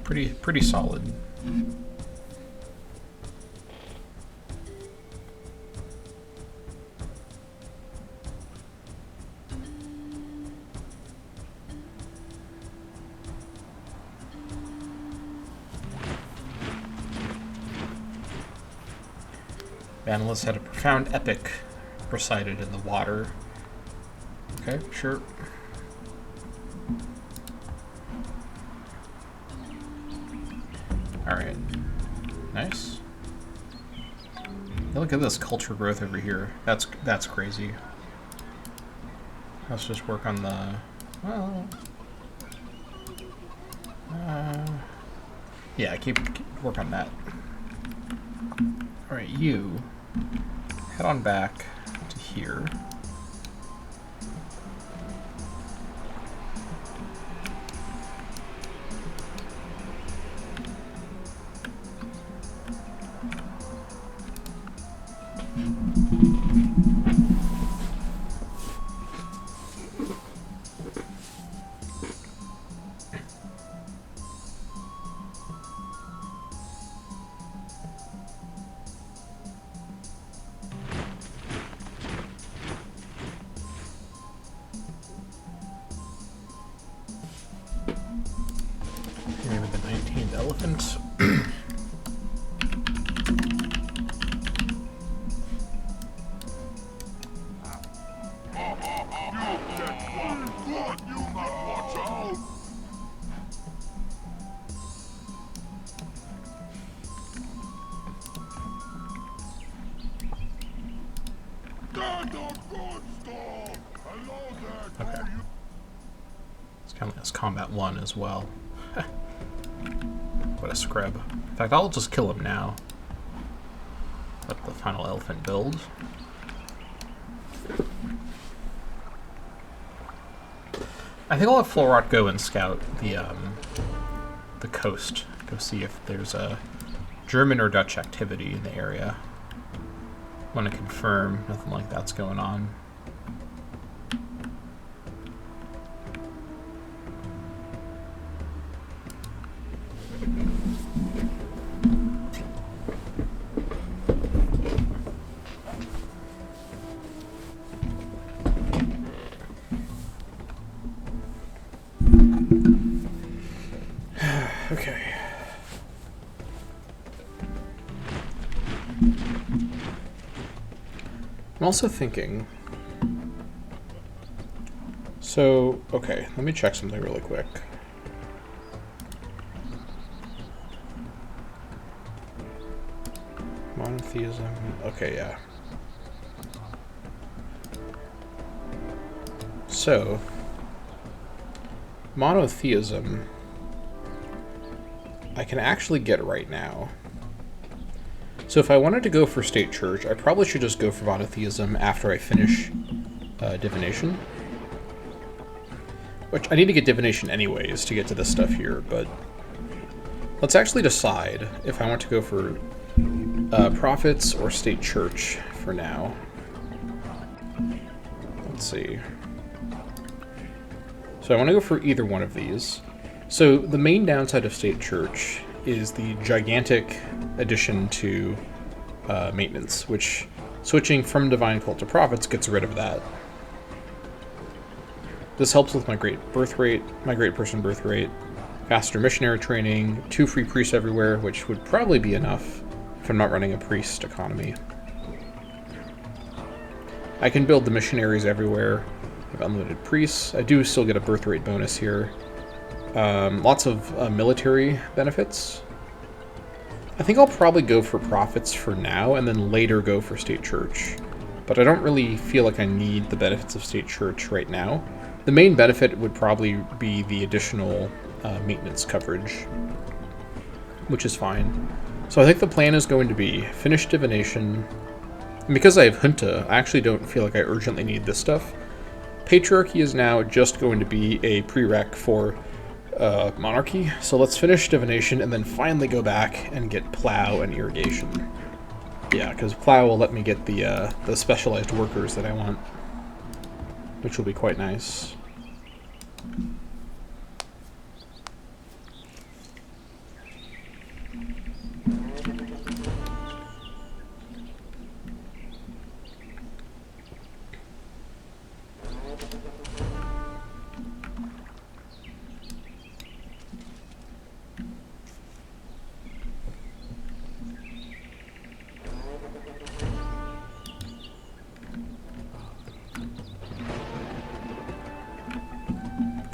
pretty solid. Vanillus had a profound epic recited in the water. Okay, sure. Alright. Nice. Look at this culture growth over here. That's crazy. Let's just work on the... well... yeah, keep work on that. Alright, you head on back to here. Maybe the 19th elephant. God, you not watch out! Get a good stop! Hello there, Okay. do you? It's kind of as combat 1 as well. What a scrub. In fact, I'll just kill him now. Let the final elephant build. I think I'll have Florot go and scout the coast. Go see if there's a German or Dutch activity in the area. Want to confirm nothing like that's going on. Okay. I'm also thinking... so, okay, let me check something really quick. Monotheism, okay, yeah. So, monotheism, I can actually get right now. So if I wanted to go for state church, I probably should just go for monotheism after I finish divination. Which, I need to get divination anyways to get to this stuff here, but... let's actually decide if I want to go for prophets or state church for now. Let's see. So I want to go for either one of these. So the main downside of state church is the gigantic addition to maintenance, which switching from divine cult to prophets gets rid of that. This helps with my great person birth rate, faster missionary training, 2 free priests everywhere, which would probably be enough if I'm not running a priest economy. I can build the missionaries everywhere. I have unlimited priests. I do still get a birth rate bonus here. Lots of military benefits. I think I'll probably go for profits for now, and then later go for state church. But I don't really feel like I need the benefits of state church right now. The main benefit would probably be the additional maintenance coverage, which is fine. So I think the plan is going to be finish divination. And because I have Junta, I actually don't feel like I urgently need this stuff. Patriarchy is now just going to be a prereq for monarchy. So let's finish divination and then finally go back and get plow and irrigation. Yeah, because plow will let me get the specialized workers that I want, which will be quite nice.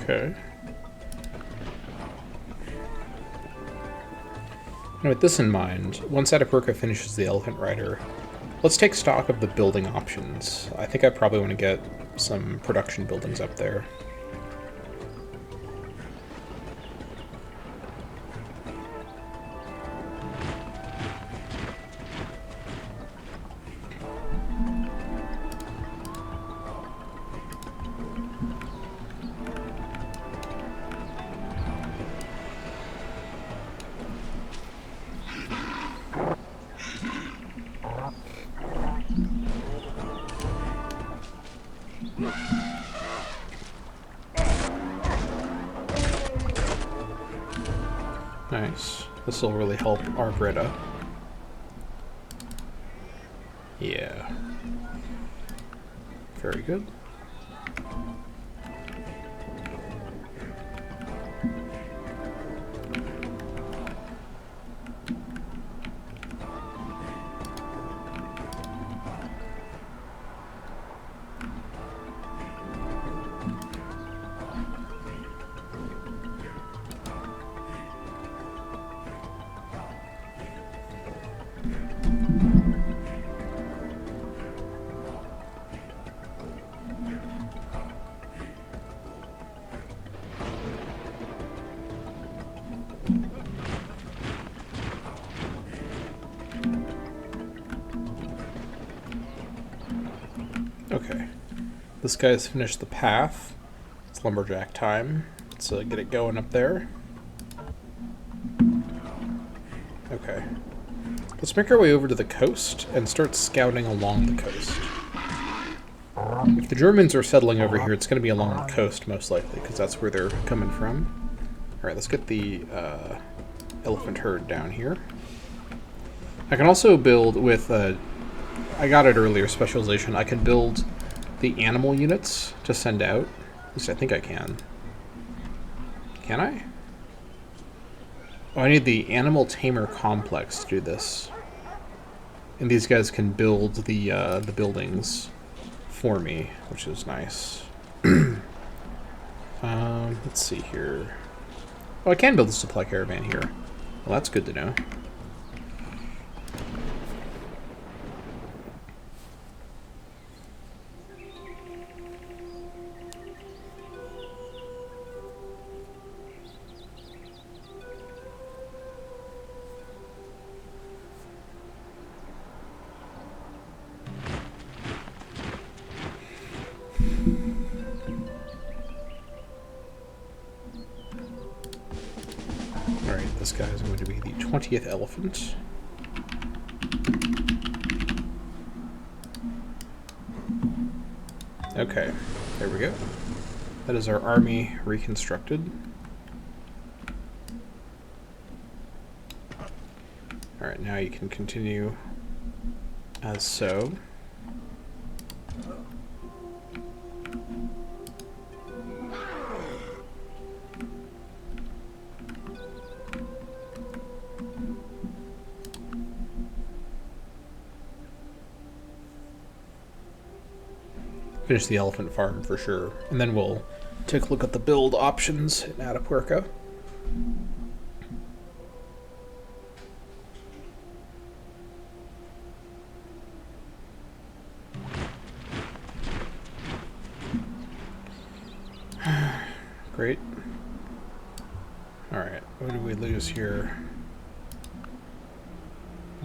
Okay. Now with this in mind, once Atapuerca finishes the Elephant Rider, let's take stock of the building options. I think I probably want to get some production buildings up there. Nice. This will really help our Greta. Yeah. Very good. Okay. This guy's finished the path. It's lumberjack time. Let's get it going up there. Okay. Let's make our way over to the coast and start scouting along the coast. If the Germans are settling over here, it's going to be along the coast, most likely, because that's where they're coming from. Alright, let's get the elephant herd down here. I can also build with... I got it earlier, specialization. I can build the animal units to send out. At least I think I can. Can I? Oh, I need the animal tamer complex to do this. And these guys can build the buildings for me, which is nice. Let's see here. Oh, I can build a supply caravan here. Well, that's good to know. Alright, this guy is going to be the 20th elephant. Okay, there we go. That is our army reconstructed. Alright, now you can continue as so. finish the elephant farm for sure. And then we'll take a look at the build options in Atapuerca. Great. Alright, what did we lose here?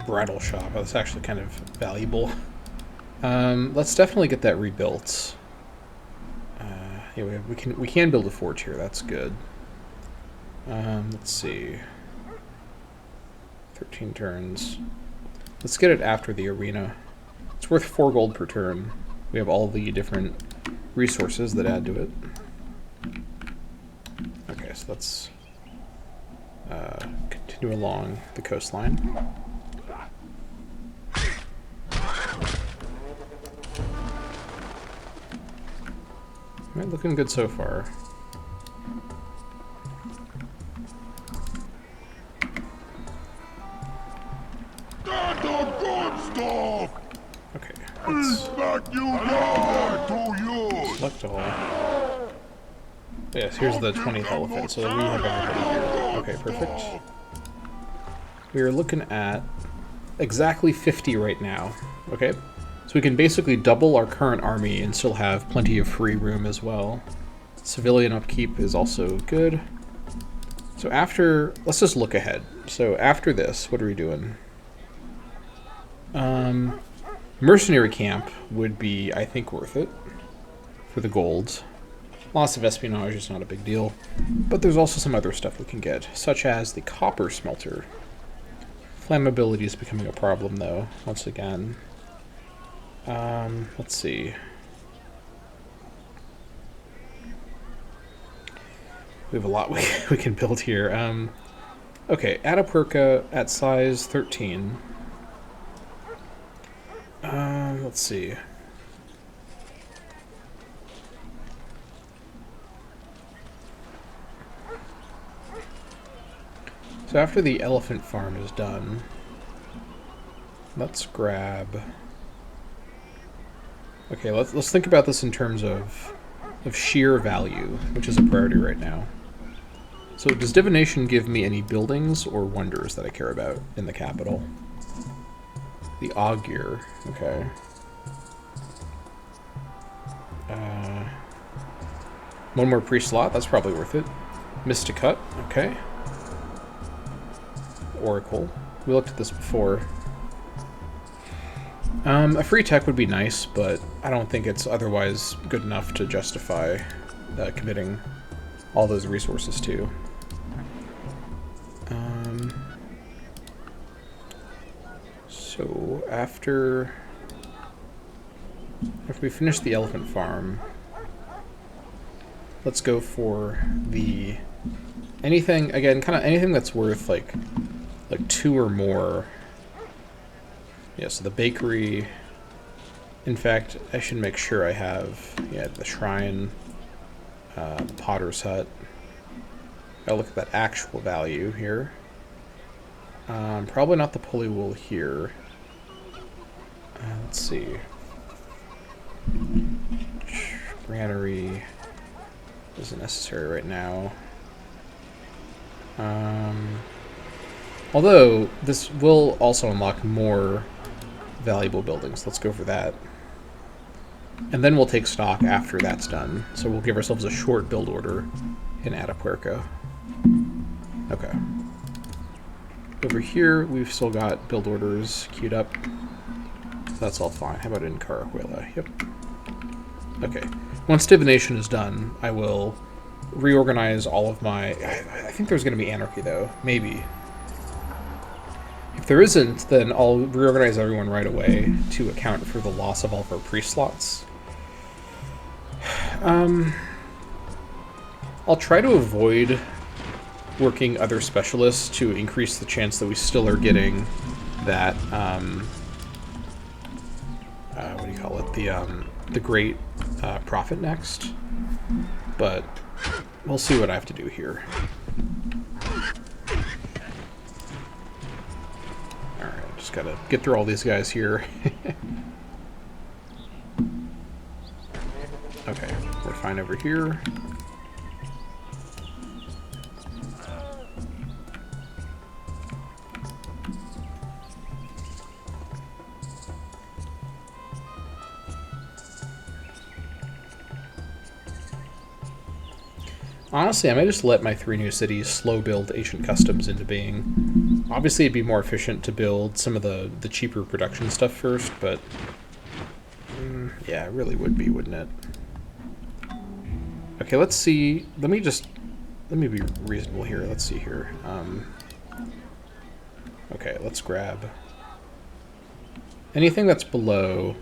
Bridal shop. Oh, that's actually kind of valuable. Let's definitely get that rebuilt. Yeah, we can build a forge here. That's good. Let's see. 13 turns. Let's get it after the arena. It's worth 4 gold per turn. We have all the different resources that add to it. Okay, so let's continue along the coastline. Alright, looking good so far. That's the good stuff! Okay, let's Back you go to you! select all. Yes, here's the 20th elephant, so we have everybody here. Okay, perfect. We are looking at exactly 50 right now, okay? So we can basically double our current army and still have plenty of free room as well. Civilian upkeep is also good. So after, let's just look ahead. So after this, what are we doing? Mercenary camp would be, I think, worth it for the gold. Loss of espionage is not a big deal, but there's also some other stuff we can get, such as the copper smelter. Flammability is becoming a problem, though, once again. Let's see. We have a lot we can build here. Okay, Atapuerca at size 13. Let's see. So after the elephant farm is done, let's grab... Okay, let's think about this in terms of sheer value, which is a priority right now. So does divination give me any buildings or wonders that I care about in the capital? The augur, okay. One more priest slot, that's probably worth it. Mystic Hut, okay. Oracle, we looked at this before. A free tech would be nice, but I don't think it's otherwise good enough to justify committing all those resources to. So after we finish the elephant farm, let's go for the anything again, kind of anything that's worth like 2 or more. Yeah, so the bakery. In fact, I should make sure I have the shrine, the potter's hut. I'll look at that actual value here. Probably not the pulley wool here. Let's see. Granary isn't necessary right now. Although this will also unlock more valuable buildings. Let's go for that. And then we'll take stock after that's done. So we'll give ourselves a short build order in Atapuerca. Okay. Over here, we've still got build orders queued up. So that's all fine. How about in Carahuela? Yep. Okay. Once divination is done, I will reorganize all of my... I think there's going to be anarchy, though. Maybe. If there isn't, then I'll reorganize everyone right away to account for the loss of all of our priest slots. I'll try to avoid working other specialists to increase the chance that we still are getting that, what do you call it, the great profit next. But we'll see what I have to do here. Alright, just gotta get through all these guys here. We're fine over here. Honestly, I might just let my 3 new cities slow build ancient customs into being. Obviously, it'd be more efficient to build some of the cheaper production stuff first, but yeah, it really would be, wouldn't it? Okay, let's see. Let me be reasonable here. Let's see here. Okay, let's grab anything that's below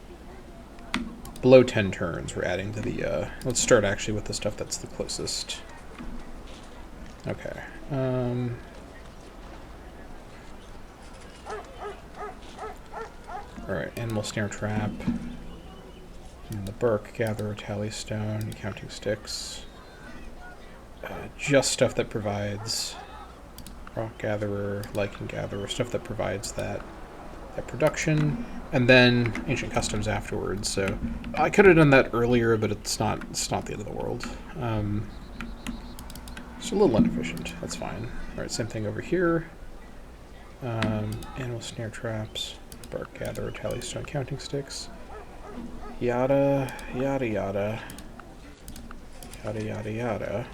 10 turns. We're adding to the. Let's start actually with the stuff that's the closest. Okay. Alright, animal snare trap. And the bark gatherer, tally stone, counting sticks. Just stuff that provides rock gatherer, lichen gatherer, stuff that provides that production, and then ancient customs afterwards. So I could have done that earlier, but it's not the end of the world. It's a little inefficient. That's fine. All right, same thing over here. Animal snare traps, bark gatherer, tally stone, counting sticks. Yada yada yada. Yada yada yada.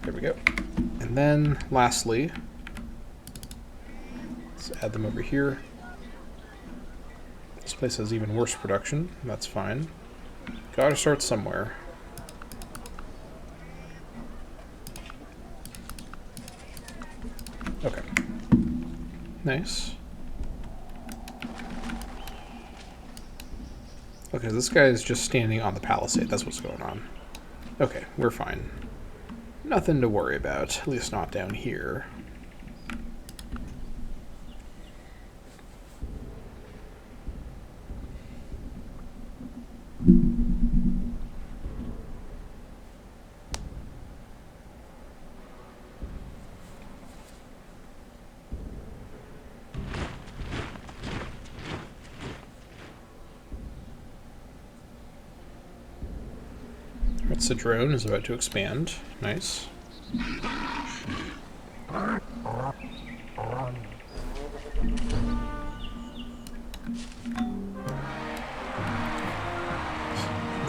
There we go. And then lastly, let's add them over here. This place has even worse production. That's fine. Gotta start somewhere. Okay. Nice. Okay, this guy is just standing on the palisade. That's what's going on. Okay, we're fine. Nothing to worry about. At least not down here. The drone is about to expand. Nice. Quite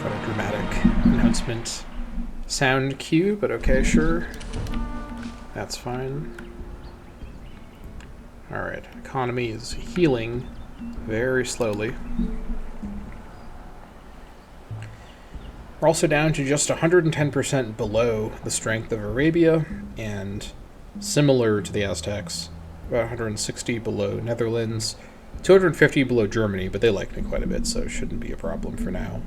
a dramatic announcement sound cue, but okay, sure. That's fine. Alright, economy is healing very slowly. We're also down to just 110% below the strength of Arabia, and similar to the Aztecs, about 160 below Netherlands, 250 below Germany, but they like me quite a bit, so it shouldn't be a problem for now.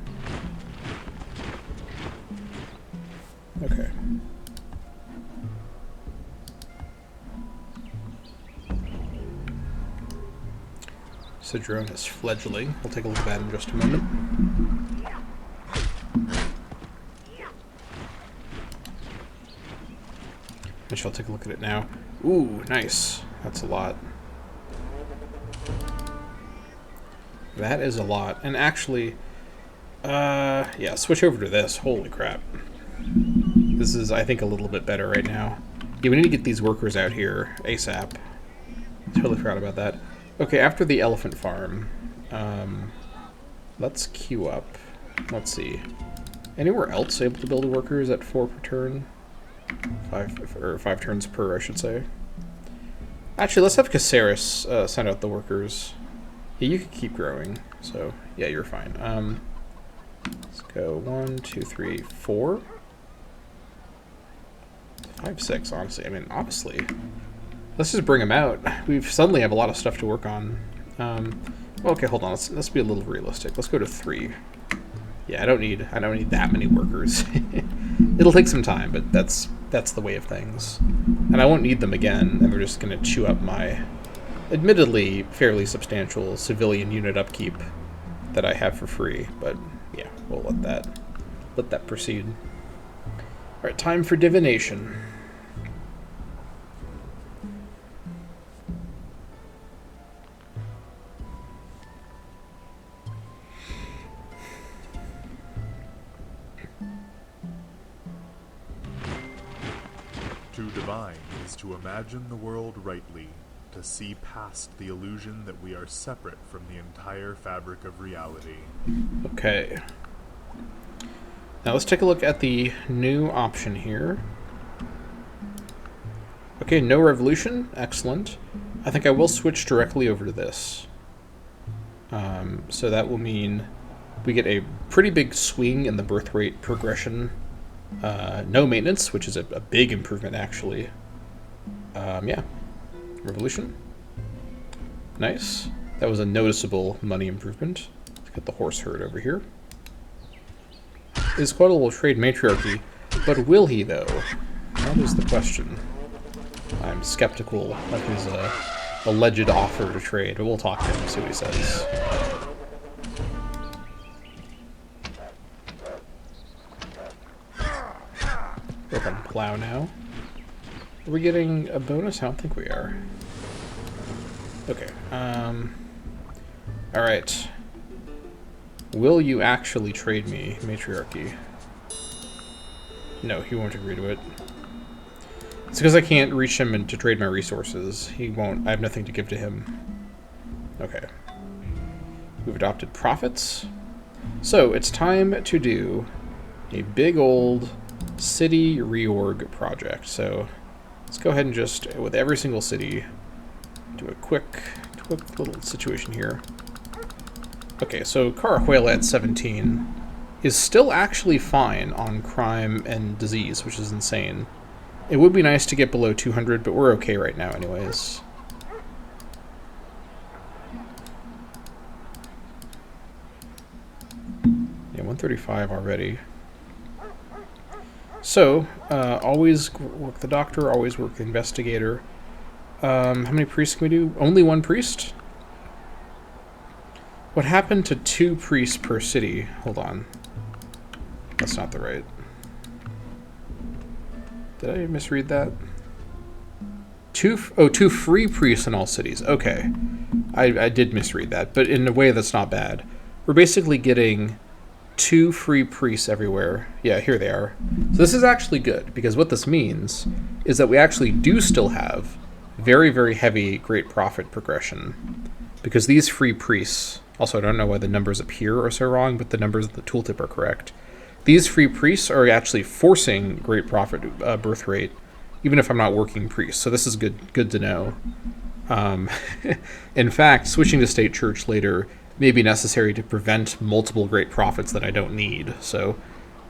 Okay. So drone is fledgling. We'll take a look at that in just a moment. I'll take a look at it now. Ooh, nice. That's a lot. That is a lot. And actually, yeah, switch over to this. Holy crap. This is, I think, a little bit better right now. Yeah, we need to get these workers out here ASAP. Totally forgot about that. Okay, after the elephant farm, let's queue up. Let's see. Anywhere else able to build workers at 4 per turn? 5 turns per, I should say. Actually, let's have Caceres send out the workers. Yeah, you can keep growing, so yeah, you're fine. Let's go 1, 2, 3, 4, 5, 6. Honestly, I mean, honestly, let's just bring them out. We suddenly have a lot of stuff to work on. Okay, hold on. Let's be a little realistic. Let's go to 3. Yeah, I don't need that many workers. It'll take some time, but that's the way of things. And I won't need them again, and they're just going to chew up my admittedly fairly substantial civilian unit upkeep that I have for free. But yeah, we'll let that proceed. All right, time for divination. To divine is to imagine the world rightly, to see past the illusion that we are separate from the entire fabric of reality. Okay. Now let's take a look at the new option here. Okay, no revolution. Excellent. I think I will switch directly over to this. So that will mean we get a pretty big swing in the birth rate progression. No maintenance, which is a big improvement, actually. Yeah. Revolution. Nice. That was a noticeable money improvement. Let's get the horse herd over here. Is quite a little trade matriarchy, but will he, though? That is the question. I'm skeptical of his alleged offer to trade, but we'll talk to him and see what he says. Work on plow now. Are we getting a bonus? I don't think we are. Okay. Alright. Will you actually trade me matriarchy? No, he won't agree to it. It's because I can't reach him and to trade my resources. He won't. I have nothing to give to him. Okay. We've adopted profits. So, it's time to do a big old city reorg project. So, let's go ahead and just, with every single city, do a quick little situation here. Okay, so Carajuela at 17 is still actually fine on crime and disease, which is insane. It would be nice to get below 200, but we're okay right now anyways. Yeah, 135 already. So, always work the doctor, always work the investigator. How many priests can we do? Only one priest? What happened to 2 priests per city? Hold on. That's not the right. Did I misread that? 2 free priests in all cities. Okay. I did misread that, but in a way that's not bad. We're basically getting 2 free priests everywhere. Yeah, here they are. So this is actually good, because what this means is that we actually do still have very, very heavy great profit progression. Because these free priests, also I don't know why the numbers up here are so wrong, but the numbers in the tooltip are correct. These free priests are actually forcing great profit birth rate, even if I'm not working priests. So this is good to know. In fact, switching to state church later may be necessary to prevent multiple great profits that I don't need. So,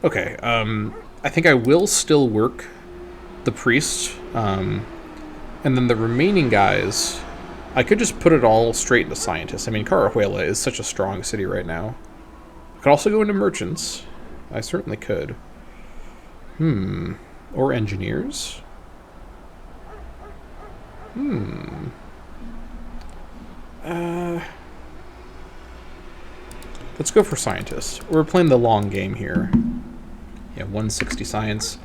okay. I think I will still work the priest. And then the remaining guys, I could just put it all straight into scientists. I mean, Carajuela is such a strong city right now. I could also go into merchants. I certainly could. Or engineers. Let's go for scientists. We're playing the long game here. Yeah, 160 science.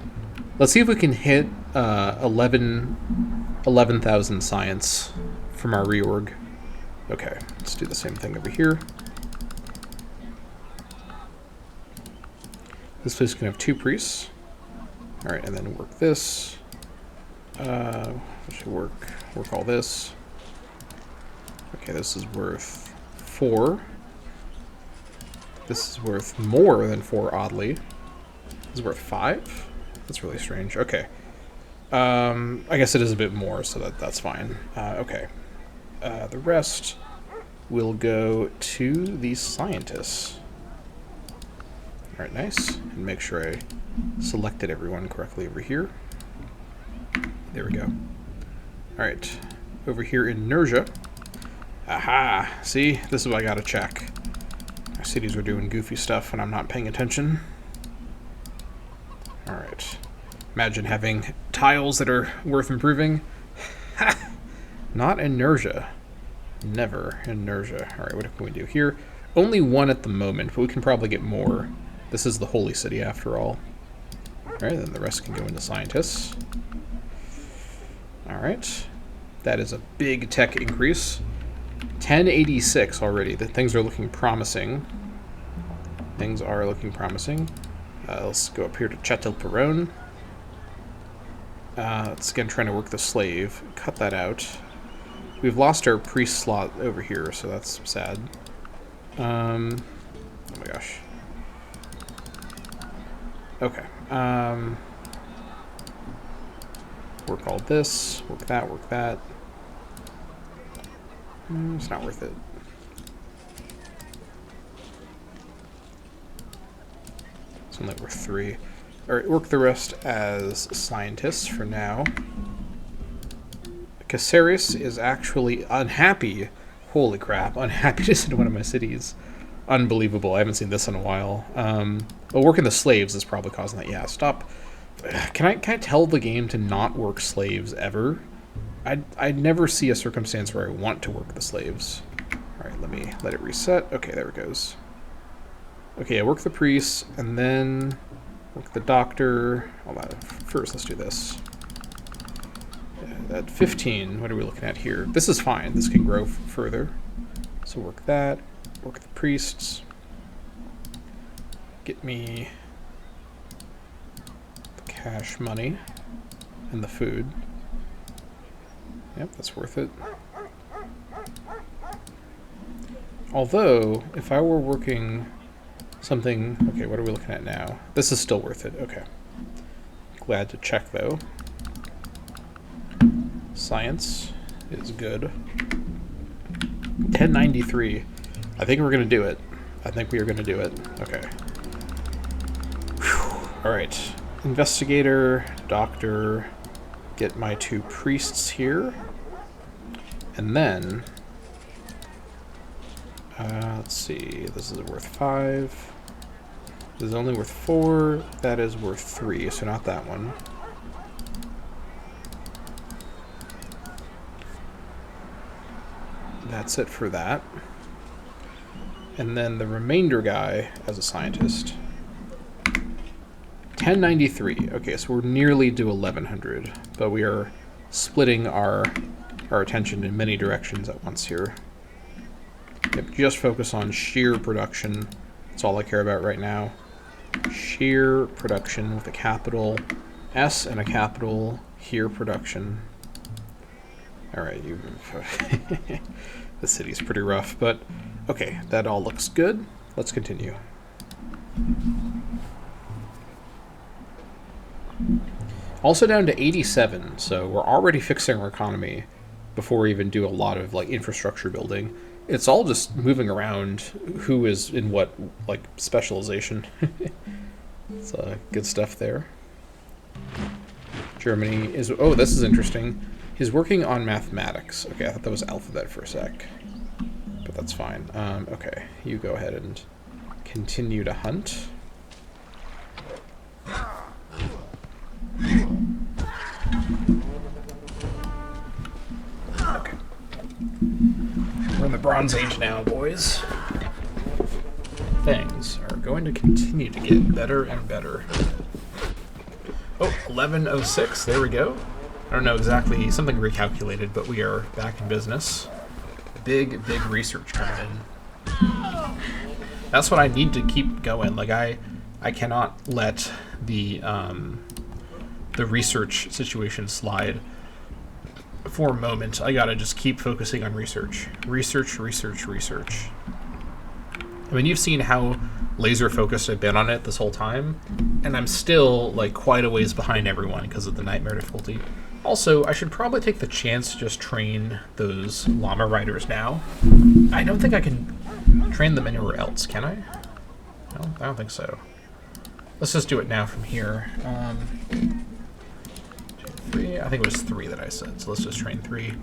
Let's see if we can hit 11,000 science from our reorg. Okay, let's do the same thing over here. This place can have 2 priests. Alright, and then work this. Should work all this. Okay, this is worth 4. This is worth more than 4, oddly. This is worth 5? That's really strange. Okay. I guess it is a bit more, so that's fine. Okay. The rest will go to these scientists. Alright, nice. And make sure I selected everyone correctly over here. There we go. Alright. Over here in Nerja. Aha! See? This is what I gotta check. Our cities are doing goofy stuff and I'm not paying attention. Alright. Imagine having tiles that are worth improving. Ha! Not in Nerja. Never in Nerja. Alright, what can we do here? Only 1 at the moment, but we can probably get more. This is the holy city after all. Alright, then the rest can go into scientists. Alright. That is a big tech increase. 1086 already. Things are looking promising. Things are looking promising. Let's go up here to Chatel Perron. It's again trying to work the slave. Cut that out. We've lost our priest slot over here, so that's sad. Oh my gosh. Okay. Work all this. Work that. Work that. It's not worth it. It's only worth 3. Alright, work the rest as scientists for now. Caceres is actually unhappy. Holy crap, unhappy to send one of my cities. Unbelievable. I haven't seen this in a while. Well, working the slaves is probably causing that. Yeah, stop. Can I tell the game to not work slaves ever? I'd never see a circumstance where I want to work the slaves. Alright, let me let it reset. Okay, there it goes. Okay, I work the priests, and then work the doctor. Hold on. First, let's do this. At 15, what are we looking at here? This is fine. This can grow further. So work that. Work the priests. Get me the cash money and the food. Yep, that's worth it. Although, if I were working something... Okay, what are we looking at now? This is still worth it. Okay. Glad to check, though. Science is good. 1093. I think we're going to do it. I think we are going to do it. Okay. Alright. Investigator, doctor, get my 2 priests here. And then... let's see. This is worth 5. This is only worth 4. That is worth 3, so not that one. That's it for that. And then the remainder guy as a scientist. 1093. Okay, so we're nearly to 1100, but we are splitting our attention in many directions at once here. Yep, just focus on sheer production. That's all I care about right now. Sheer production with a capital S and a capital here production. Alright, you... The city's pretty rough, but okay, that all looks good. Let's continue. Also down to 87, so we're already fixing our economy before we even do a lot of like infrastructure building. It's all just moving around who is in what like specialization. It's good stuff there. Germany is... Oh, this is interesting. He's working on mathematics. Okay, I thought that was alphabet for a sec. But that's fine. Okay, you go ahead and continue to hunt. Okay. We're in the Bronze Age now, boys. Things are going to continue to get better and better. Oh, 1106, there we go. I don't know exactly, something recalculated, but we are back in business. Big research coming in. That's what I need to keep going. Like, I cannot let the research situation slide for a moment. I gotta just keep focusing on research. Research. I mean, you've seen how laser focused I've been on it this whole time, and I'm still, like, quite a ways behind everyone because of the nightmare difficulty. Also, I should probably take the chance to just train those llama riders now. I don't think I can train them anywhere else, can I? No, I don't think so. Let's just do it now from here. 2, 3. I think it was 3 that I said, so let's just train 3.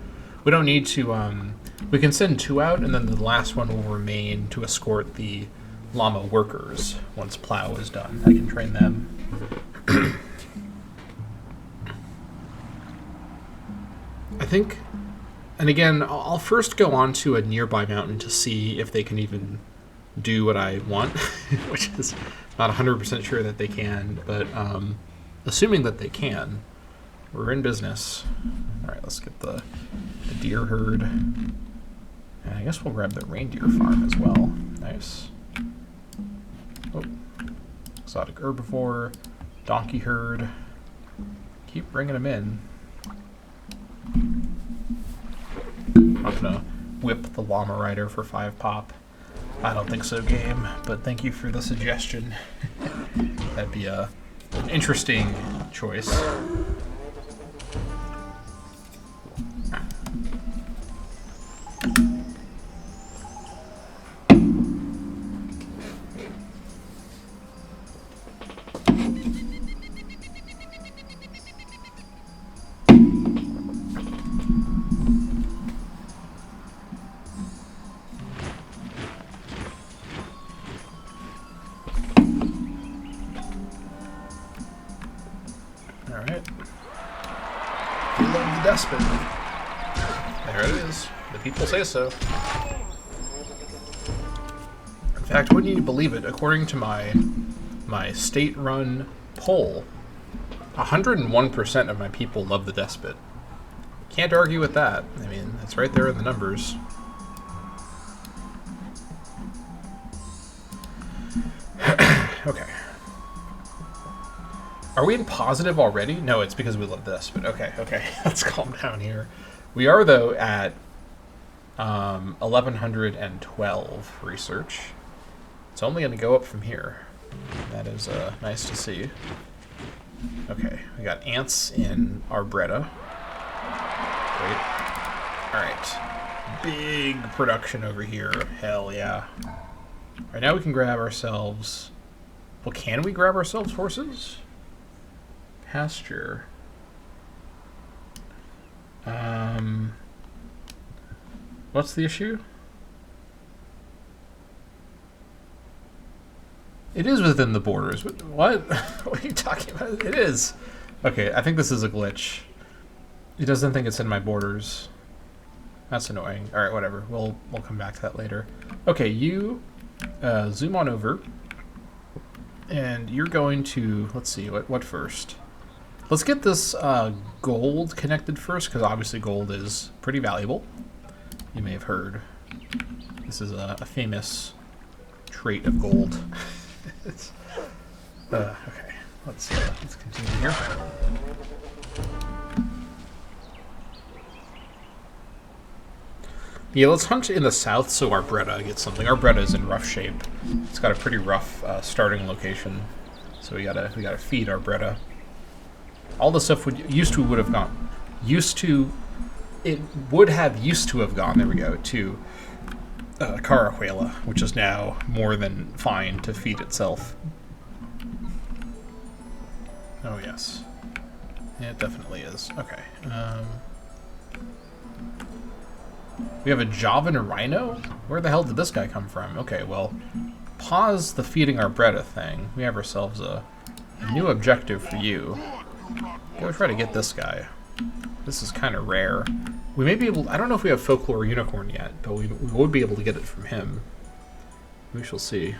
We don't need to, we can send 2 out, and then the last one will remain to escort the llama workers once plow is done. I can train them. I think, and again, I'll first go on to a nearby mountain to see if they can even do what I want, which is not 100% sure that they can, but assuming that they can, we're in business. All right, let's get the deer herd. And I guess we'll grab the reindeer farm as well. Nice. Oh, exotic herbivore, donkey herd. keep bringing them in. I'm not gonna whip the llama rider for 5 pop. I don't think so, game, but thank you for the suggestion. That'd be an interesting choice. Alright. We love the despot. There it is. The people say so. In fact, wouldn't you believe it? According to my state-run poll, 101% of my people love the despot. Can't argue with that. I mean, it's right there in the numbers. Okay. Are we in positive already? No, it's because we love this, but okay. Let's calm down here. We are, though, at 1112 research. It's only going to go up from here. That is nice to see. Okay, we got ants in Arbretta. Great. Alright. Big production over here. Hell yeah. Alright, now we can grab ourselves... Well, can we grab ourselves horses? Pasture. What's the issue? It is within the borders. What? What are you talking about? It is. Okay, I think this is a glitch. It doesn't think it's in my borders. That's annoying. All right, whatever. We'll come back to that later. Okay, you zoom on over, and you're going to, let's see, what first? Let's get this gold connected first, because obviously gold is pretty valuable. You may have heard. This is a famous trait of gold. Okay, let's continue here. Yeah, let's hunt in the south so Arbretta gets something. Arbretta is in rough shape. It's got a pretty rough starting location, so we gotta feed Arbretta. All the stuff it would have gone there we go, to Carahuela, which is now more than fine to feed itself. Oh yes, yeah, it definitely is. Okay, we have a Javan rhino? Where the hell did this guy come from? Okay, well, pause the feeding Arbretta thing. We have ourselves a new objective for you. Go try to get this guy. This is kind of rare. We may be able... I don't know if we have Folklore Unicorn yet, but we would be able to get it from him. We shall see.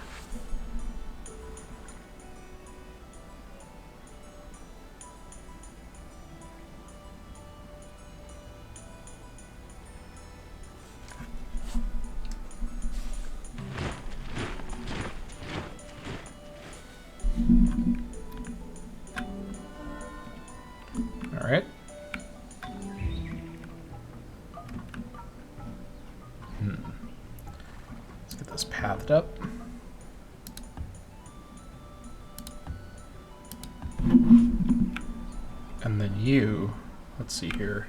All right. Let's get this pathed up. And then you, let's see here.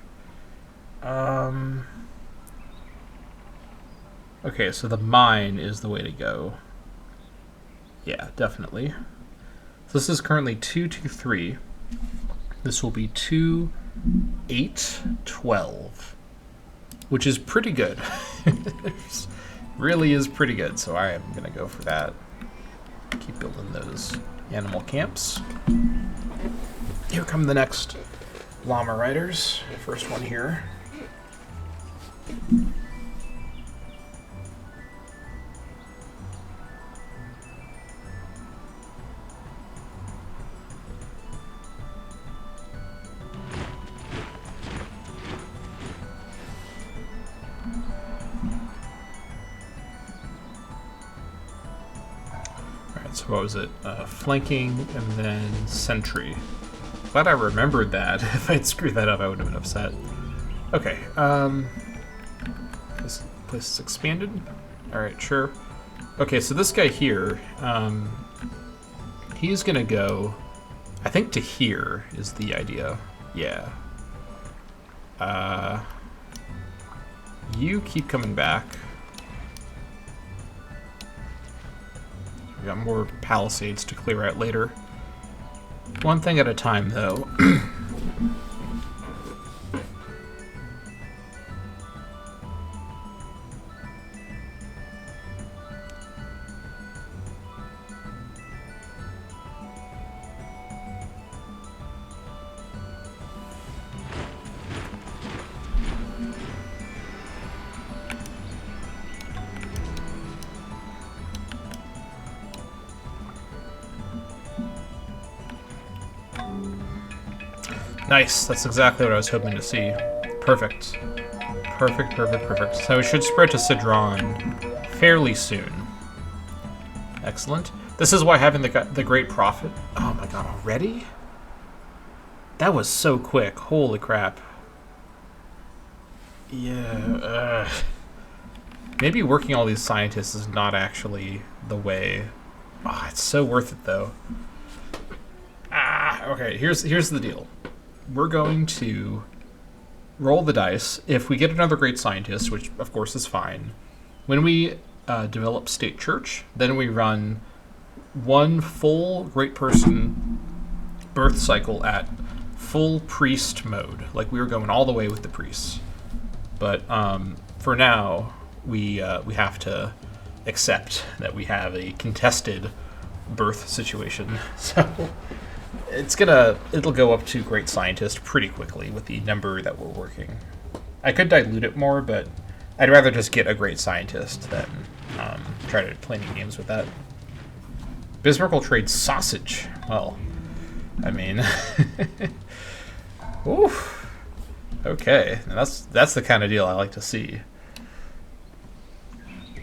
Okay, so the mine is the way to go. Yeah, definitely. So this is currently 223. This will be 2, 8, 12, which is pretty good. It really is pretty good, so I am going to go for that. Keep building those animal camps. Here come the next llama riders. First one here. So what was it? Flanking and then sentry. glad I remembered that. If I'd screwed that up, I would have been upset. Okay, this place is expanded. Alright, sure. Okay, so this guy here, he's gonna go, I think to here is the idea. Yeah. You keep coming back. We got more palisades to clear out later. One thing at a time, though. Nice, that's exactly what I was hoping to see. Perfect. Perfect, perfect, perfect. So we should spread to Cedron fairly soon. Excellent. This is why having the Great Prophet... Oh my god, already? That was so quick. Holy crap. Yeah, maybe working all these scientists is not actually the way. Oh, it's so worth it, though. Okay, here's the deal. We're going to roll the dice. If we get another great scientist, which of course is fine, when we develop State Church, then we run one full great person birth cycle at full priest mode. Like, we were going all the way with the priests. But for now, we have to accept that we have a contested birth situation. So it'll go up to great scientist pretty quickly with the number that we're working. I could dilute it more, but I'd rather just get a great scientist than try to play any games with that. Bismarck will trade sausage. Well, I mean, oof. Okay, now that's the kind of deal I like to see.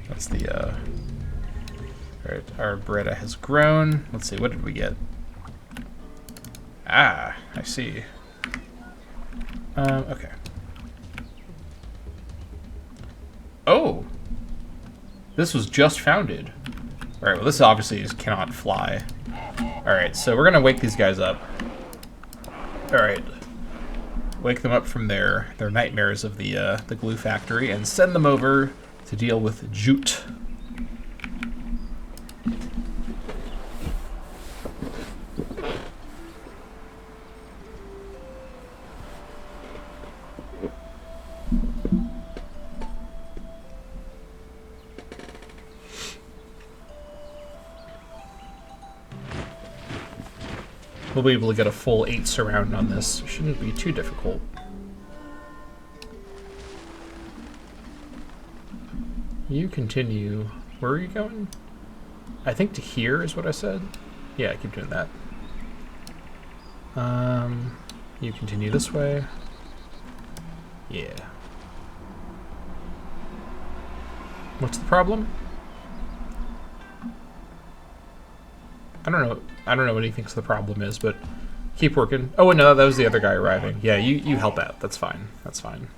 That's the all right. Our Beretta has grown. Let's see, what did we get? Ah, I see. Okay. Oh, this was just founded. All right. Well, this obviously cannot fly. All right, so we're gonna wake these guys up. All right. Wake them up from their nightmares of the glue factory and send them over to deal with Jute. We'll be able to get a full 8 surround on this. Shouldn't be too difficult. You continue. Where are you going? I think to here is what I said. Yeah, I keep doing that. You continue this way. Yeah. What's the problem? I don't know what he thinks the problem is, but keep working. Oh, no, that was the other guy arriving. Yeah, you help out. That's fine. That's fine.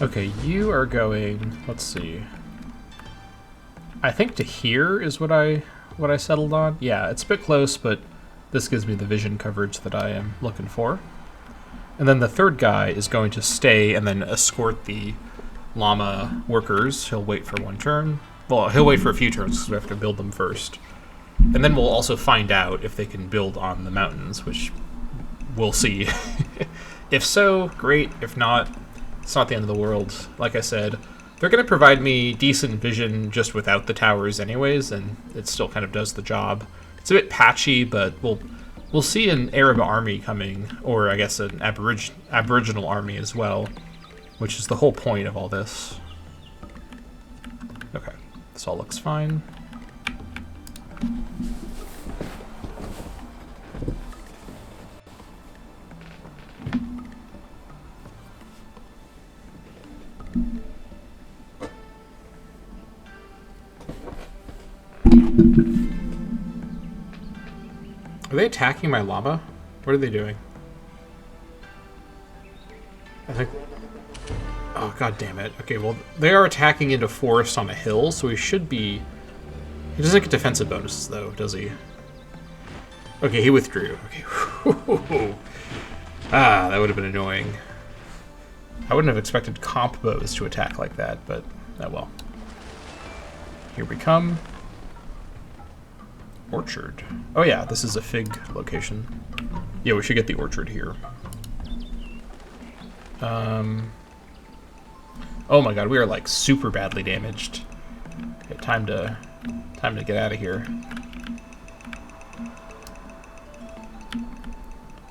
Okay, you are going, let's see. I think to here is what I settled on. Yeah, it's a bit close, but this gives me the vision coverage that I am looking for. And then the third guy is going to stay and then escort the llama workers. He'll wait for one turn. Well, he'll wait for a few turns because we have to build them first. And then we'll also find out if they can build on the mountains, which we'll see. If so, great. If not, it's not the end of the world. Like I said, they're going to provide me decent vision just without the towers anyways, and it still kind of does the job. It's a bit patchy, but we'll see an Arab army coming, or I guess an Aboriginal army as well, which is the whole point of all this. Okay, this all looks fine. Are they attacking my llama? What are they doing? I think... Oh, god damn it. Okay, well, they are attacking into forest on a hill, so he should be... He doesn't get defensive bonuses, though, does he? Okay, he withdrew. Okay. Ah, that would have been annoying. I wouldn't have expected comp bows to attack like that, but oh well. Here we come. Orchard. Oh yeah, this is a fig location. Yeah, we should get the orchard here. Oh my god, we are like super badly damaged. Okay, time to get out of here.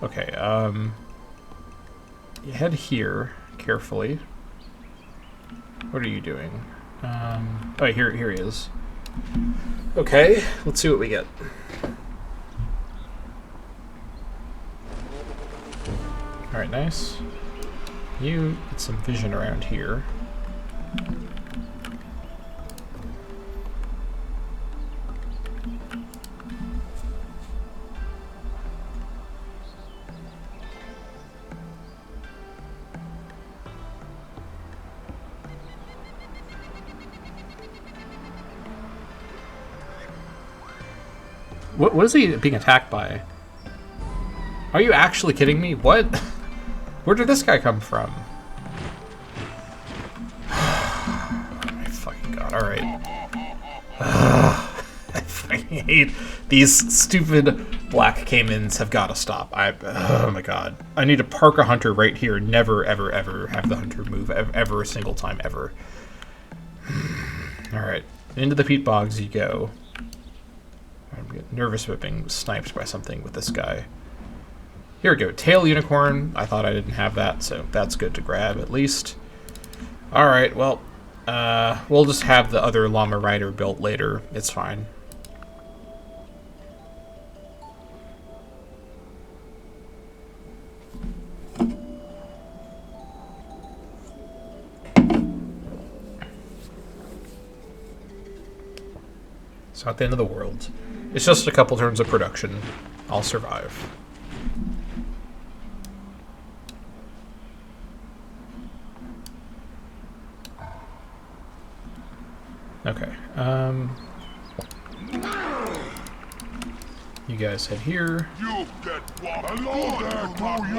Okay, you head here carefully. What are you doing? Oh, here he is. Okay, let's see what we get. Alright, nice. You get some vision around here. What is he being attacked by? Are you actually kidding me? What? Where did this guy come from? Oh my fucking god, alright. I fucking hate these stupid black caimans have gotta stop. Oh my god. I need to park a hunter right here. Never, ever, ever have the hunter move ever a single time ever. Alright. Into the peat bogs you go. I'm getting nervous about being sniped by something with this guy. Here we go. Tail unicorn. I thought I didn't have that, so that's good to grab at least. Alright, well, we'll just have the other llama rider built later. It's fine. It's not the end of the world. It's just a couple turns of production. I'll survive. Okay, you guys head here. You get what? Hello there, to you!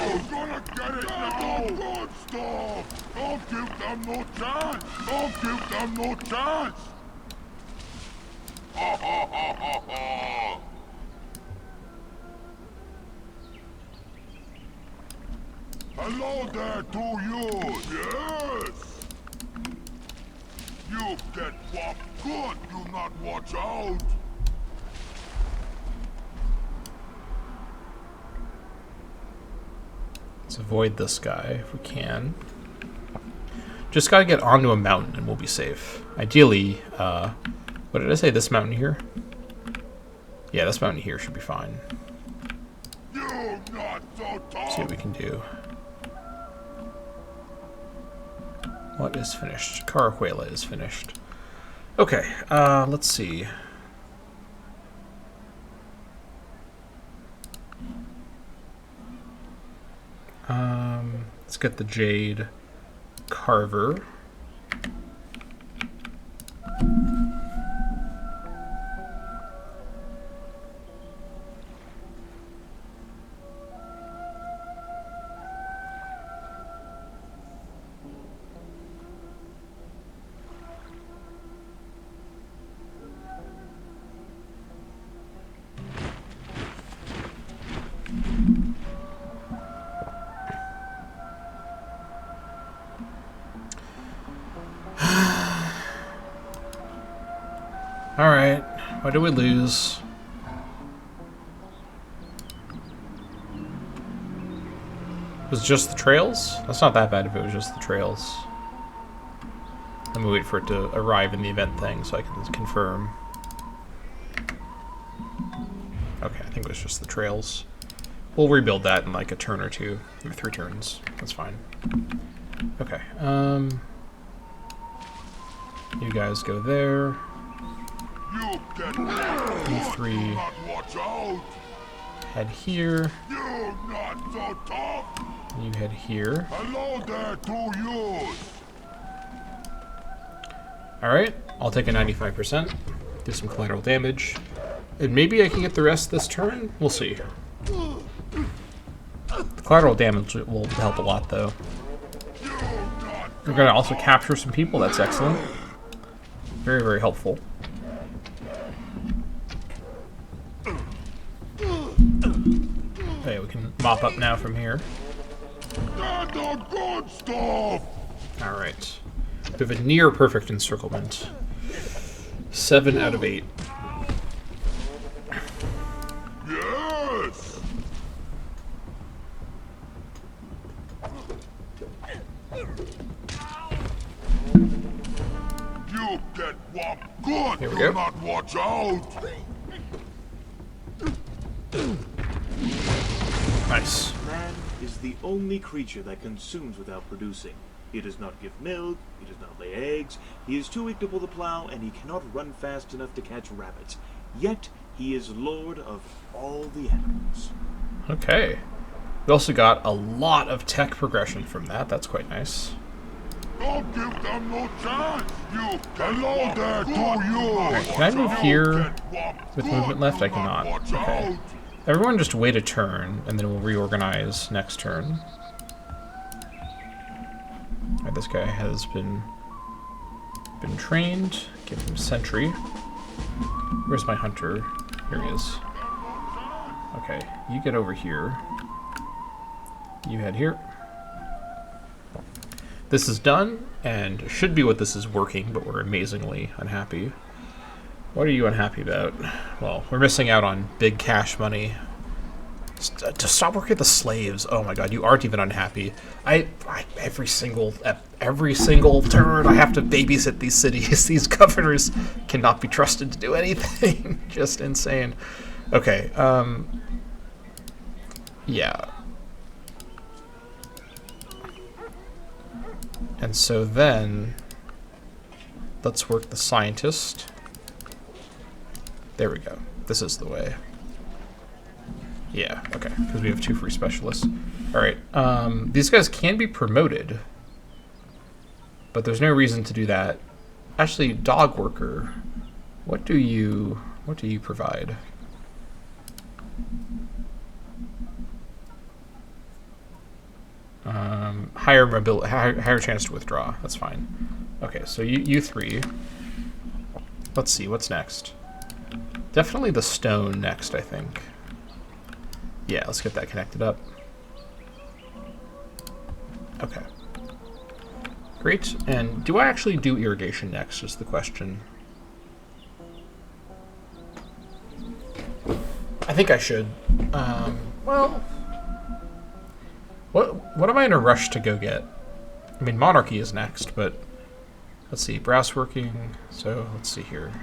You're gonna get it now! Good stuff! Don't give them no chance! Don't give them no chance! Ha ha ha ha ha! Hello there to you! Yes! You get what? Good! You not watch out! Let's avoid this guy if we can. Just gotta get onto a mountain and we'll be safe. Ideally, what did I say? This mountain here? Yeah, this mountain here should be fine. You're not so tough! See what we can do. What is finished? Carahuela is finished. Okay, let's see. Let's get the Jade Carver. Why did we lose? Was it just the trails? That's not that bad if it was just the trails. Let me wait for it to arrive in the event thing so I can confirm. Okay, I think it was just the trails. We'll rebuild that in like a turn or two, or 3 turns. That's fine. Okay, you guys go there. You get You 3 not watch out. head here. You not so tough. You head here. Hello there to you. Alright, I'll take a 95%. Do some collateral damage. And maybe I can get the rest this turn? We'll see. The collateral damage will help a lot, though. We're going to also capture some people. That's excellent. Very, very helpful. Okay, we can mop up now from here. That's the good stuff. Alright. We have a near perfect encirclement. 7 out of 8. Yes. You get whopped good. Here we Do go. not watch out. Nice. Man is the only creature that consumes without producing. He does not give milk, he does not lay eggs, he is too weak to pull the plow, and he cannot run fast enough to catch rabbits. Yet, he is lord of all the animals. Okay. We also got a lot of tech progression from that. That's quite nice. Don't give them no chance. You hello there to you. Alright, can I move here with movement left? I cannot. Okay. Everyone just wait a turn, and then we'll reorganize next turn. Alright, this guy has been trained. Give him sentry. Where's my hunter? Here he is. Okay, you get over here. You head here. This is done, and should be what this is working, but we're amazingly unhappy. What are you unhappy about? Well, we're missing out on big cash money. Just stop working with the slaves. Oh my god, you aren't even unhappy. Every single turn I have to babysit these cities. These governors cannot be trusted to do anything. Just insane. Okay, yeah. And so then, let's work the scientist. There we go. This is the way. Yeah, okay, because we have 2 free specialists. Alright, these guys can be promoted, but there's no reason to do that. Actually, dog worker, what do you provide? Higher mobility, higher chance to withdraw. That's fine. Okay, so you 3. Let's see, what's next? Definitely the stone next, I think. Yeah, let's get that connected up. Okay. Great. And do I actually do irrigation next is the question. I think I should. Well, what am I in a rush to go get? I mean, monarchy is next, but let's see. Brass working. So let's see here.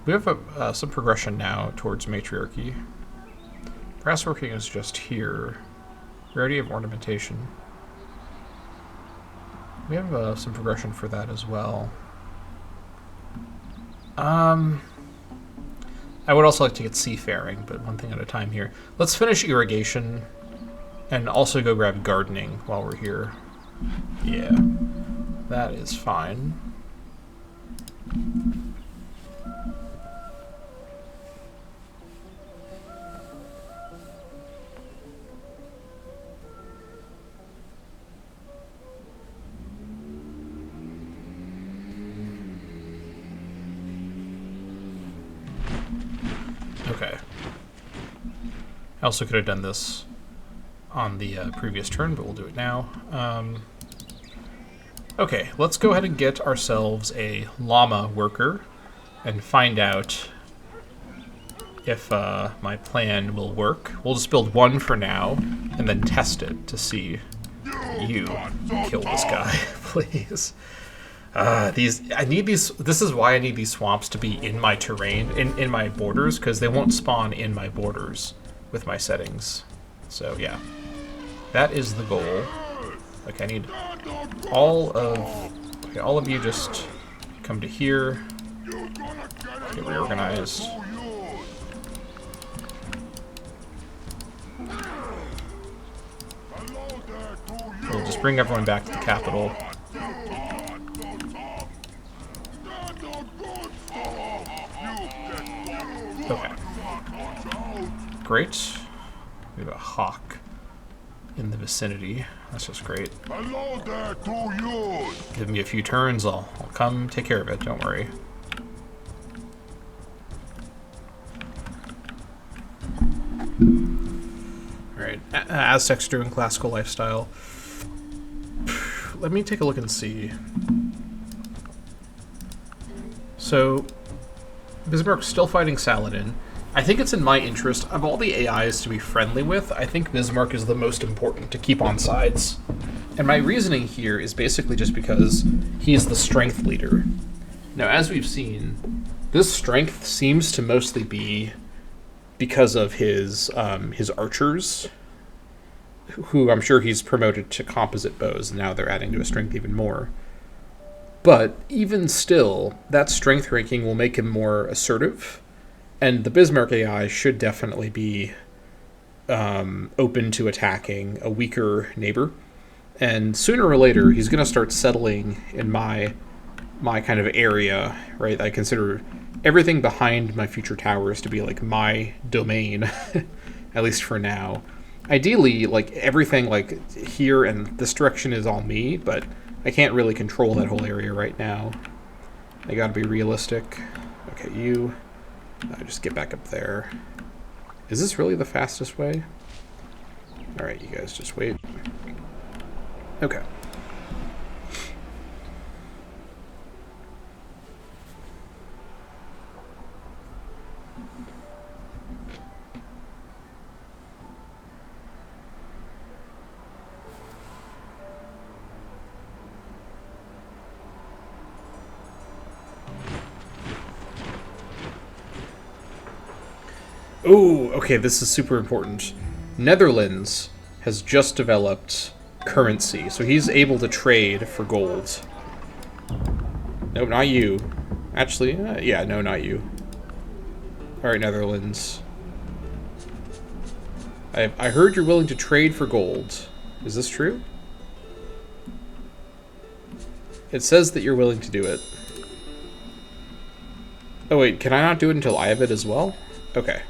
We have some progression now towards matriarchy. Brass working is just here. We already have ornamentation. We have some progression for that as well. I would also like to get seafaring, but one thing at a time here. Let's finish irrigation and also go grab gardening while we're here. Yeah, that is fine. Okay. I also could have done this on the previous turn, but we'll do it now. Okay, let's go ahead and get ourselves a llama worker. and find out if my plan will work. We'll just build one for now, and then test it to see. You kill this guy, please. I need these. This is why I need these swamps to be in my terrain, in my borders, because they won't spawn in my borders with my settings. So yeah, that is the goal. Okay, I need all of you just come to here. Get reorganized. We'll just bring everyone back to the capital. Okay. Great. We have a hawk in the vicinity. That's just great. Hello there to you. Give me a few turns, I'll come take care of it, don't worry. Alright, Aztecs doing classical lifestyle. Let me take a look and see. So, Bismarck's still fighting Saladin. I think it's in my interest, of all the AIs to be friendly with, I think Bismarck is the most important to keep on sides. And my reasoning here is basically just because he's the strength leader. Now, as we've seen, this strength seems to mostly be because of his archers, who I'm sure he's promoted to composite bows, and now they're adding to his strength even more. But even still, that strength ranking will make him more assertive, and the Bismarck AI should definitely be open to attacking a weaker neighbor. And sooner or later, he's going to start settling in my kind of area, right? I consider everything behind my future towers to be like my domain, at least for now. Ideally, like everything like here and this direction is all me, but I can't really control that whole area right now. I gotta be realistic. Okay, you just get back up there. Is this really the fastest way? Alright, you guys just wait. Okay. Ooh, okay, this is super important. Netherlands has just developed currency, so he's able to trade for gold. Nope, not you. Actually, yeah, no, not you. Alright, Netherlands. I heard you're willing to trade for gold. Is this true? It says that you're willing to do it. Oh wait, can I not do it until I have it as well? Okay.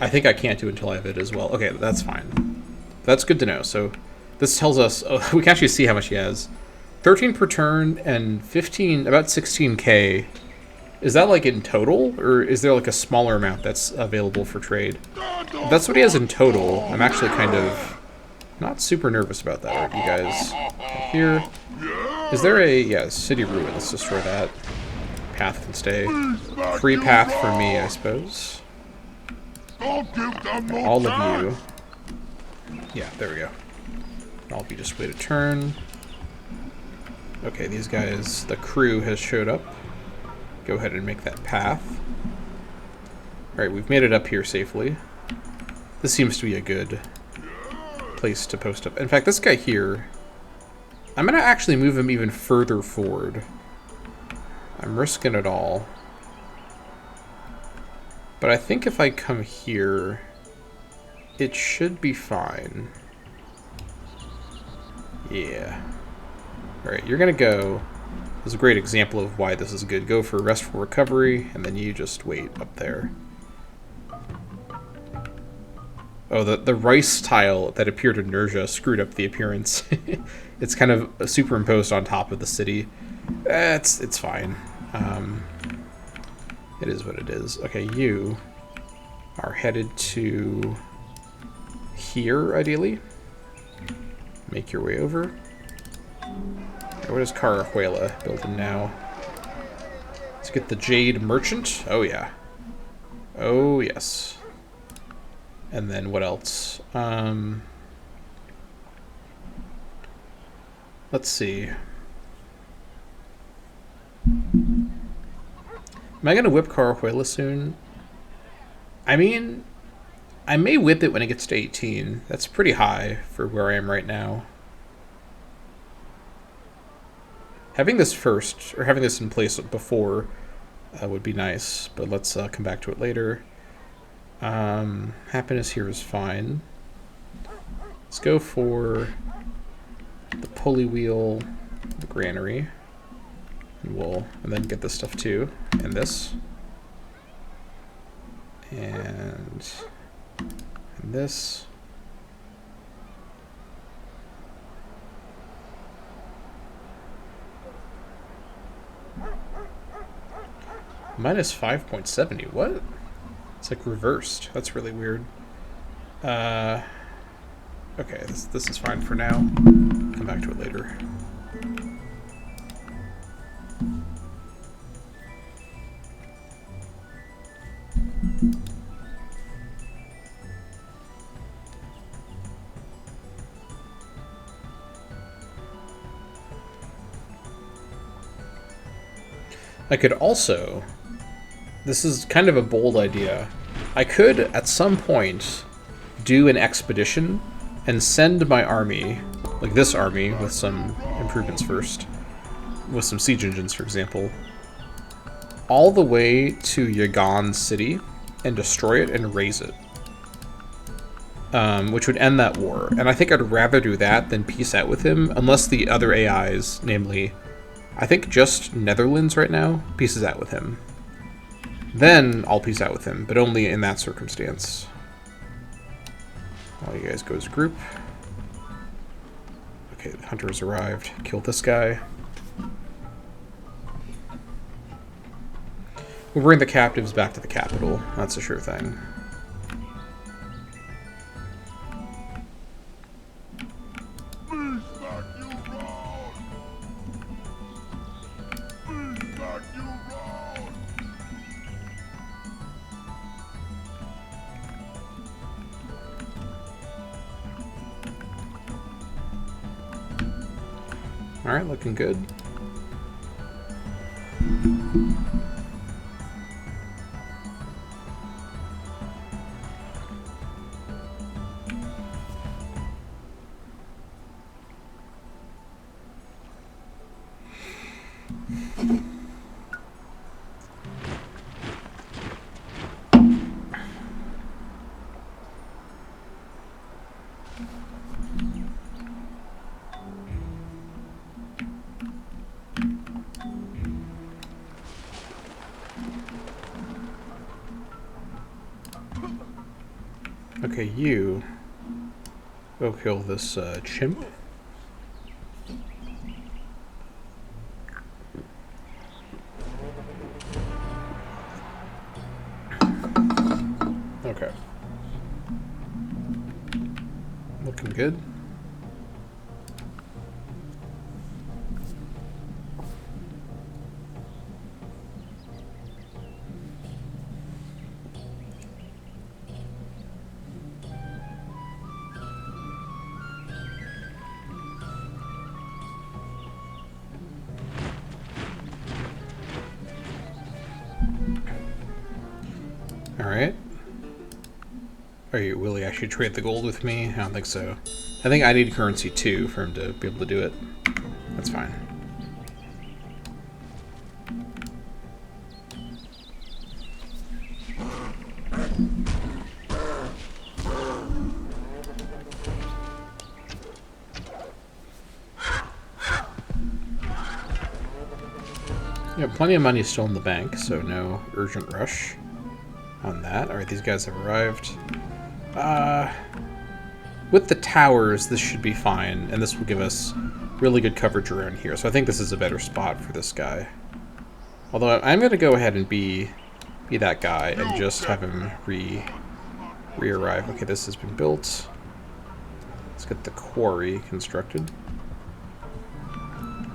I think I can't do it until I have it as well. Okay, that's fine. That's good to know. So this tells us, oh, we can actually see how much he has. 13 per turn and 15, about 16k. Is that like in total? Or is there like a smaller amount that's available for trade? If that's what he has in total, I'm actually kind of not super nervous about that. Right, you guys here. Is there a, yeah, city ruin? Let's destroy that. Path can stay. Free path for me, I suppose. All of you. Yeah, there we go. All of you just wait a turn. Okay, these guys, the crew has showed up. Go ahead and make that path. Alright, we've made it up here safely. This seems to be a good place to post up. In fact, this guy here, I'm going to actually move him even further forward. I'm risking it all. But I think if I come here, it should be fine. Yeah. Alright, you're gonna go. This is a great example of why this is good. Go for restful recovery, and then you just wait up there. Oh, the rice tile that appeared in Nurja screwed up the appearance. It's kind of superimposed on top of the city. It's fine. It is what it is. Okay, you are headed to here, ideally. Make your way over. Right, what is Carajuela building now? Let's get the Jade Merchant. Oh, yeah. Oh, yes. And then what else? Let's see. Am I going to whip Carahuela soon? I mean, I may whip it when it gets to 18. That's pretty high for where I am right now. Having this first, or having this in place before, would be nice, but let's come back to it later. Happiness here is fine. Let's go for the pulley wheel, the granary, and then get this stuff too, and this, and this. Minus 5.70, what? It's like reversed. That's really weird. Okay, this is fine for now. Come back to it later. I could also, this is kind of a bold idea, I could at some point do an expedition and send my army, like this army with some improvements first, with some siege engines for example, all the way to Yagan City and destroy it and raze it. Which would end that war. And I think I'd rather do that than peace out with him, unless the other AIs, namely, I think just Netherlands right now, peaces out with him. Then I'll peace out with him, but only in that circumstance. All you guys go as a group. Okay, the hunter has arrived. Kill this guy. We'll bring the captives back to the capital. That's a sure thing. Alright, looking good. Okay, you go kill this chimp. Okay. Looking good. Alright. Will he actually trade the gold with me? I don't think so. I think I need currency too for him to be able to do it. That's fine. Yeah, plenty of money still in the bank, so no urgent rush on that. Alright, these guys have arrived. With the towers, this should be fine, and this will give us really good coverage around here. So I think this is a better spot for this guy. Although I'm going to go ahead and be that guy and just have him re-arrive. Okay, this has been built. Let's get the quarry constructed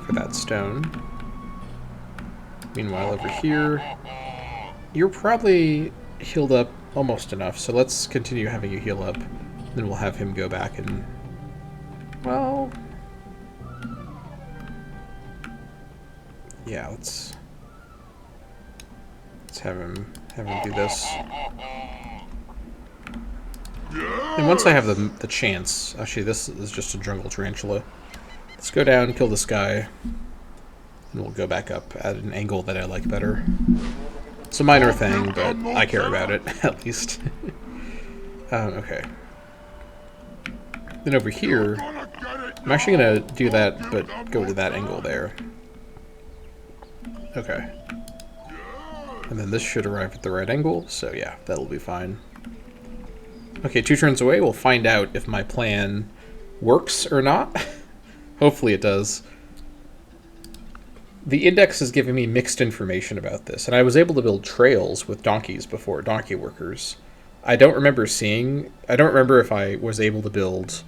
for that stone. Meanwhile, over here, you're probably healed up almost enough, so let's continue having you heal up. Then we'll have him go back and... well... yeah, let's have him do this. And once I have the chance... actually, this is just a jungle tarantula. Let's go down, kill this guy, and we'll go back up at an angle that I like better. It's a minor thing, but I care about it, at least. Okay. Then over here, I'm actually going to do that, but go to that angle there. Okay. And then this should arrive at the right angle, so yeah, that'll be fine. Okay, 2 turns away, we'll find out if my plan works or not. Hopefully it does. The index is giving me mixed information about this, and I was able to build trails with donkeys before, donkey workers. I don't remember if I was able to build,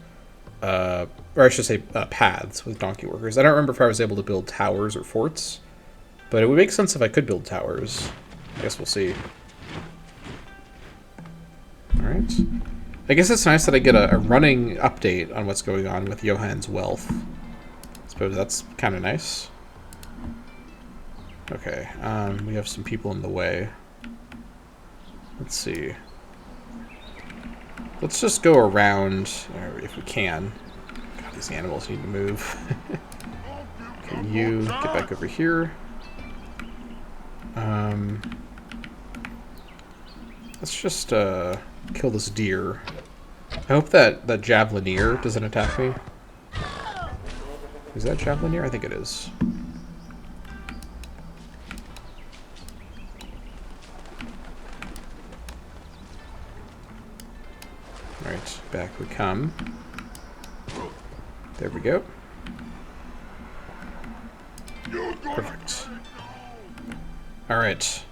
or I should say paths with donkey workers. I don't remember if I was able to build towers or forts, but it would make sense if I could build towers. I guess we'll see. Alright. I guess it's nice that I get a running update on what's going on with Johann's wealth. I suppose that's kind of nice. Okay, we have some people in the way. Let's see. Let's just go around, if we can. God, these animals need to move. Okay, you get back over here. Let's just kill this deer. I hope that javelineer doesn't attack me. Is that javelineer? I think it is. Alright, back we come. There we go. Perfect. Alright.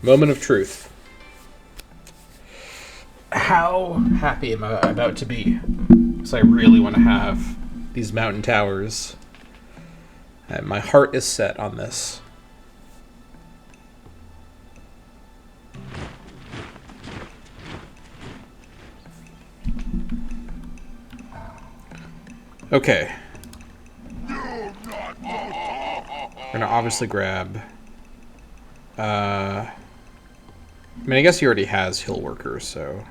Moment of truth. How happy am I about to be? Because I really want to have these mountain towers. And my heart is set on this. Okay. We're gonna obviously grab... I mean, I guess he already has hill workers, so...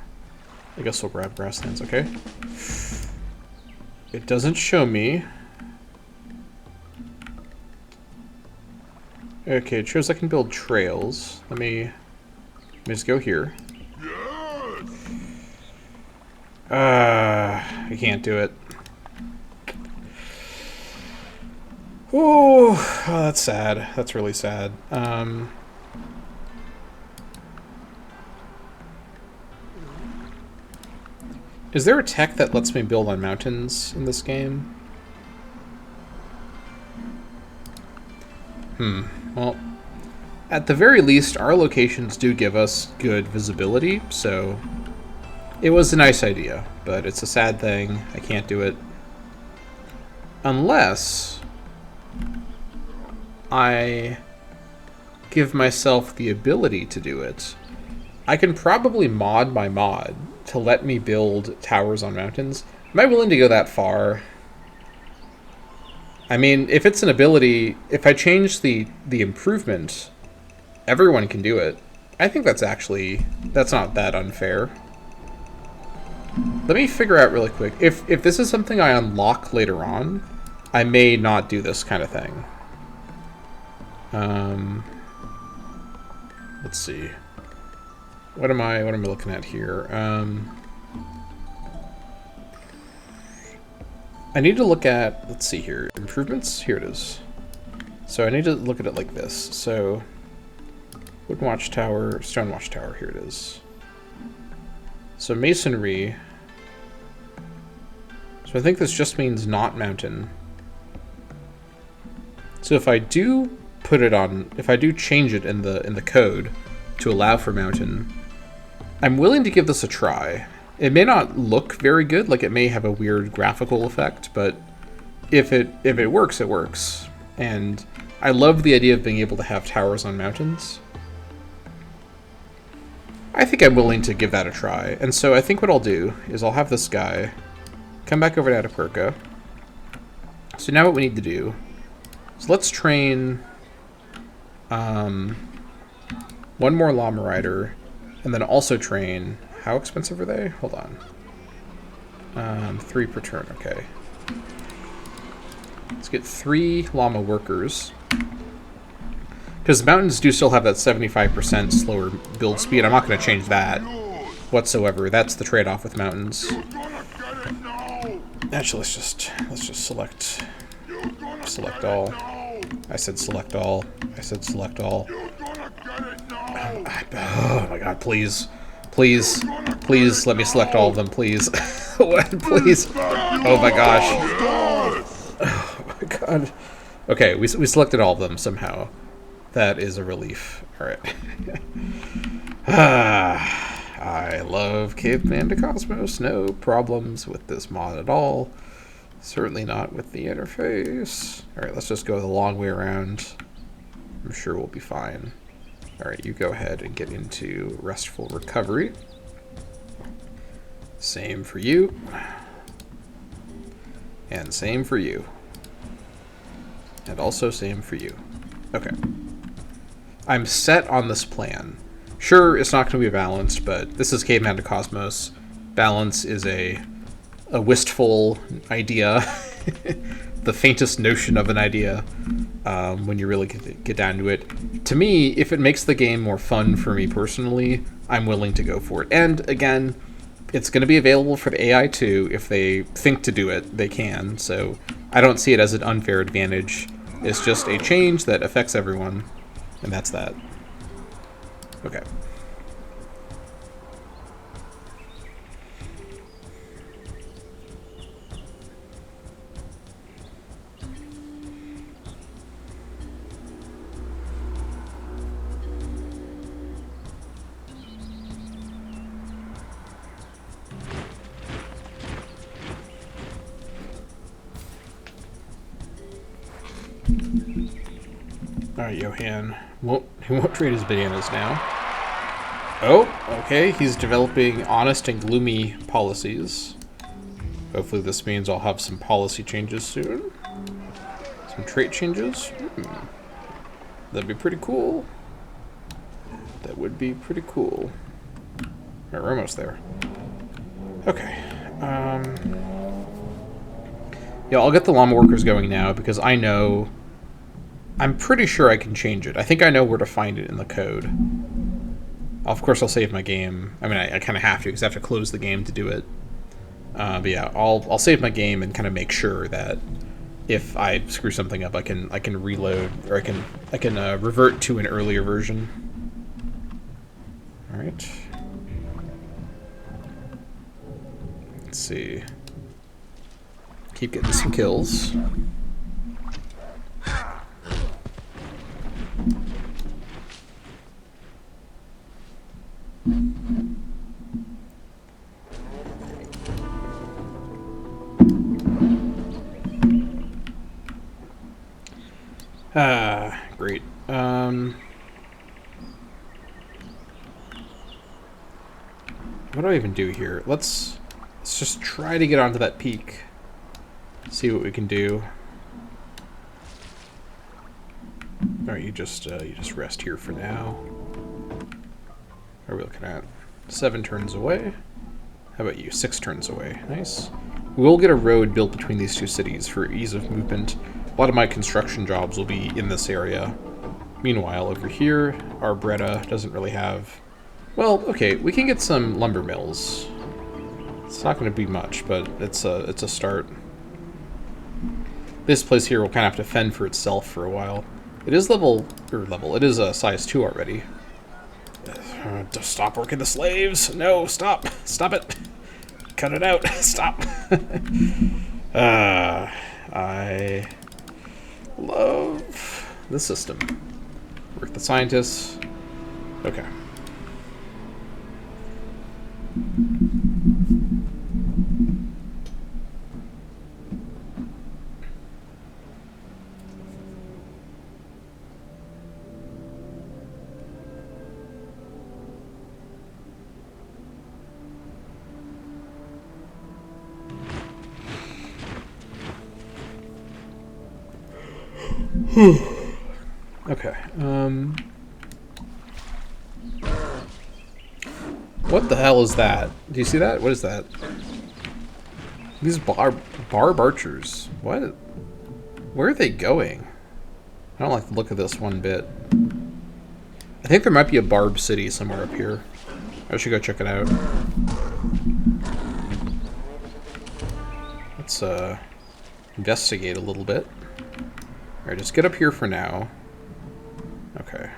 I guess we'll grab grasslands, okay? It doesn't show me. Okay, it shows I can build trails. Let me just go here. I can't do it. Oh, that's sad. That's really sad. Is there a tech that lets me build on mountains in this game? Well, at the very least, our locations do give us good visibility, so it was a nice idea, but it's a sad thing. I can't do it. Unless I give myself the ability to do it. I can probably mod my mod to let me build towers on mountains. Am I willing to go that far? I mean, if it's an ability, if I change the improvement, everyone can do it. I think that's not that unfair. Let me figure out really quick. If this is something I unlock later on, I may not do this kind of thing. Let's see. What am I looking at here? I need to look at, let's see here, improvements? Here it is. So I need to look at it like this. So, wood watchtower, stone watchtower, here it is. So masonry, so I think this just means not mountain. So if I do put it on, if I do change it in the code to allow for mountain, I'm willing to give this a try. It may not look very good, like it may have a weird graphical effect, but if it works, it works. And I love the idea of being able to have towers on mountains. I think I'm willing to give that a try. And so I think what I'll do is I'll have this guy come back over to Atapuerca. So now what we need to do is let's train one more llama rider, and then also train... How expensive are they? Hold on. 3 per turn, okay. Let's get 3 llama workers. Because mountains do still have that 75% slower build speed. I'm not going to change that whatsoever. That's the trade-off with mountains. Actually, let's just select all. I said select all. I said select all. Oh my god, please. Please. Please let me select all of them, please. What? Please. Oh my gosh. Oh my god. Okay, we selected all of them somehow. That is a relief. Alright. I love Caveman to Cosmos. No problems with this mod at all. Certainly not with the interface. Alright, let's just go the long way around. I'm sure we'll be fine. Alright, you go ahead and get into restful recovery. Same for you. And same for you. And also same for you. Okay. I'm set on this plan. Sure, it's not going to be balanced, but this is Caveman to Cosmos. Balance is a wistful idea. The faintest notion of an idea when you really get down to it. To me, if it makes the game more fun for me personally, I'm willing to go for it. And again, it's going to be available for the AI too. If they think to do it, they can. So I don't see it as an unfair advantage. It's just a change that affects everyone. And that's that. Okay. Alright, Johan. He won't trade his bananas now. Oh, okay. He's developing honest and gloomy policies. Hopefully this means I'll have some policy changes soon. Some trait changes. That'd be pretty cool. That would be pretty cool. Alright, we're almost there. Okay. Yeah, I'll get the llama workers going now because I know... I'm pretty sure I can change it. I think I know where to find it in the code. Of course, I'll save my game. I mean, I kind of have to because I have to close the game to do it. But yeah, I'll save my game and kind of make sure that if I screw something up, I can reload or I can revert to an earlier version. All right. Let's see. Keep getting some kills. Great. What do I even do here? Let's just try to get onto that peak. See what we can do. All right, you just rest here for now. What are we looking at? 7 turns away. How about you? 6 turns away. Nice. We will get a road built between these 2 cities for ease of movement. A lot of my construction jobs will be in this area. Meanwhile, over here, our Bretta doesn't really have... Well, okay, we can get some lumber mills. It's not going to be much, but it's a start. This place here will kind of have to fend for itself for a while. It is it is a size 2 already. Stop working the slaves! No, stop! Stop it! Cut it out! Stop! I love the system. Work the scientists. Okay. Okay. What the hell is that? Do you see that? What is that? These barb archers. What? Where are they going? I don't like the look of this one bit. I think there might be a barb city somewhere up here. I should go check it out. Let's investigate a little bit. Alright, just get up here for now. Okay.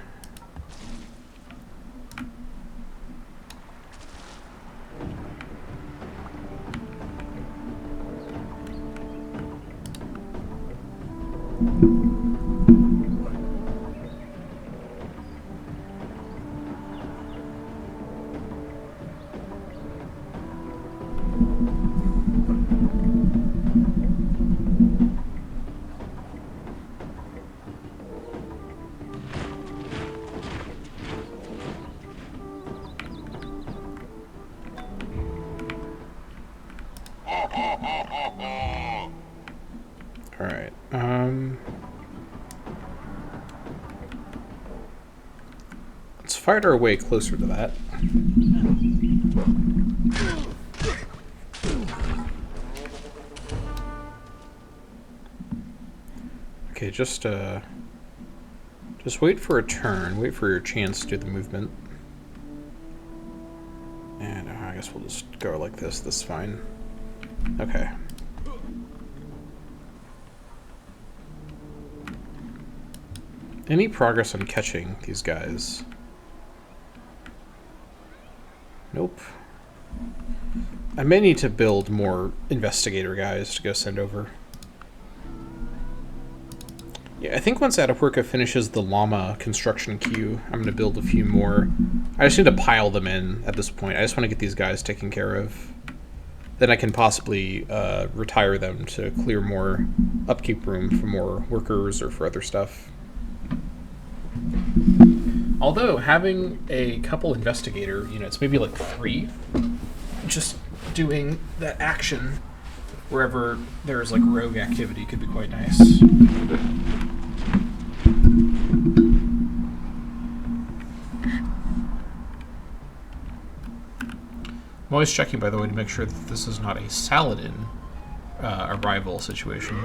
Alright, let's fight our way closer to that. Okay, just wait for a turn, wait for your chance to do the movement. And I guess we'll just go like this, that's fine. Okay. Any progress on catching these guys? Nope. I may need to build more investigator guys to go send over. Yeah, I think once Atapuerca finishes the llama construction queue, I'm going to build a few more. I just need to pile them in at this point. I just want to get these guys taken care of. Then I can possibly retire them to clear more upkeep room for more workers or for other stuff. Although, having a couple investigator units, maybe like 3, just doing that action wherever there's like rogue activity could be quite nice. I'm always checking, by the way, to make sure that this is not a Saladin arrival situation.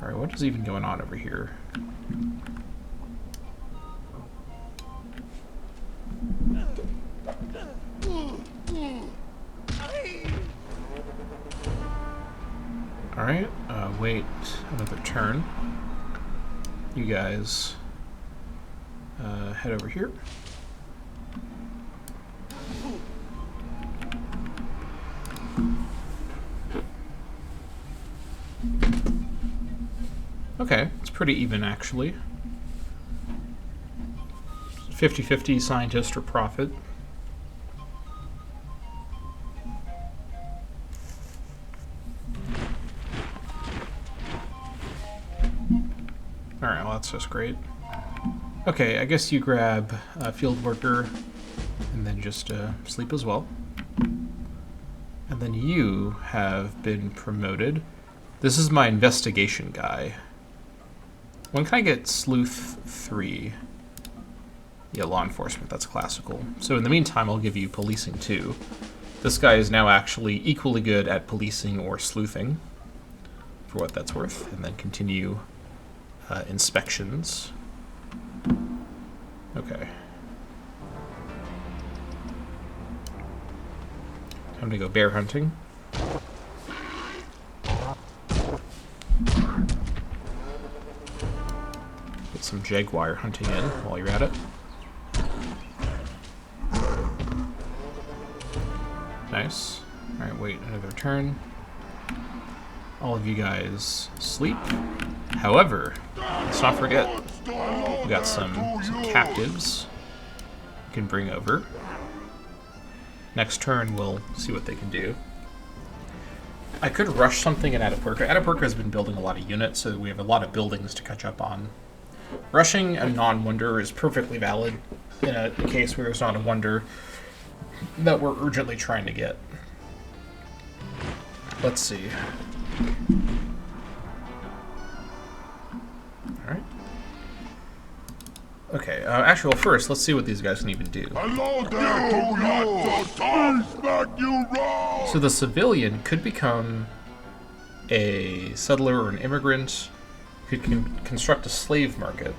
Alright, what is even going on over here? Alright, wait another turn. You guys head over here. Okay, it's pretty even actually. 50-50 scientist or prophet. Alright, well that's just great. Okay, I guess you grab a field worker and then just sleep as well. And then you have been promoted. This is my investigation guy. When can I get Sleuth 3? Yeah, law enforcement, that's classical. So in the meantime, I'll give you policing 2. This guy is now actually equally good at policing or sleuthing, for what that's worth. And then continue inspections. Okay. Time to go bear hunting. Get some jaguar hunting in while you're at it. Nice. Alright, wait another turn. All of you guys sleep. However, let's not forget, we got some captives we can bring over. Next turn, we'll see what they can do. I could rush something in Atapuerca. Atapuerca has been building a lot of units, so we have a lot of buildings to catch up on. Rushing a non-wonder is perfectly valid in a case where there's not a wonder that we're urgently trying to get. Let's see. Okay, actually, well, first, let's see what these guys can even do. Hello there, Toyota! Back you roll! So the civilian could become a settler or an immigrant, could construct a slave market.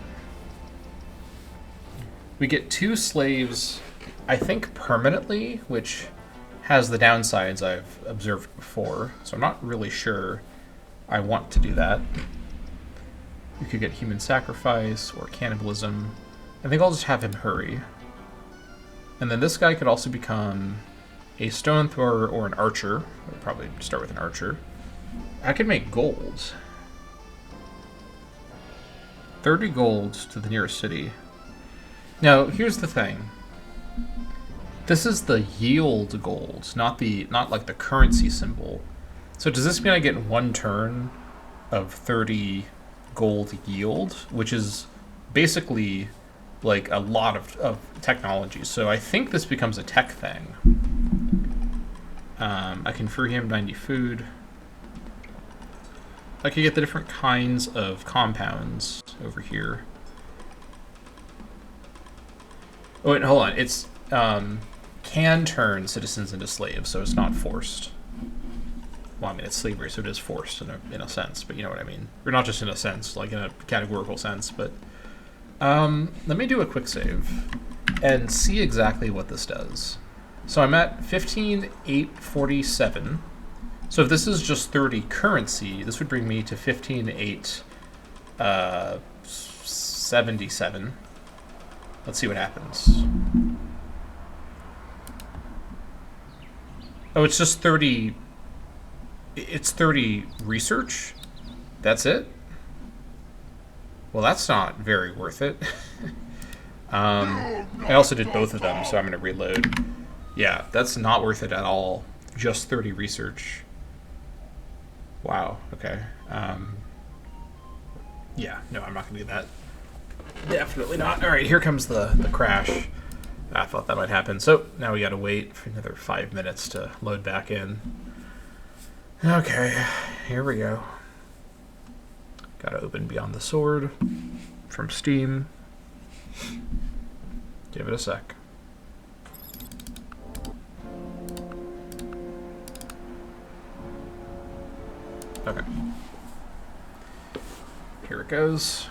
We get 2 slaves, I think permanently, which has the downsides I've observed before, so I'm not really sure I want to do that. We could get human sacrifice or cannibalism. I think I'll just have him hurry. And then this guy could also become a stone thrower or an archer. I'd probably start with an archer. I could make gold. 30 gold to the nearest city. Now, here's the thing. This is the yield gold, not like the currency symbol. So does this mean I get 1 turn of 30 gold yield, which is basically like a lot of technology. So I think this becomes a tech thing. I can free him 90 food. I can get the different kinds of compounds over here. Oh wait, hold on. It's can turn citizens into slaves, so it's not forced. Well, I mean, it's slavery, so it is forced in a sense, but you know what I mean. Or not just in a sense, like in a categorical sense, but... let me do a quick save and see exactly what this does. So I'm at 15,847. So if this is just 30 currency, this would bring me to 15,877. Let's see what happens. Oh, it's just 30... It's 30 research? That's it? Well, that's not very worth it. I also did both of them, so I'm going to reload. Yeah, that's not worth it at all. Just 30 research. Wow, okay. Yeah, no, I'm not going to do that. Definitely not. Alright, here comes the crash. I thought that might happen. So, now we got to wait for another 5 minutes to load back in. Okay, here we go. Gotta open Beyond the Sword from Steam. Give it a sec. Okay. Here it goes.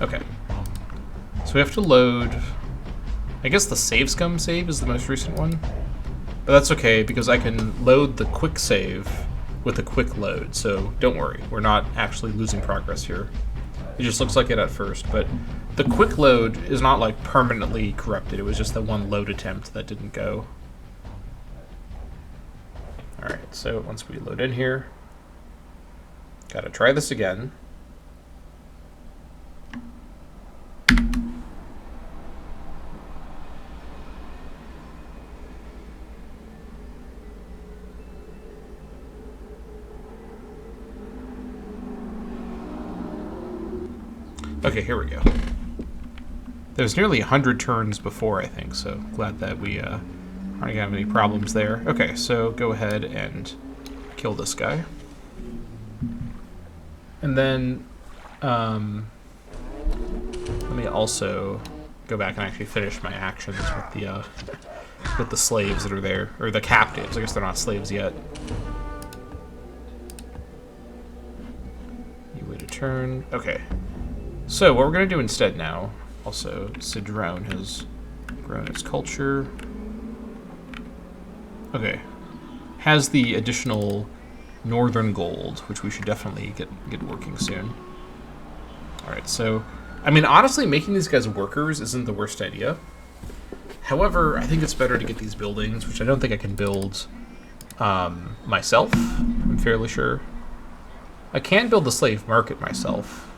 Okay. So we have to load... I guess the save scum save is the most recent one. But that's okay, because I can load the quick save with a quick load. So don't worry, we're not actually losing progress here. It just looks like it at first, but the quick load is not like permanently corrupted. It was just the one load attempt that didn't go. Alright, so once we load in here, gotta try this again. Okay, here we go. There's nearly 100 turns before, I think, so glad that we aren't gonna have any problems there. Okay, so go ahead and kill this guy. And then, let me also go back and actually finish my actions with the slaves that are there, or the captives. I guess they're not slaves yet. You wait a turn. Okay. So what we're going to do instead now, also, Sidrone has grown its culture. Okay. Has the additional northern gold, which we should definitely get working soon. Alright, so, I mean, honestly, making these guys workers isn't the worst idea. However, I think it's better to get these buildings, which I don't think I can build myself, I'm fairly sure. I can build the slave market myself.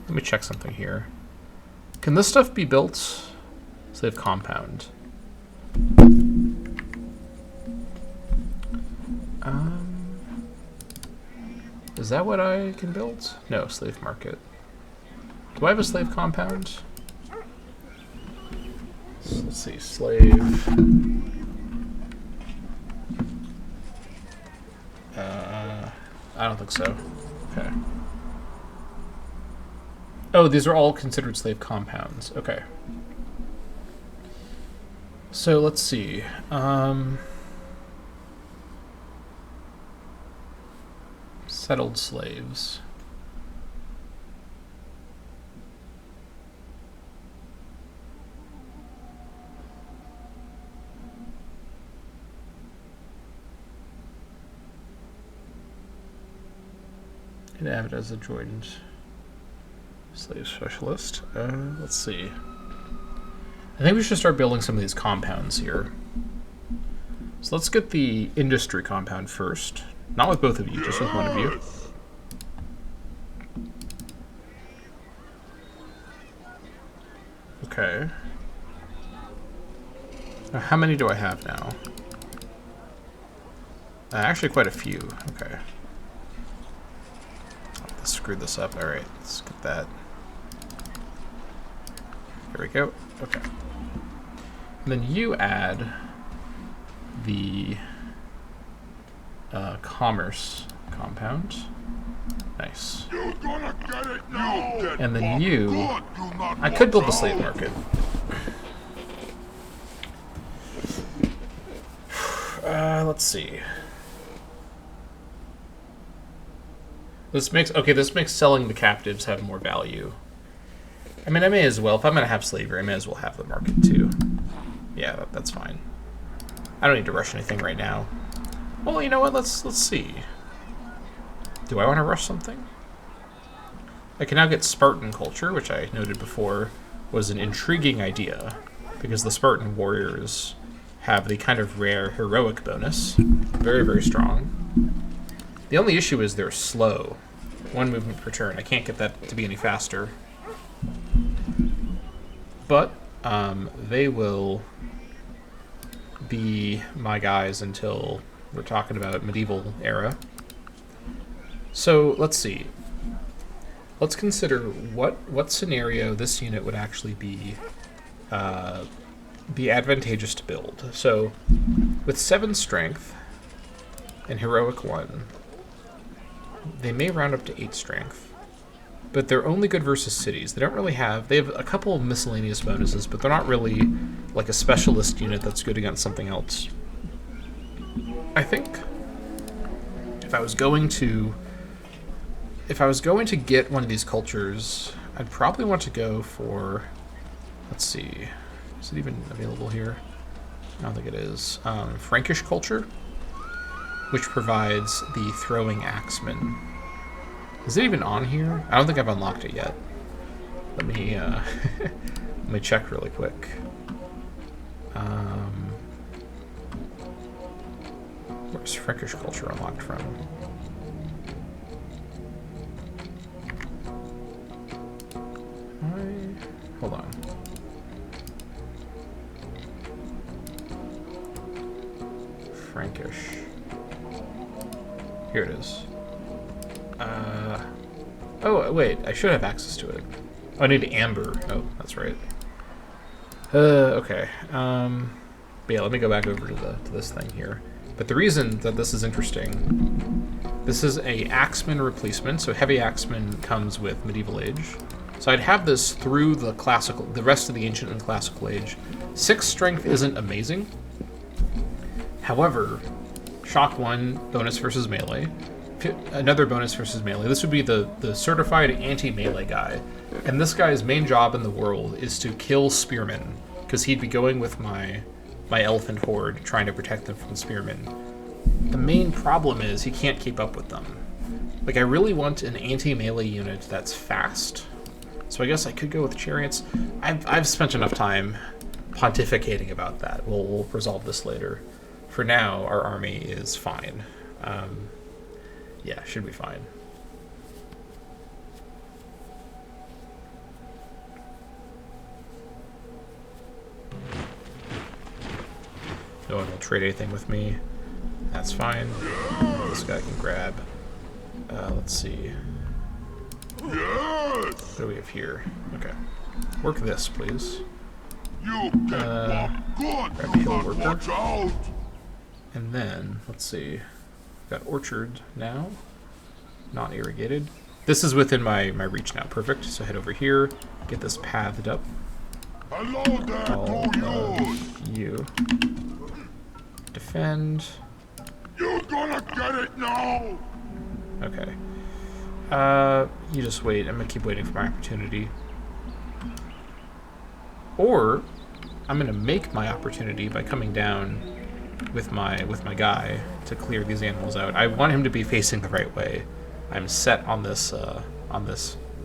Let me check something here. Can this stuff be built? Slave compound. Is that what I can build? No, slave market. Do I have a slave compound? Let's see, slave. I don't think so. Okay. Oh, these are all considered slave compounds. Okay. So let's see. Settled slaves. And have it as a joined slave specialist. Let's see. I think we should start building some of these compounds here. So let's get the industry compound first. Not with both of you, just with one of you. Okay. Now, how many do I have now? Actually, quite a few. Okay. Let's screw this up. Alright, let's get that. There we go. Okay. And then you add the commerce compound. Nice. You're gonna get it now. And then you... Good, do not I could build the watch slave out. market. Let's see. This makes selling the captives have more value. I mean, I may as well. If I'm gonna have slavery, I may as well have the market too. Yeah, that's fine. I don't need to rush anything right now. Well, you know what? Let's see. Do I want to rush something? I can now get Spartan culture, which I noted before was an intriguing idea, because the Spartan warriors have the kind of rare heroic bonus. Very, very strong. The only issue is they're slow. 1 movement per turn. I can't get that to be any faster. But they will be my guys until we're talking about medieval era. So let's see. Let's consider what scenario this unit would actually be advantageous to build. So with 7 strength and heroic 1, they may round up to 8 strength. But they're only good versus cities. They don't really have... They have a couple of miscellaneous bonuses, but they're not really like a specialist unit that's good against something else. I think if I was going to get one of these cultures, I'd probably want to go for... Let's see. Is it even available here? I don't think it is. Frankish culture, which provides the throwing axeman. Is it even on here? I don't think I've unlocked it yet. Let me let me check really quick. Where's Frankish culture unlocked from? Hold on. Frankish. Here it is. Oh, wait, I should have access to it. Oh, I need amber. Oh, that's right. Okay. But yeah, let me go back over to this thing here. But the reason that this is interesting, this is a axeman replacement, so heavy axeman comes with medieval age. So I'd have this through the rest of the ancient and classical age. 6 strength isn't amazing. However, shock 1 bonus versus melee. Another bonus versus melee. This would be the certified anti-melee guy. And this guy's main job in the world is to kill spearmen, because he'd be going with my elephant horde, trying to protect them from spearmen. The main problem is he can't keep up with them. Like, I really want an anti-melee unit that's fast. So I guess I could go with chariots. I've spent enough time pontificating about that. We'll resolve this later. For now, our army is fine. Yeah, should be fine. No one will trade anything with me. That's fine. This guy can grab Let's see. Yes! What do we have here? Okay. Work this, please. You get what good grab a you hill got, worker. watch out! And then, let's see. Got orchard now. Not irrigated. This is within my reach now. Perfect. So head over here. Get this pathed up. Hello there All to of you. Defend. you! You gonna get it now! Okay. You just wait. I'm gonna keep waiting for my opportunity. Or I'm gonna make my opportunity by coming down with my guy to clear these animals out. I want him to be facing the right way. I'm set on this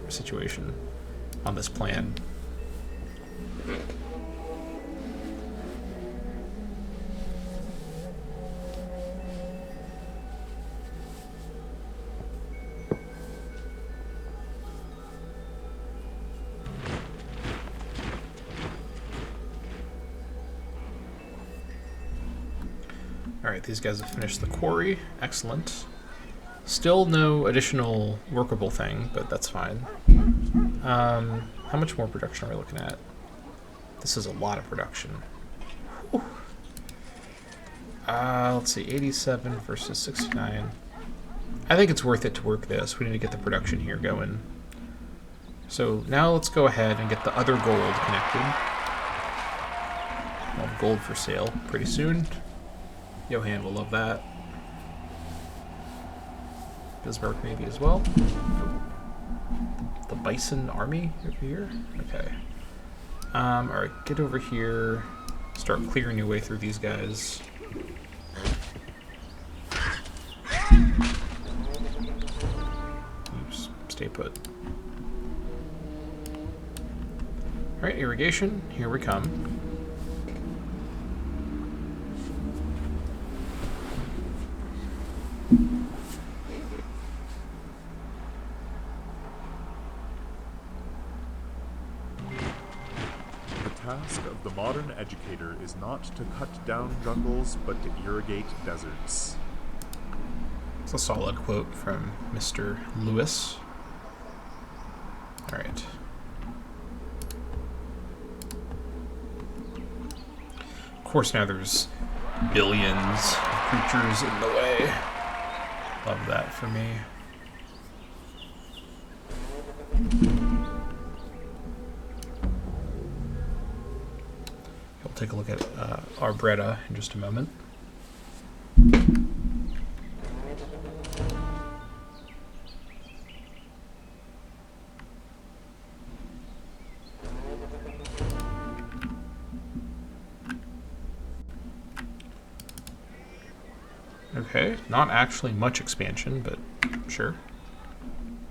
situation, on this plan. Alright, these guys have finished the quarry. Excellent. Still no additional workable thing, but that's fine. How much more production are we looking at? This is a lot of production. Whew. Let's see, 87 versus 69. I think it's worth it to work this. We need to get the production here going. So now let's go ahead and get the other gold connected. We'll have gold for sale pretty soon. Johan will love that. Bismarck maybe as well. The Bison Army over here? Okay. Alright, get over here. Start clearing your way through these guys. Oops, stay put. Alright, irrigation, here we come. The task of the modern educator is not to cut down jungles, but to irrigate deserts. It's a solid quote from Mr. Lewis. Alright. Of course, now there's billions of creatures in the way. Love that for me. We'll take a look at our Bretta in just a moment. Okay, not actually much expansion, but sure.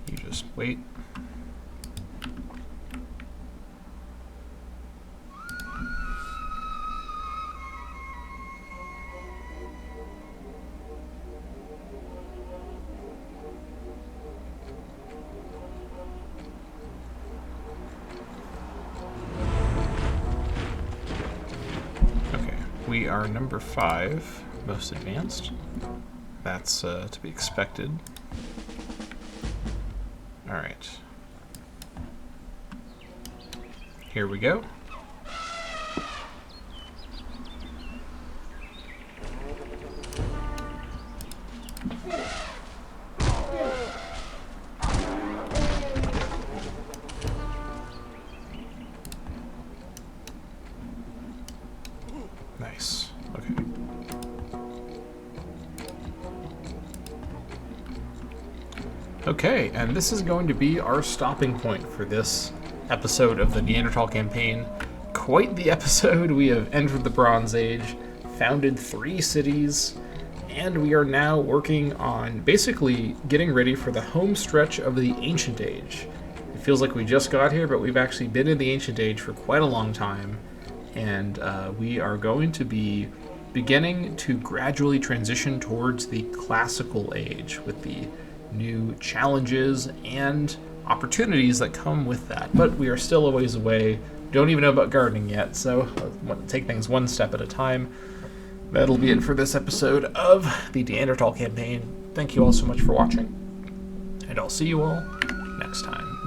You just wait. Okay, we are number 5. Most advanced. That's to be expected. Alright. Here we go. Nice. Okay. Okay, and this is going to be our stopping point for this episode of the Neanderthal Campaign. Quite the episode. We have entered the Bronze Age, founded 3 cities, and we are now working on basically getting ready for the home stretch of the Ancient Age. It feels like we just got here, but we've actually been in the Ancient Age for quite a long time, and we are going to be beginning to gradually transition towards the Classical Age with the new challenges and opportunities that come with that. But we are still a ways away. Don't even know about gardening yet, so I want to take things one step at a time. That'll be it for this episode of the Neanderthal Campaign. Thank you all so much for watching. and I'll see you all next time.